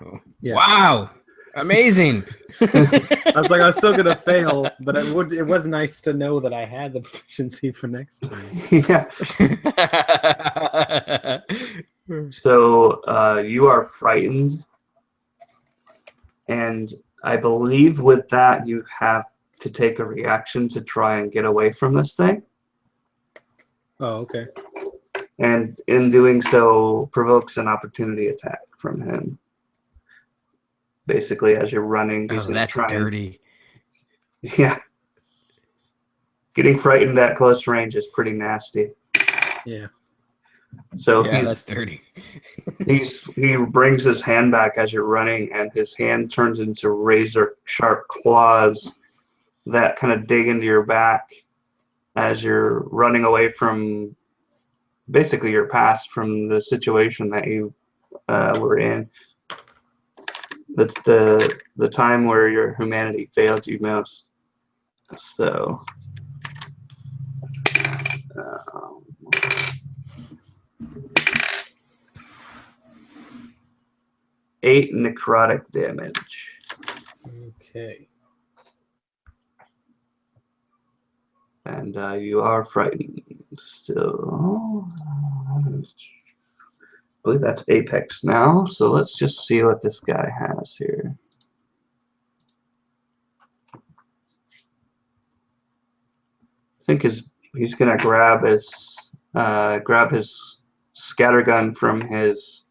Oh. Yeah. Wow, amazing! I was like, I was still gonna fail, but it was nice to know that I had the proficiency for next time. Yeah. So you are frightened, and I believe with that you have to take a reaction to try and get away from this thing. Oh, okay. And in doing so, provokes an opportunity attack from him. Basically, as you're running, he's going to that's try dirty. and... Yeah. Getting frightened at close range is pretty nasty. Yeah. So Yeah, that's dirty. he brings his hand back as you're running, and his hand turns into razor sharp claws that kind of dig into your back as you're running away from basically your past, from the situation that you were in. That's the time where your humanity failed you most. So 8 necrotic damage. Okay. And you are frightened still. I believe that's Apex now. So let's just see what this guy has here. I think he's gonna grab his scattergun from his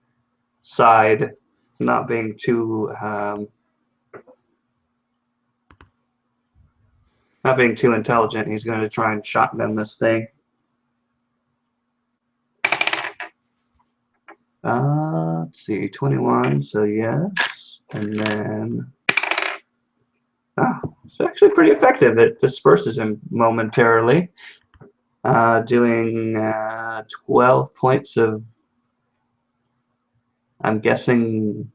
side, not being too intelligent. He's going to try and shotgun this thing. Let's see, 21. So yes, and then it's actually pretty effective. It disperses him momentarily, doing 12 points of. I'm guessing.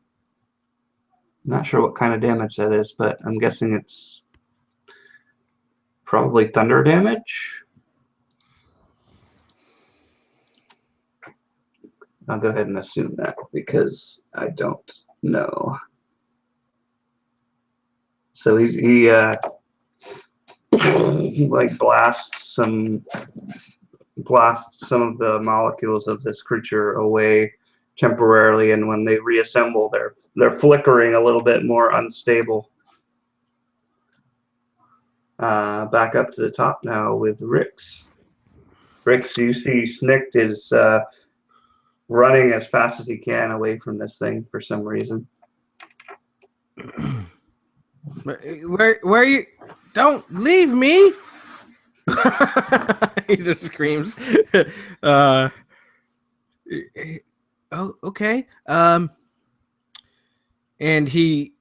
Not sure what kind of damage that is, but I'm guessing it's probably thunder damage. I'll go ahead and assume that because I don't know. So he like blasts some of the molecules of this creature away temporarily, and when they reassemble, they're flickering a little bit more unstable. Back up to the top now with Rix. Rix, you see Snicked is running as fast as he can away from this thing for some reason. Where are you? Don't leave me! He just screams. Oh, okay. And he,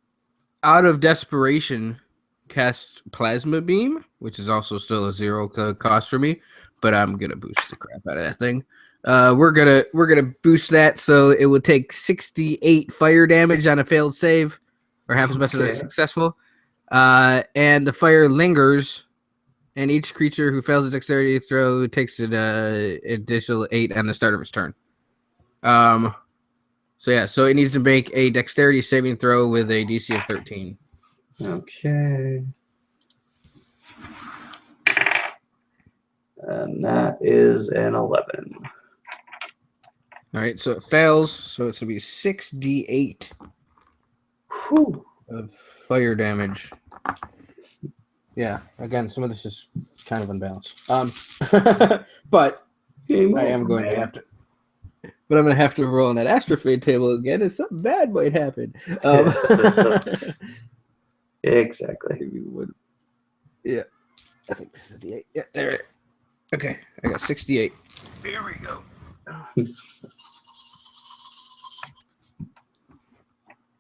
out of desperation, casts Plasma Beam, which is also still a 0 cost for me, but I'm gonna boost the crap out of that thing. We're gonna boost that so it will take 68 fire damage on a failed save, or half as much as a successful. And the fire lingers, and each creature who fails a dexterity throw takes an additional 8 on the start of its turn. So yeah, so it needs to make a dexterity saving throw with a DC of 13. Okay. And that is an 11. All right, so it fails, so it's going to be 6d8 of fire damage. Yeah, again, some of this is kind of unbalanced. But I am going to have to. But I'm going to have to roll on that Astrofade table again, and something bad might happen. Exactly. Yeah, I think this is the 8. Yeah, there it is. Okay, I got 68. There we go.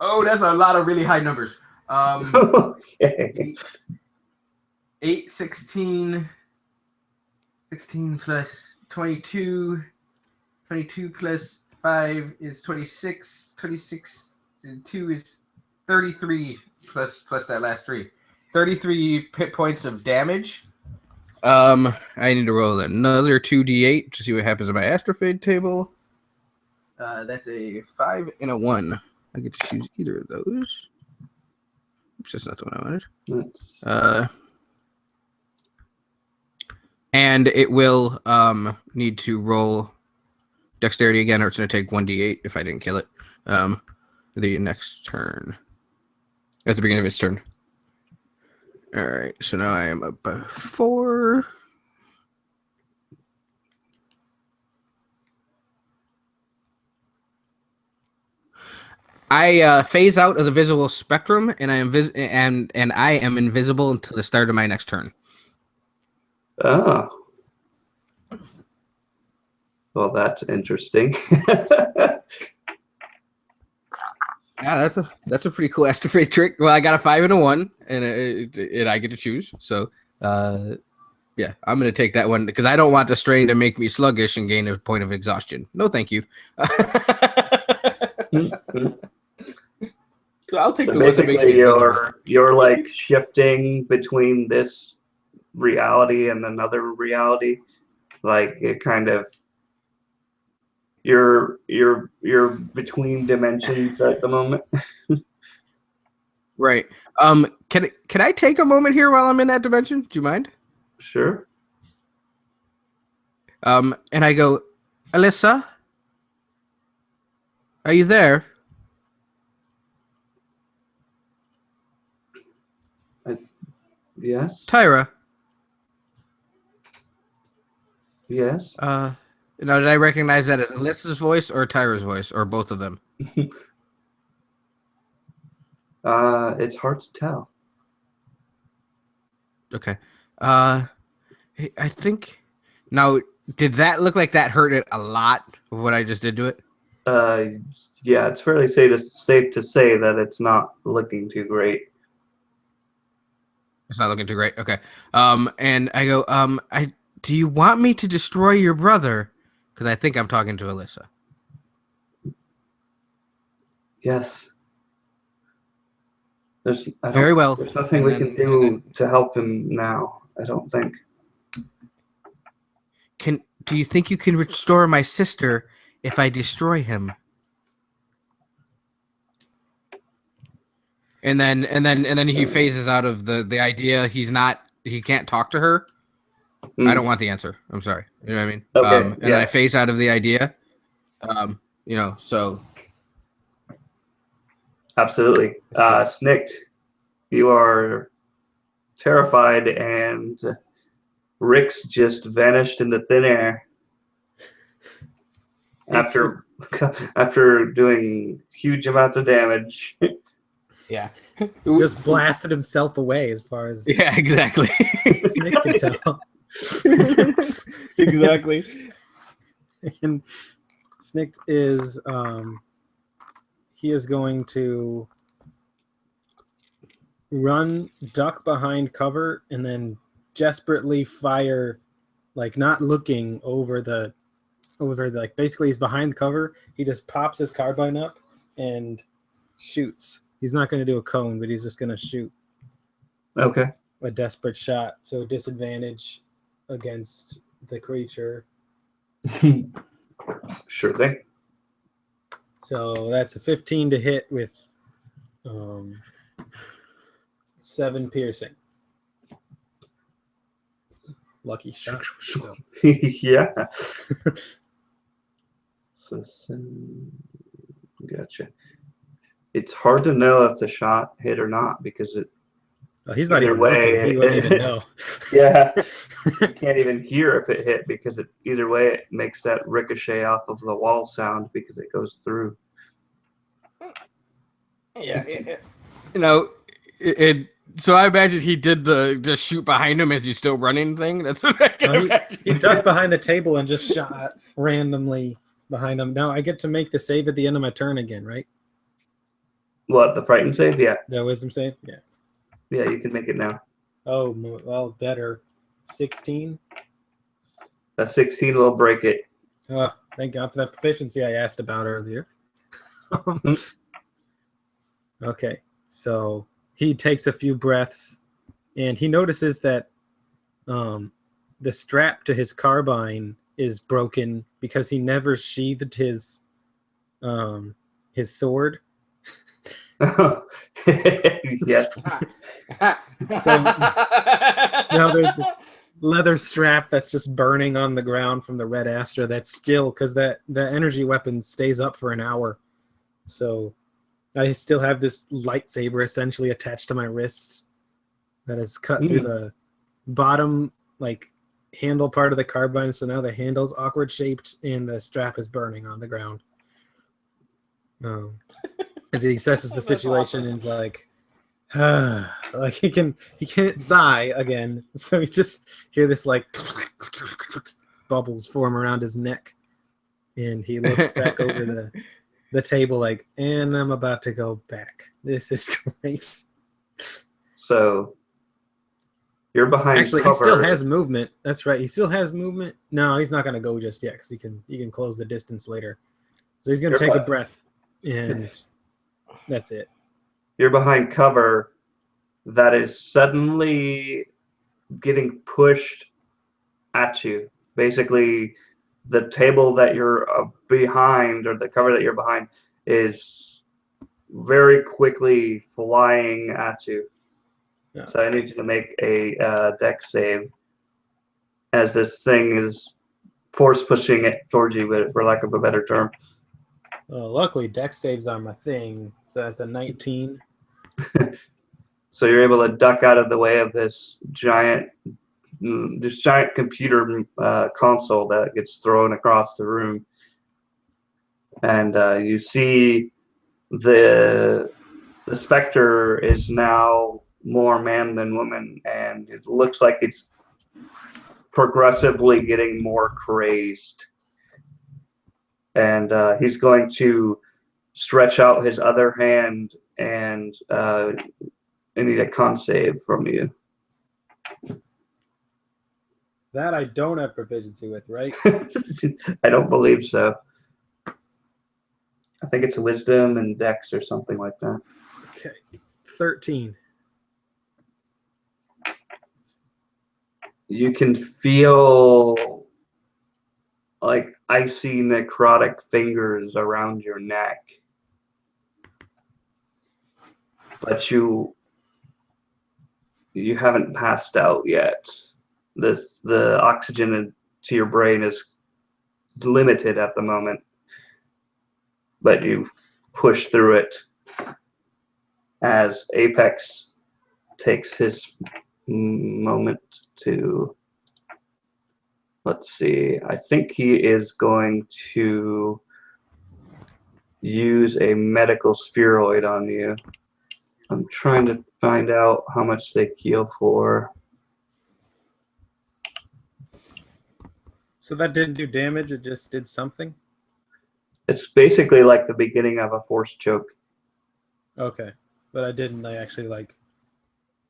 Oh, that's a lot of really high numbers. Okay. 8, 16, 16 plus 22. 22 plus 5 is 26. 26 and 2 is 33 plus that last 3. 33 hit points of damage. I need to roll another 2d8 to see what happens on my astrofade table. That's a 5 and a 1. I get to choose either of those. Oops, that's not the one I wanted. And it will need to roll dexterity again, or it's going to take 1d8 if I didn't kill it. The next turn. At the beginning of its turn. All right, so now I am up by 4. I phase out of the visible spectrum, and I am I am invisible until the start of my next turn. Oh. Well, that's interesting. Yeah, that's a pretty cool astrofade trick. Well, I got a 5 and a 1, and I get to choose. So, yeah, I'm gonna take that one because I don't want the strain to make me sluggish and gain a point of exhaustion. No, thank you. So I'll take the one that makes me invisible. You're like shifting between this reality and another reality, like it kind of. You're between dimensions at the moment. Right. Can I take a moment here while I'm in that dimension? Do you mind? Sure. And I go, Alyssa, are you there? Yes. Tyra. Yes. Now, did I recognize that as Alyssa's voice or Tyra's voice, or both of them? It's hard to tell. Okay. I think. Now, did that look like that hurt it a lot of what I just did to it? Yeah, it's fairly safe to say that it's not looking too great. It's not looking too great. Okay. And I go, do you want me to destroy your brother? Because I think I'm talking to Alyssa. Yes. Very well. There's nothing we can do to help him now, I don't think. Do you think you can restore my sister if I destroy him? And then he phases out of the idea. He can't talk to her. I don't want the answer. I'm sorry. You know what I mean? Okay. And I phase out of the idea. So. Absolutely. Snicked, you are terrified, and Rick's just vanished into thin air after doing huge amounts of damage. Yeah. Just blasted himself away as far as exactly. Snick can tell. Exactly. And Snick is he is going to run, duck behind cover, and then desperately fire, like not looking over like basically he's behind cover. He just pops his carbine up and shoots. He's not going to do a cone, but he's just going to shoot. Okay. A desperate shot. So disadvantage against the creature. Sure thing. So that's a 15 to hit with 7 piercing. Lucky shot. Still. Yeah. Gotcha. It's hard to know if the shot hit or not because he's not even looking. He wouldn't even know. Yeah. You can't even hear if it hit because either way it makes that ricochet off of the wall sound because it goes through. Yeah. So I imagine he did the just shoot behind him as he's still running thing. That's what I can imagine. He ducked behind the table and just shot randomly behind him. Now I get to make the save at the end of my turn again, right? What, the frightened save? Yeah. The wisdom save? Yeah. Yeah, you can make it now. Oh, well, better. 16? A 16 will break it. Oh, thank God for that proficiency I asked about earlier. Okay, so he takes a few breaths, and he notices that the strap to his carbine is broken because he never sheathed his sword. Yes. So now there's a leather strap that's just burning on the ground from the red Astra. That's still because the energy weapon stays up for an hour. So I still have this lightsaber essentially attached to my wrist that is cut through the bottom like handle part of the carbine. So now the handle's awkward shaped and the strap is burning on the ground. As he assesses the situation and is like, like he can't sigh again. So you just hear this like bubbles form around his neck, and he looks back over the table like, and I'm about to go back. This is great. So you're behind Actually, cover. he still has movement. That's right. He still has movement. No, he's not going to go just yet because he can close the distance later. So he's going to take a breath, and that's it. You're behind cover that is suddenly getting pushed at you. Basically, the table that you're behind, or the cover that you're behind, is very quickly flying at you. Oh, so I need you to make a dex save, as this thing is force pushing it towards you, but for lack of a better term. Luckily, dex saves are my thing. So that's a 19. So you're able to duck out of the way of this giant computer console that gets thrown across the room, and you see the Specter is now more man than woman, and it looks like it's progressively getting more crazed. And he's going to stretch out his other hand, and I need a con save from you. That I don't have proficiency with, right? I don't believe so. I think it's wisdom and dex or something like that. Okay. 13. You can feel like icy necrotic fingers around your neck, but you haven't passed out yet. The oxygen to your brain is limited at the moment, but you push through it as Apex takes his moment to, let's see, I think he is going to use a medical spheroid on you. I'm trying to find out how much they heal for. So that didn't do damage, it just did something? It's basically like the beginning of a force choke. Okay. But I didn't actually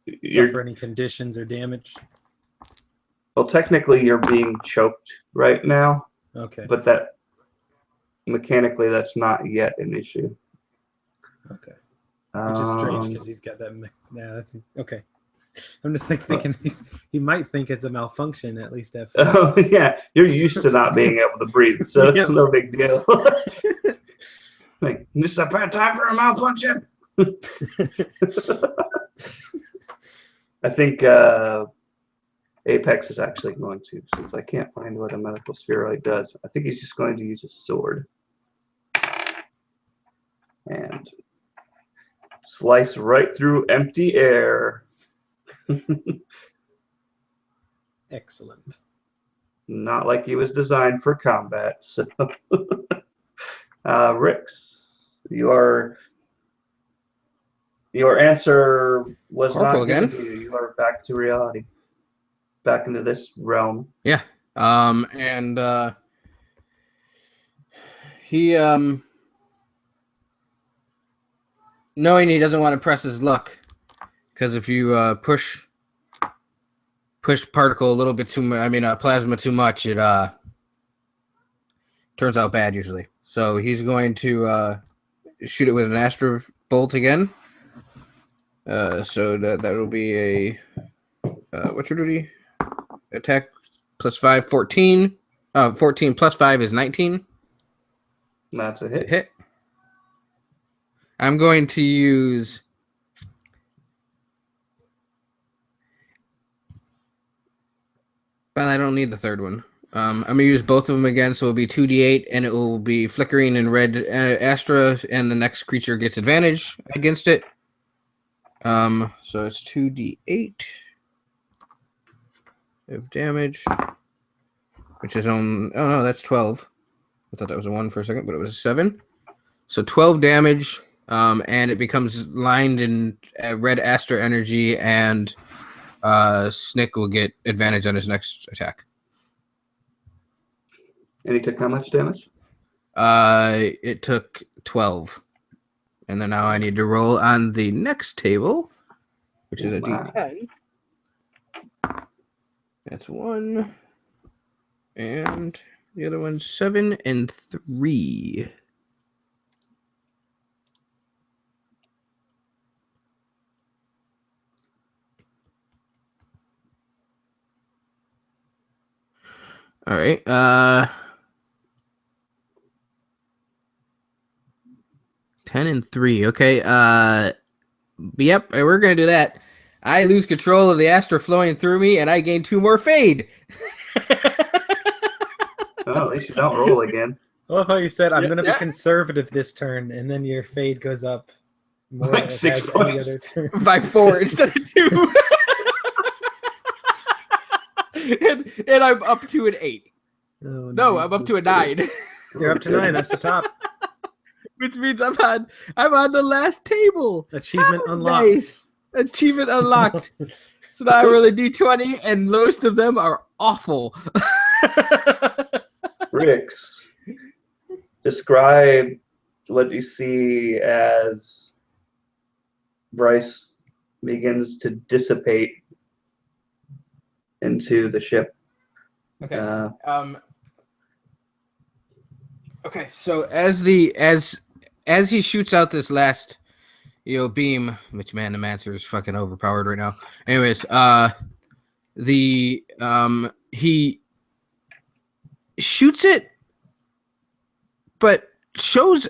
You're, suffer any conditions or damage? well, technically you're being choked right now, Okay. but that mechanically that's not yet an issue. Okay. Which is strange because he's got that. Yeah, that's okay. I'm just thinking he might think it's a malfunction at least at first. Oh yeah, you're used to not being able to breathe, so it's no big deal. Like, this is a bad time for a malfunction. I think Apex is actually going to, since I can't find what a medical spheroid does, I think he's just going to use a sword and slice right through empty air. Excellent. Not like he was designed for combat. So, Rix, your answer was Corporal not given again. to you. You are back to reality, back into this realm. Yeah. And he knowing he doesn't want to press his luck, because if you push particle a little bit too much, plasma too much, it turns out bad usually. So he's going to shoot it with an Astro Bolt again. So that will be a what's your duty? Attack plus 5, 14. 14 plus 5 is 19. That's a hit. Hit. I'm going to use well, I don't need the third one. I'm going to use both of them again, so it'll be 2d8, and it will be flickering in red Astra, and the next creature gets advantage against it. So it's 2d8 of damage, which is on... Oh, no, that's 12. I thought that was a 1 for a second, but it was a 7. So 12 damage, and it becomes lined in red Astra energy, and Snick will get advantage on his next attack. And he took how much damage? It took 12. And then now I need to roll on the next table, which is a d10. That's 1. And the other one's 7 and 3. All right. 10 and 3. Okay. Yep. We're gonna do that. I lose control of the Astra flowing through me, and I gain 2 more fade. Oh, at least you don't roll again. I love how you said, I'm going to Yeah. be conservative this turn, and then your fade goes up more Like than it 6 has any points. other turn. By 4 instead of 2. and I'm up to an 8. Oh, No, I'm up to a 9. You're up to 9. That's the top. Which means I'm on the last table. Achievement How unlocked. Nice. Achievement unlocked. So now I roll a d20, and most of them are awful. Rix, describe what you see as Bryce begins to dissipate into the ship. Okay. Okay. So as he shoots out this last, beam, which man, the Mancer is fucking overpowered right now. Anyways, he shoots it, but shows,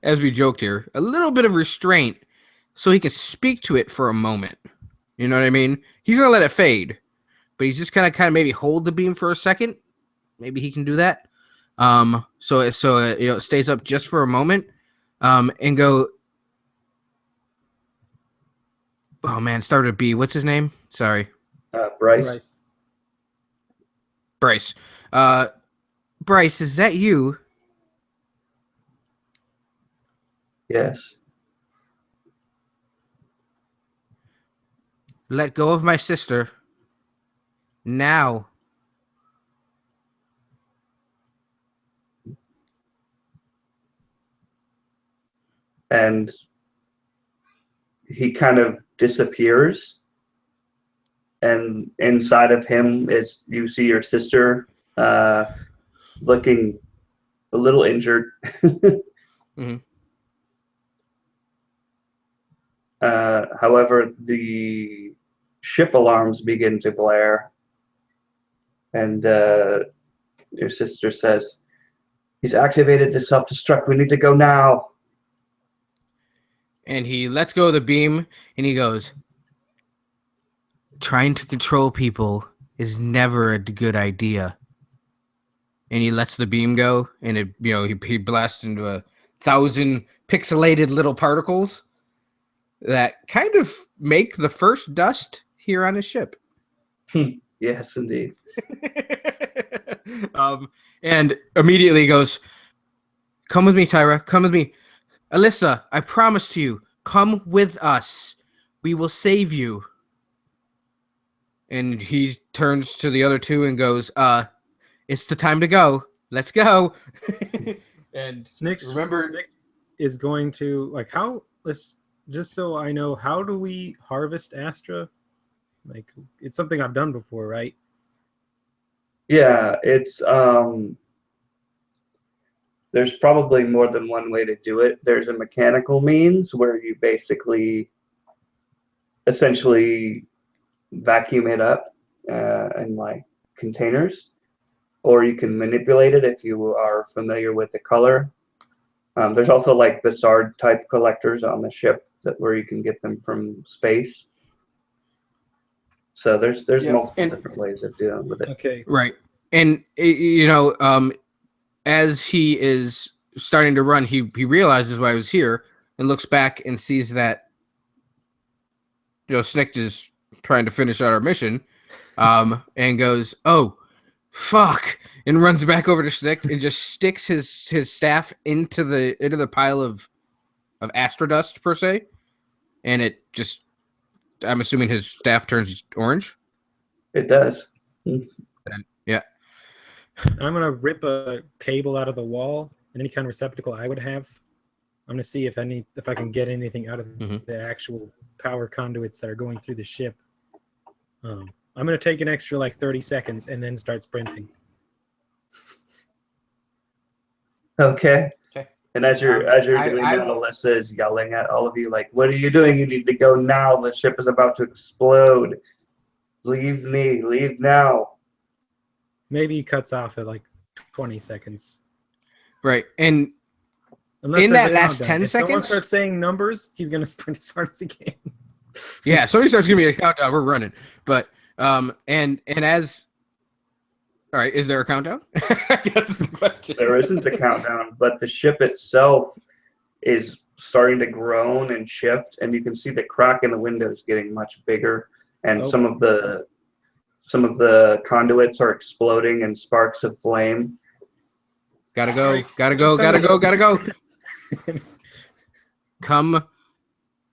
as we joked here, a little bit of restraint so he can speak to it for a moment. You know what I mean? He's gonna let it fade, but he's just gonna kind of maybe hold the beam for a second. Maybe he can do that. So it stays up just for a moment, and go. Oh man, started with B. What's his name? Sorry, Bryce. Bryce. Bryce, is that you? Yes. Let go of my sister. Now. And he kind of disappears. And inside of him is you see your sister looking a little injured. Mm-hmm. However, the ship alarms begin to blare, and your sister says, "He's activated the self-destruct. We need to go now." And he lets go of the beam, and he goes, "Trying to control people is never a good idea." And he lets the beam go, and it, he blasts into 1,000 pixelated little particles that kind of make the first dust here on his ship. Yes, indeed. And immediately goes, "Come with me, Tyra. Come with me. Alyssa, I promise to you, come with us. We will save you." And he turns to the other two and goes, "It's the time to go. Let's go." And Snick is going to like how let's just so I know, how do we harvest Astra? Like it's something I've done before, right? Yeah, it's there's probably more than one way to do it. There's a mechanical means where you basically essentially vacuum it up in like containers, or you can manipulate it if you are familiar with the color. There's also like Bizarre type collectors on the ship where you can get them from space. So there's multiple different ways of dealing with it. Okay. Right. And as he is starting to run, he realizes why he was here and looks back and sees that Snikt is trying to finish out our mission, and goes, "Oh, fuck!" and runs back over to Snikt and just sticks his staff into the pile of Astra dust per se, and it just, I'm assuming his staff turns orange. It does. Yeah. I'm gonna rip a cable out of the wall and any kind of receptacle I would have. I'm gonna see if I can get anything out of the actual power conduits that are going through the ship. I'm gonna take an extra like 30 seconds and then start sprinting. Okay. And as you're doing I that, Alyssa is yelling at all of you, like, "What are you doing? You need to go now. The ship is about to explode. Leave me. Leave now." Maybe he cuts off at like 20 seconds. Right. And Unless in there's that a last countdown. 10 if someone seconds? starts saying numbers, he's gonna sprint as hard as he can. Yeah, somebody starts giving me a countdown, we're running. But and as all right, is there a countdown? I guess is the question. There isn't a countdown, but the ship itself is starting to groan and shift, and you can see the crack in the windows getting much bigger, and some of the conduits are exploding in sparks of flame. Gotta go. Come.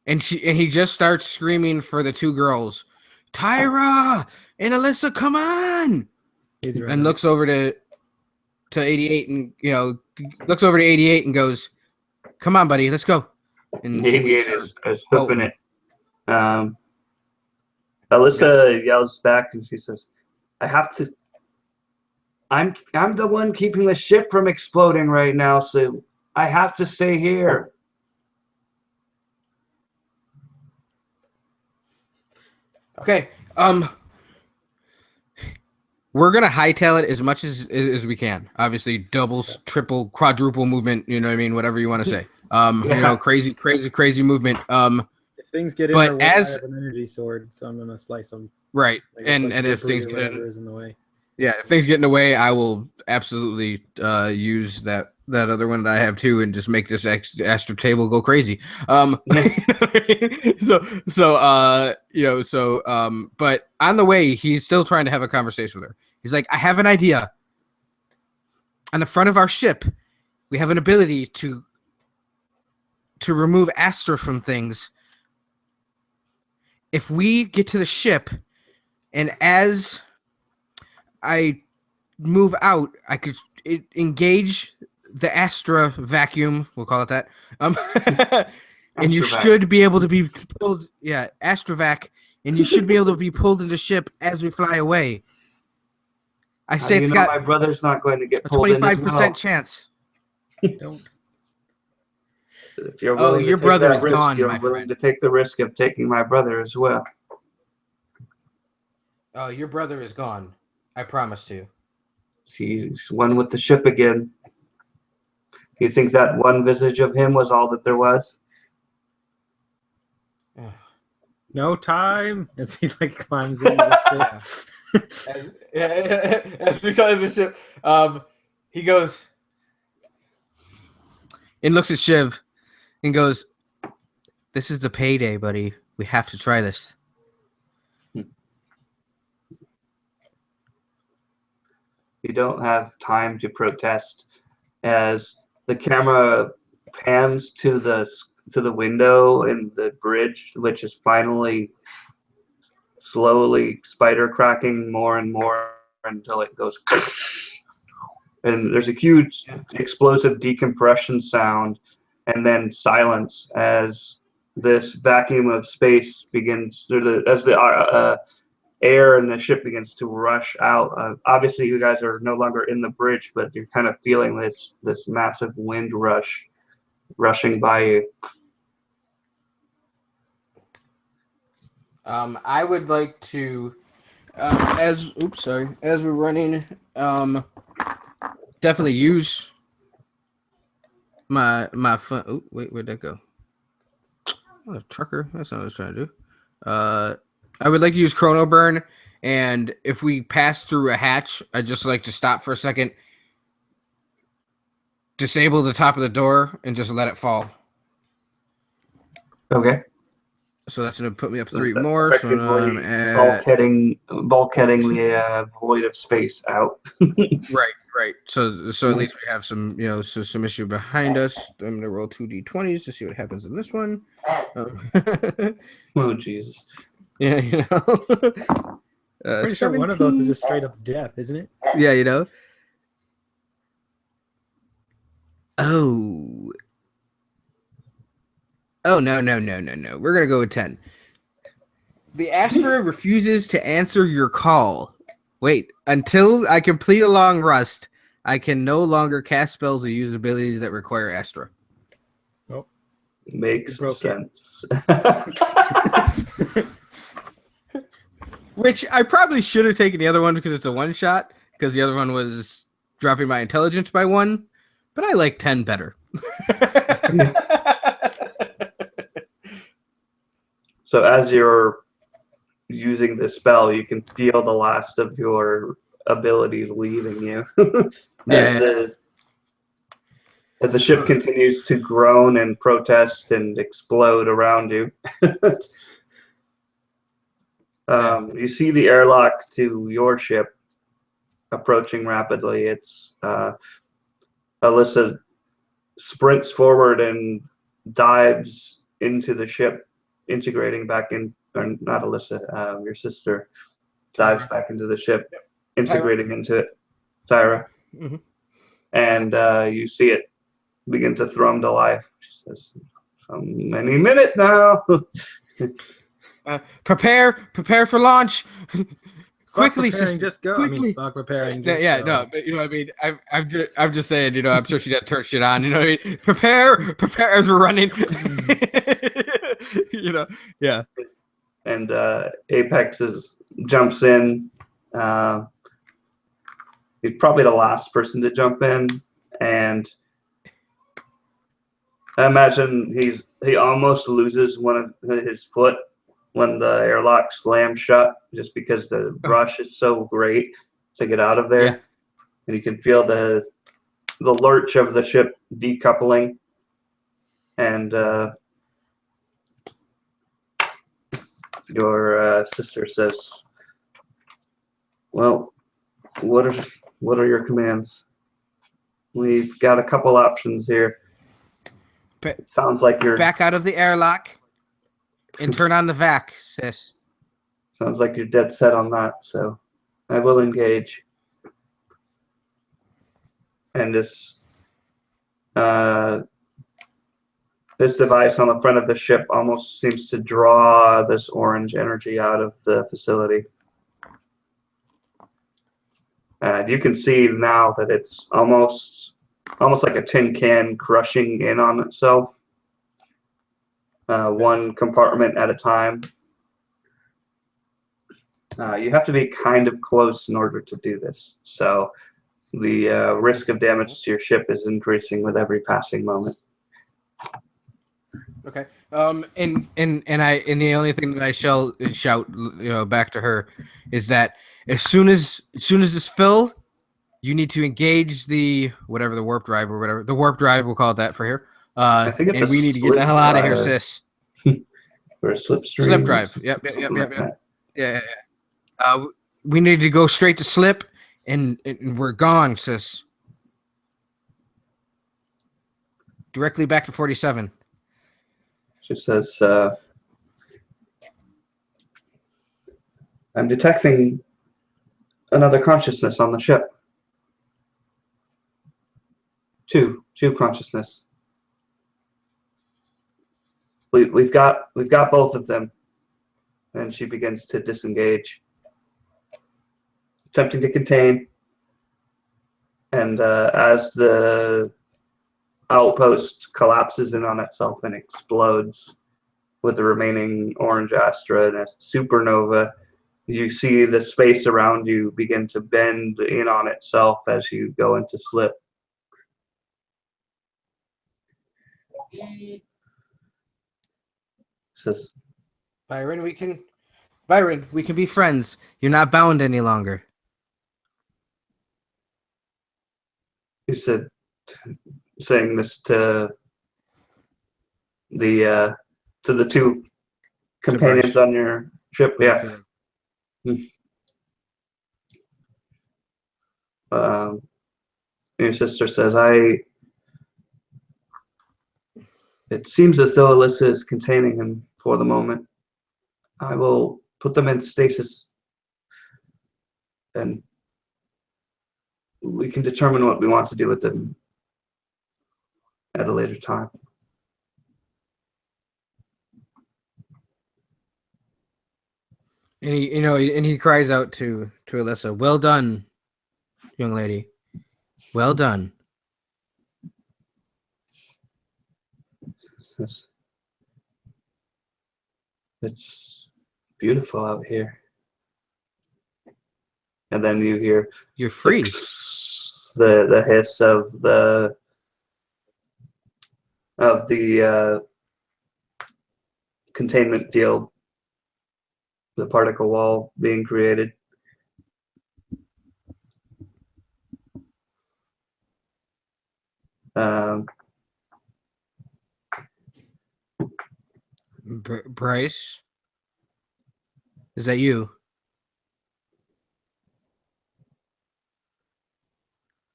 And he just starts screaming for the two girls, Tyra and Alyssa, come on! And looks over to 88 and looks over to 88 and goes, "Come on, buddy, let's go." And 88 is hoofing it. Alyssa yells back and she says, "I have to. I'm the one keeping the ship from exploding right now, so I have to stay here." Okay. We're gonna hightail it as much as we can. Obviously, double, triple, quadruple movement. You know what I mean? Whatever you want to say. Crazy movement. If things get in but our way, I have an energy sword, so I'm gonna slice them. Right. Like and if things get in the way. Yeah, if things get in the way, I will absolutely use that other one that I have too, and just make this Astra table go crazy. But on the way, he's still trying to have a conversation with her. He's like, "I have an idea. On the front of our ship, we have an ability to remove Astra from things. If we get to the ship, and as I move out, I could engage the Astra vacuum. We'll call it that. And you should be able to be pulled. Yeah, Astrovac, and you should be able to be pulled into ship as we fly away. I say it's got my brother's not going to get a pulled in as 25% well. chance. Don't. If you're willing your to take brother that is risk, gone, you're my willing friend. to take the risk of taking my brother as well. Oh, your brother is gone. I promise to you. He's one with the ship again. You think that one visage of him was all that there was? No time. As he like climbs into the ship. As we climb the ship, he goes and looks at Shiv and goes, "This is the payday, buddy. We have to try this." You don't have time to protest. As the camera pans to the window in the bridge, which is finally slowly spider cracking more and more until it goes and there's a huge explosive decompression sound, and then silence as this vacuum of space begins, as the air in the ship begins to rush out. Obviously, you guys are no longer in the bridge, but you're kind of feeling this massive wind rushing by you. I would like to, as we're running, definitely use my phone. Oh, wait, where'd that go? Oh, trucker. That's not what I was trying to do. I would like to use chrono burn, and if we pass through a hatch, I'd just like to stop for a second, disable the top of the door, and just let it fall. Okay. So that's going to put me up 3 more. So I'm at... bulkheading the void of space out. Right. So at least we have some, some issue behind us. I'm going to roll 2 d20s to see what happens in this one. Oh, Jesus. Yeah, Pretty sure one of those is just straight up death, isn't it? Yeah, Oh, no. We're going to go with 10. The Astra refuses to answer your call. Wait, until I complete a long rest, I can no longer cast spells or use abilities that require Astra. Oh. Makes sense. Which I probably should have taken the other one because it's a one-shot, because the other one was dropping my intelligence by 1, but I like 10 better. So as you're using this spell, you can feel the last of your abilities leaving you. As the ship continues to groan and protest and explode around you. You see the airlock to your ship approaching rapidly. It's Alyssa sprints forward and dives into the ship, integrating back in, or not Alyssa, your sister dives back into the ship, integrating into it, Tyra. Mm-hmm. And you see it begin to thrum to life. She says, any minute now. Prepare for launch. Quickly, sister. Just go. Quickly. I mean, fuck preparing. But what I mean. I'm just saying. I'm sure she got to turn shit on. You know what I mean? Prepare as we're running. Yeah. And Apex jumps in. He's probably the last person to jump in, and I imagine he almost loses one of his foot when the airlock slams shut, just because the rush is so great to get out of there. Yeah. And you can feel the lurch of the ship decoupling, and your sister says, well, what are your commands? We've got a couple options here. It sounds like you're back out of the airlock and turn on the vac, sis. Sounds like you're dead set on that, so I will engage. And this device on the front of the ship almost seems to draw this orange energy out of the facility. And you can see now that it's almost like a tin can crushing in on itself, one compartment at a time. You have to be kind of close in order to do this. So the risk of damage to your ship is increasing with every passing moment. Okay. And the only thing that I shall shout, back to her is that as soon as this fills, you need to engage the warp drive, we'll call it that for here. I think it's and we need to get the hell out of here, sis. Or a slipstream. Slip drive. Yep. Yeah. We need to go straight to slip, and we're gone, sis. Directly back to 47. She says, I'm detecting another consciousness on the ship. Two consciousness. We've got both of them. And she begins to disengage, attempting to contain. And as the outpost collapses in on itself and explodes with the remaining orange Astra and a supernova, you see the space around you begin to bend in on itself as you go into slip. Says, Byron, we can be friends. You're not bound any longer. you said, saying this to the two companions on your ship. Yeah. Your sister says, it seems as though Alyssa is containing him for the moment. I will put them in stasis and we can determine what we want to do with them at a later time. And he cries out to Alyssa, "Well done, young lady. Well done." It's beautiful out here. And then you hear You're free. The hiss of the containment field, the particle wall being created. Bryce, is that you?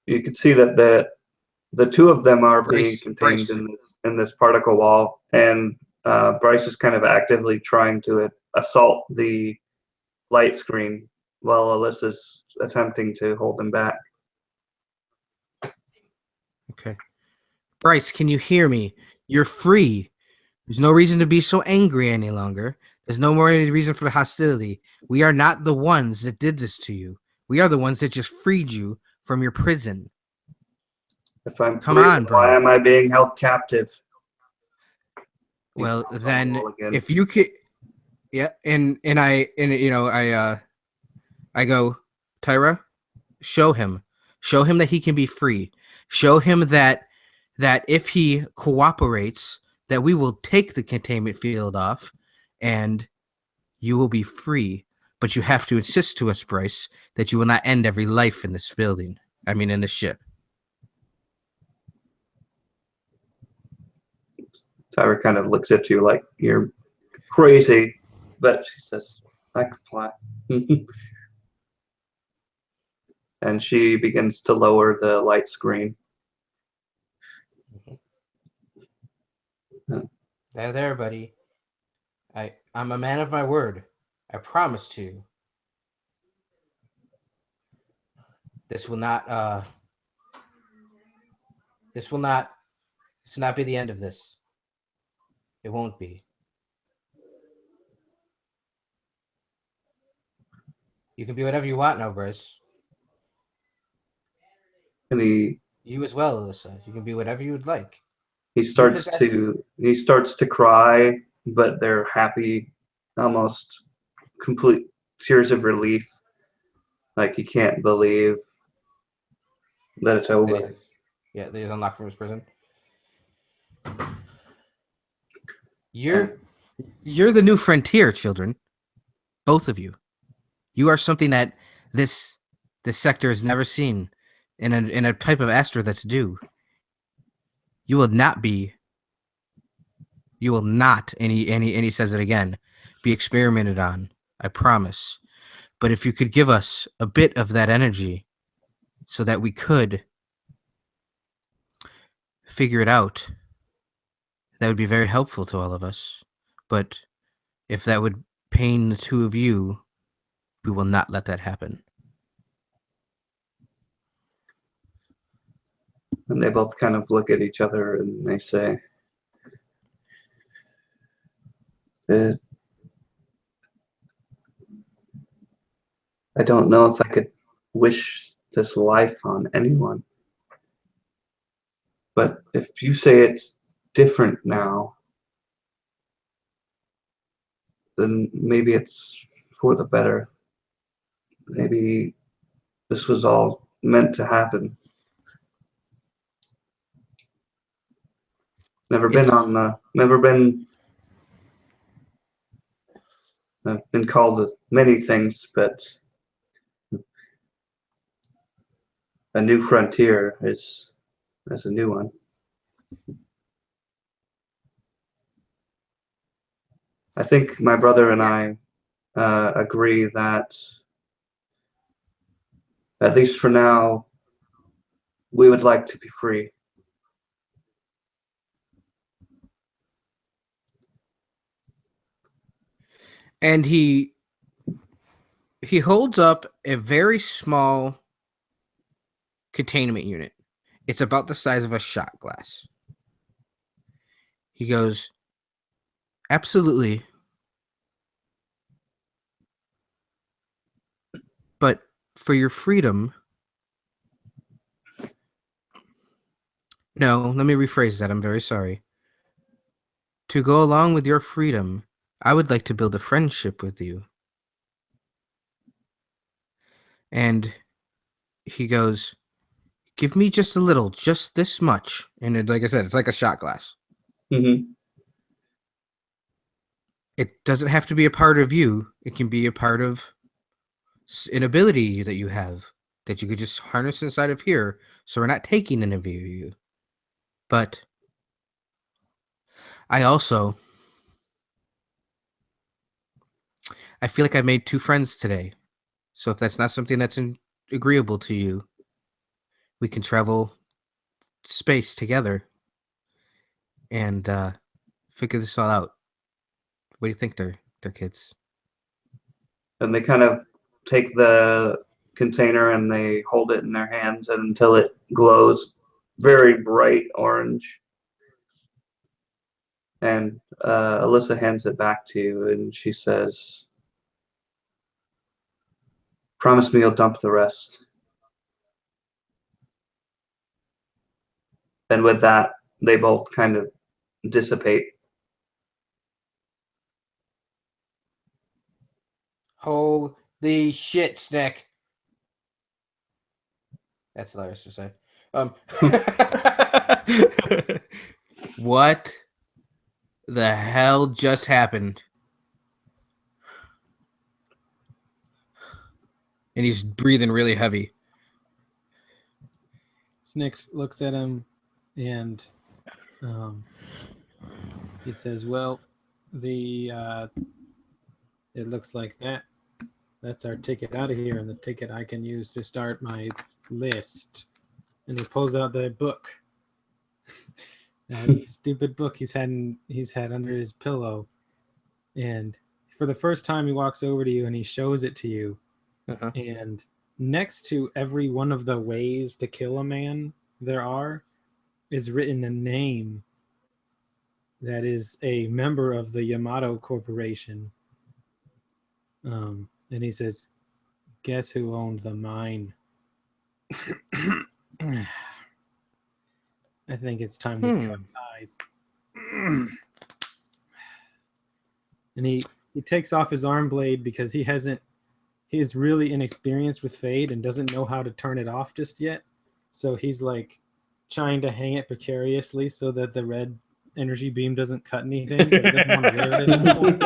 You can see that the two of them are being Bryce, contained Bryce. in this particle wall, and Bryce is kind of actively trying to assault the light screen while Alyssa's attempting to hold him back. Okay. Bryce, can you hear me? You're free. There's no reason to be so angry any longer. There's no more reason for the hostility. We are not the ones that did this to you. We are the ones that just freed you from your prison. If I'm Come free, on, bro. why am I being held captive? Well, then, if you could, yeah, and I go, Tyra, show him that he can be free. Show him that if he cooperates, that we will take the containment field off, and you will be free. But you have to insist to us, Bryce, that you will not end every life in this building. I mean, in this ship. Tyra kind of looks at you like you're crazy, but she says, I comply. And she begins to lower the light screen. There, buddy. I'm a man of my word. I promise to you. This will not be the end of this. It won't be. You can be whatever you want now, Bryce. And you as well, Alyssa. You can be whatever you would like. He starts to cry, but they're happy, almost complete tears of relief. Like he can't believe that it's over. Yeah, that he's unlocked from his prison. You're the new frontier, children. Both of you. You are something that this sector has never seen in a type of Astra that's due. You will not, and he says it again, be experimented on. I promise. But if you could give us a bit of that energy so that we could figure it out, that would be very helpful to all of us. But if that would pain the two of you, we will not let that happen. And they both kind of look at each other and they say, Uh, I don't know if I could wish this life on anyone. But if you say it's different now, then maybe it's for the better. Maybe this was all meant to happen. Never been I've been called many things, but a new frontier is a new one. I think my brother and I agree that, at least for now, we would like to be free. And he holds up a very small containment unit. It's about the size of a shot glass. He goes, absolutely. But for your freedom... No, let me rephrase that. I'm very sorry. To go along with your freedom, I would like to build a friendship with you. And he goes, give me just a little, just this much. And it, like I said, it's like a shot glass. Mm-hmm. It doesn't have to be a part of you. It can be a part of an ability that you have that you could just harness inside of here. So we're not taking any of you. But I feel like I made 2 friends today. So if that's not something that's agreeable to you, we can travel space together and figure this all out. What do you think, they're kids? And they kind of take the container and they hold it in their hands until it glows very bright orange. And Alyssa hands it back to you, and she says, promise me you'll dump the rest. And with that, they both kind of dissipate. Holy shit, Snick. That's hilarious to say. What the hell just happened? And he's breathing really heavy. Snick looks at him and he says, well, it looks like that's our ticket out of here, and the ticket I can use to start my list. And he pulls out the book. That stupid book he's had under his pillow. And for the first time, he walks over to you and he shows it to you. Uh-huh. And next to every one of the ways to kill a man there is written a name that is a member of the Yamato Corporation. And he says, guess who owned the mine? I think it's time to cut ties. And he takes off his arm blade because he is really inexperienced with Fade and doesn't know how to turn it off just yet. So he's like trying to hang it precariously so that the red energy beam doesn't cut anything. But he doesn't want to wear it anymore.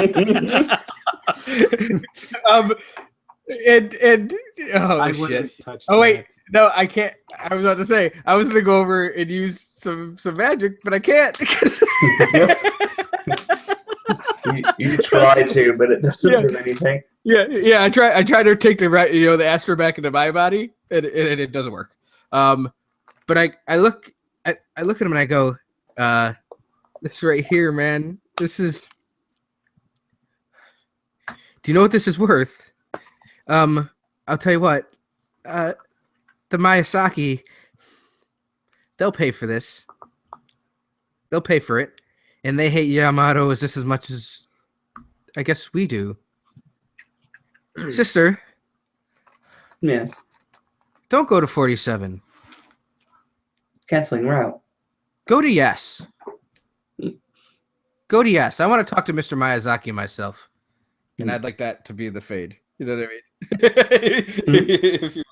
I shit. Oh wait, no, I can't. I was about to say I was gonna go over and use some magic, but I can't. You try to, but it doesn't do anything. Yeah. I try to take the astro back into my body, and it doesn't work. But I look at him and I go, this right here, man. This is. Do you know what this is worth? I'll tell you what. The Miyazaki, they'll pay for this. They'll pay for it, and they hate Yamato just as much as I guess we do. Sister, Yes. don't go to 47. Canceling route. Go to yes. Go to yes. I want to talk to Mr. Miyazaki myself. And I'd like that to be the fade. You know what I mean? If you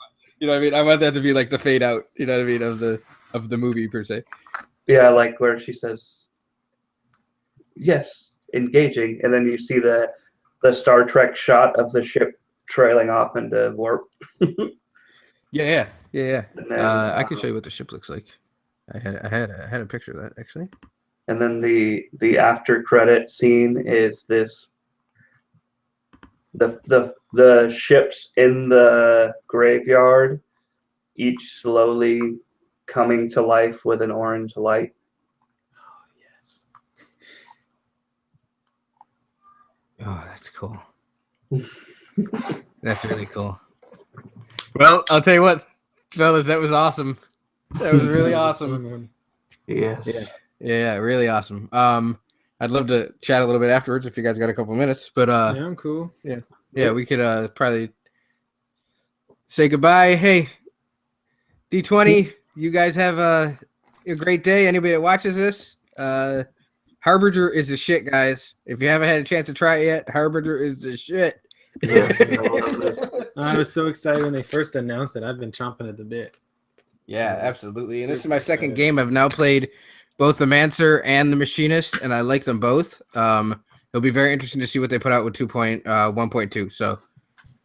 know what I mean? I want that to be like the fade out, you know what I mean, of the movie per se. Yeah, like where she says, yes, engaging. And then you see the Star Trek shot of the ship trailing off into warp. Yeah. And then, I can show you what the ship looks like. I had a picture of that actually. And then the after credit scene is this the ships in the graveyard, each slowly coming to life with an orange light. Oh, yes. Oh, that's cool. That's really cool. Well, I'll tell you what, fellas, that was awesome. That was really awesome. Yes. Yeah, really awesome. I'd love to chat a little bit afterwards if you guys got a couple minutes, but Yeah, I'm cool. yeah, we could probably say goodbye. Hey, D20, you guys have a great day. Anybody that watches this, Harbinger is the shit, guys. If you haven't had a chance to try it yet, Harbinger is the shit. Yes, I love this. I was so excited when they first announced it. I've been chomping at the bit. Yeah, absolutely. And this is Super my second excited. game. I've now played both the Mancer and the Machinist, and I like them both. It'll be very interesting to see what they put out with 1.2. So,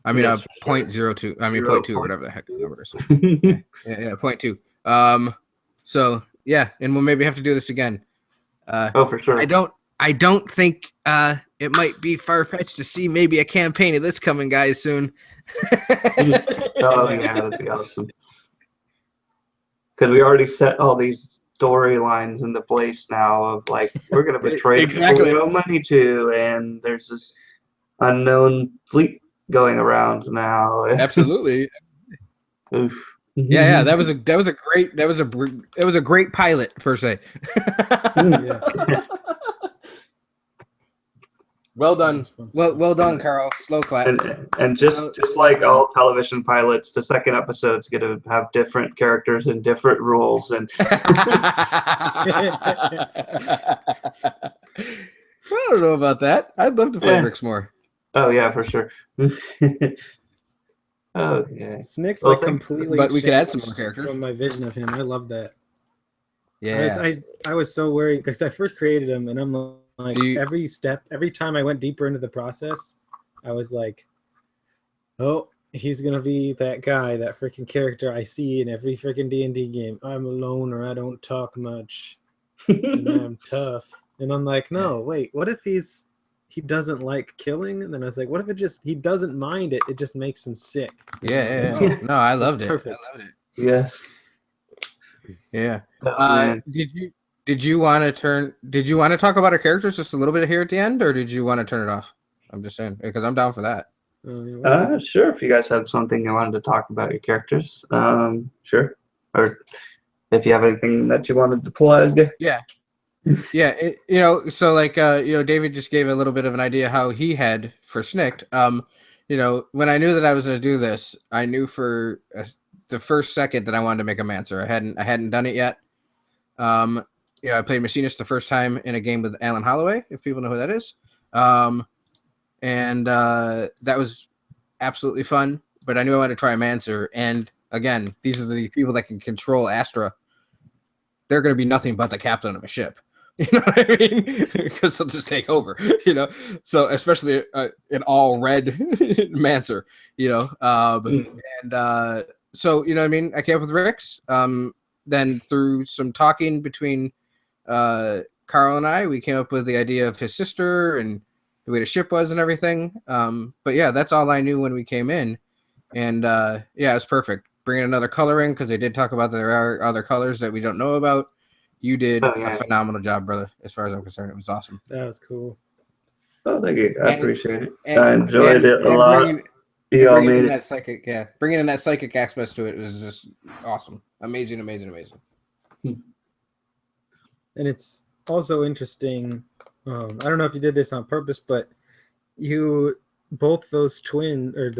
I mean, Yes, for sure. 0.02. I mean, 0.2 or whatever the heck the number is. Yeah, 0.2. So yeah, and we'll maybe have to do this again. Oh, for sure. I don't think it might be far-fetched to see maybe a campaign of this coming, guys, soon. Oh, yeah, that'd be awesome. Because we already set all these storylines into place now of like, we're going to betray Exactly. people we owe money to, and there's this unknown fleet going around now. Absolutely. Oof. Yeah, that was a great pilot per se. Yeah. Well done. Well done, Carl. Slow clap. And just like all television pilots, the second episode's going to have different characters and different rules. And I don't know about that. I'd love to play Yeah. Rick's more. oh yeah, for sure. Okay. Snick's Well, like completely. but we could add some changed more characters. from my vision of him. I love that. Yeah. I was so worried because I first created him, and I'm like, Do you- every time I went deeper into the process, I was like, oh, he's gonna be that guy, that freaking character I see in every freaking D&D game. I'm a loner, I don't talk much, and I'm tough. And I'm like, no, wait, what if he doesn't like killing? And then I was like, what if he doesn't mind it? It just makes him sick. Yeah. No, I loved it. perfect. I loved it. Yes. Yeah. Oh, man. Did you want to talk about our characters just a little bit here at the end, or did you want to turn it off? I'm just saying because I'm down for that. Sure. If you guys have something you wanted to talk about your characters, sure. Or if you have anything that you wanted to plug. Yeah. So like David just gave a little bit of an idea how he had for Snicked. When I knew that I was going to do this, I knew for the first second that I wanted to make a Mancer. I hadn't done it yet. I played Machinist the first time in a game with Alan Holloway, if people know who that is. And that was absolutely fun, but I knew I wanted to try a Mancer. And again, these are the people that can control Astra. They're going to be nothing but the captain of a ship. You know what I mean? Because they'll just take over, So especially an all red Mancer, so, you know what I mean? I came up with Rick's. Then through some talking between Carl and I, we came up with the idea of his sister and the way the ship was and everything. But yeah, that's all I knew when we came in. And it was perfect. Bringing another color in because they did talk about there are other colors that we don't know about. You did a phenomenal job, brother, as far as I'm concerned. It was awesome. That was cool. Oh, thank you. I appreciate it. I enjoyed it a lot. Bringing in that psychic aspect to it was just awesome. Amazing. And it's also interesting. I don't know if you did this on purpose, but both those twins, or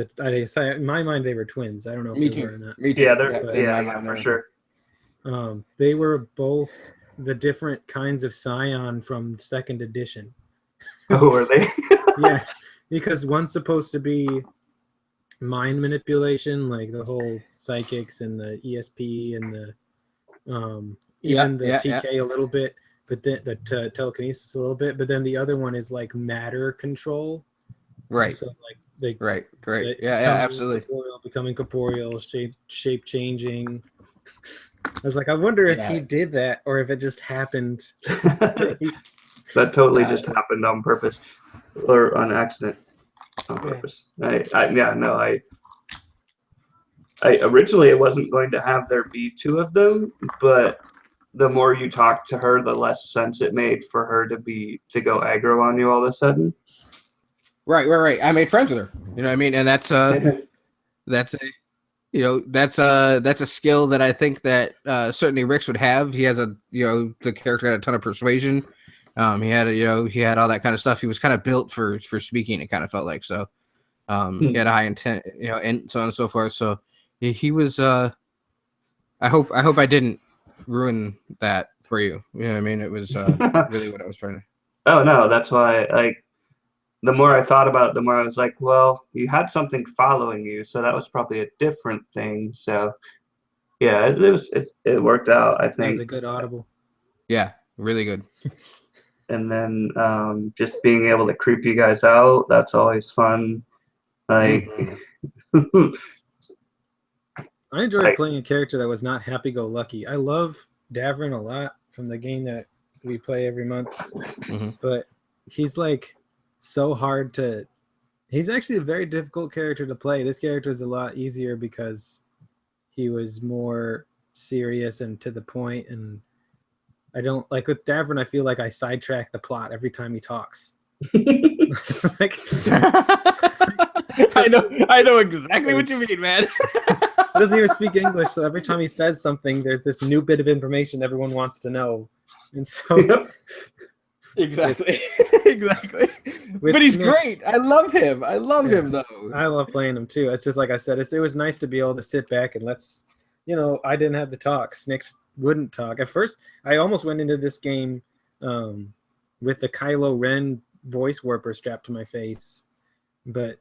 in my mind they were twins. I don't know if Me they too. were or not. Me too. Yeah, they're But- yeah, for sure. They were both the different kinds of scion from second edition. Oh, were they? Yeah, because one's supposed to be mind manipulation, like the whole psychics and the ESP and the even the TK a little bit, but then the telekinesis a little bit. But then the other one is like matter control. Right. So like they Right. they Yeah, absolutely. becoming corporeal, shape changing. I was like, I wonder if he did that or if it just happened. That totally just happened on purpose or on accident. On purpose. I originally it wasn't going to have there be two of them, but the more you talk to her, the less sense it made for her to go aggro on you all of a sudden. Right. I made friends with her. You know what I mean? And that's a skill that I think that certainly Rick's would have. He has the character had a ton of persuasion. He had all that kind of stuff. He was kind of built for speaking. It kind of felt like so. He had a high intent, and so on and so forth. So he was. I hope I didn't ruin that for you. You know what I mean? It was really what I was trying to. Oh no, that's why. Like, the more I thought about it, the more I was like, well, you had something following you, so that was probably a different thing. So, yeah, it worked out. I think That was a good audible. Yeah, really good. And then just being able to creep you guys out, that's always fun. Like, I enjoyed playing a character that was not happy-go-lucky. I love Davrin a lot from the game that we play every month, but he's like so hard to. He's actually a very difficult character to play. This character is a lot easier because he was more serious and to the point, and I don't like with Davrin. I feel like I sidetrack the plot every time he talks. Like, I know exactly what you mean, man. He doesn't even speak English, so every time he says something, there's this new bit of information everyone wants to know, and so exactly. But he's great. I love him. I love him though. I love playing him too. It's just like I said. It was nice to be able to sit back and I didn't have to talk. Snicks wouldn't talk at first. I almost went into this game with the Kylo Ren voice warper strapped to my face, but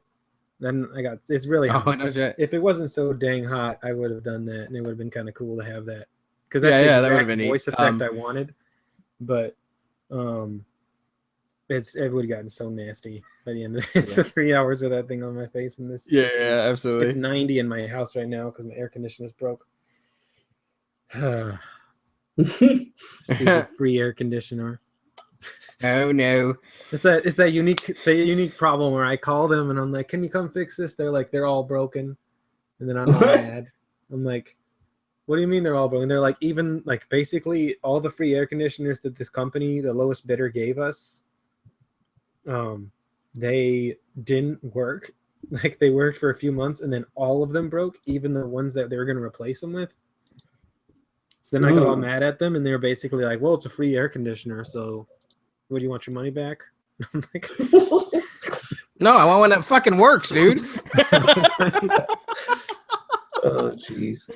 then it's really hot. Oh, no, if it wasn't so dang hot, I would have done that, and it would have been kind of cool to have that because that that's would have the been voice neat. effect I wanted. But it would have gotten so nasty by the end of it. It's 3 hours of that thing on my face, and this absolutely. It's 90 in my house right now because my air conditioner's broke. Stupid free air conditioner. Oh no! It's that unique problem where I call them and I'm like, "Can you come fix this?" They're like, "They're all broken," and then I'm all mad. I'm like, "What do you mean they're all broken?" They're like, even like basically all the free air conditioners that this company, the lowest bidder, gave us, they didn't work. Like they worked for a few months and then all of them broke, even the ones that they were going to replace them with. So then I got all mad at them, and they were basically like, "Well, it's a free air conditioner, so." What, do you want your money back? I'm like, no, I want one that fucking works, dude. Oh jeez.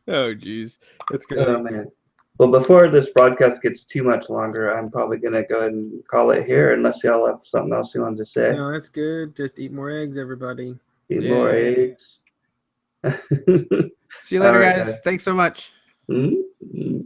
That's crazy. Oh man. Well, before this broadcast gets too much longer, I'm probably gonna go ahead and call it here, unless y'all have something else you wanted to say. No, that's good. Just eat more eggs, everybody. Eat more eggs. See you later, All right, guys. Thanks so much. Mm-hmm.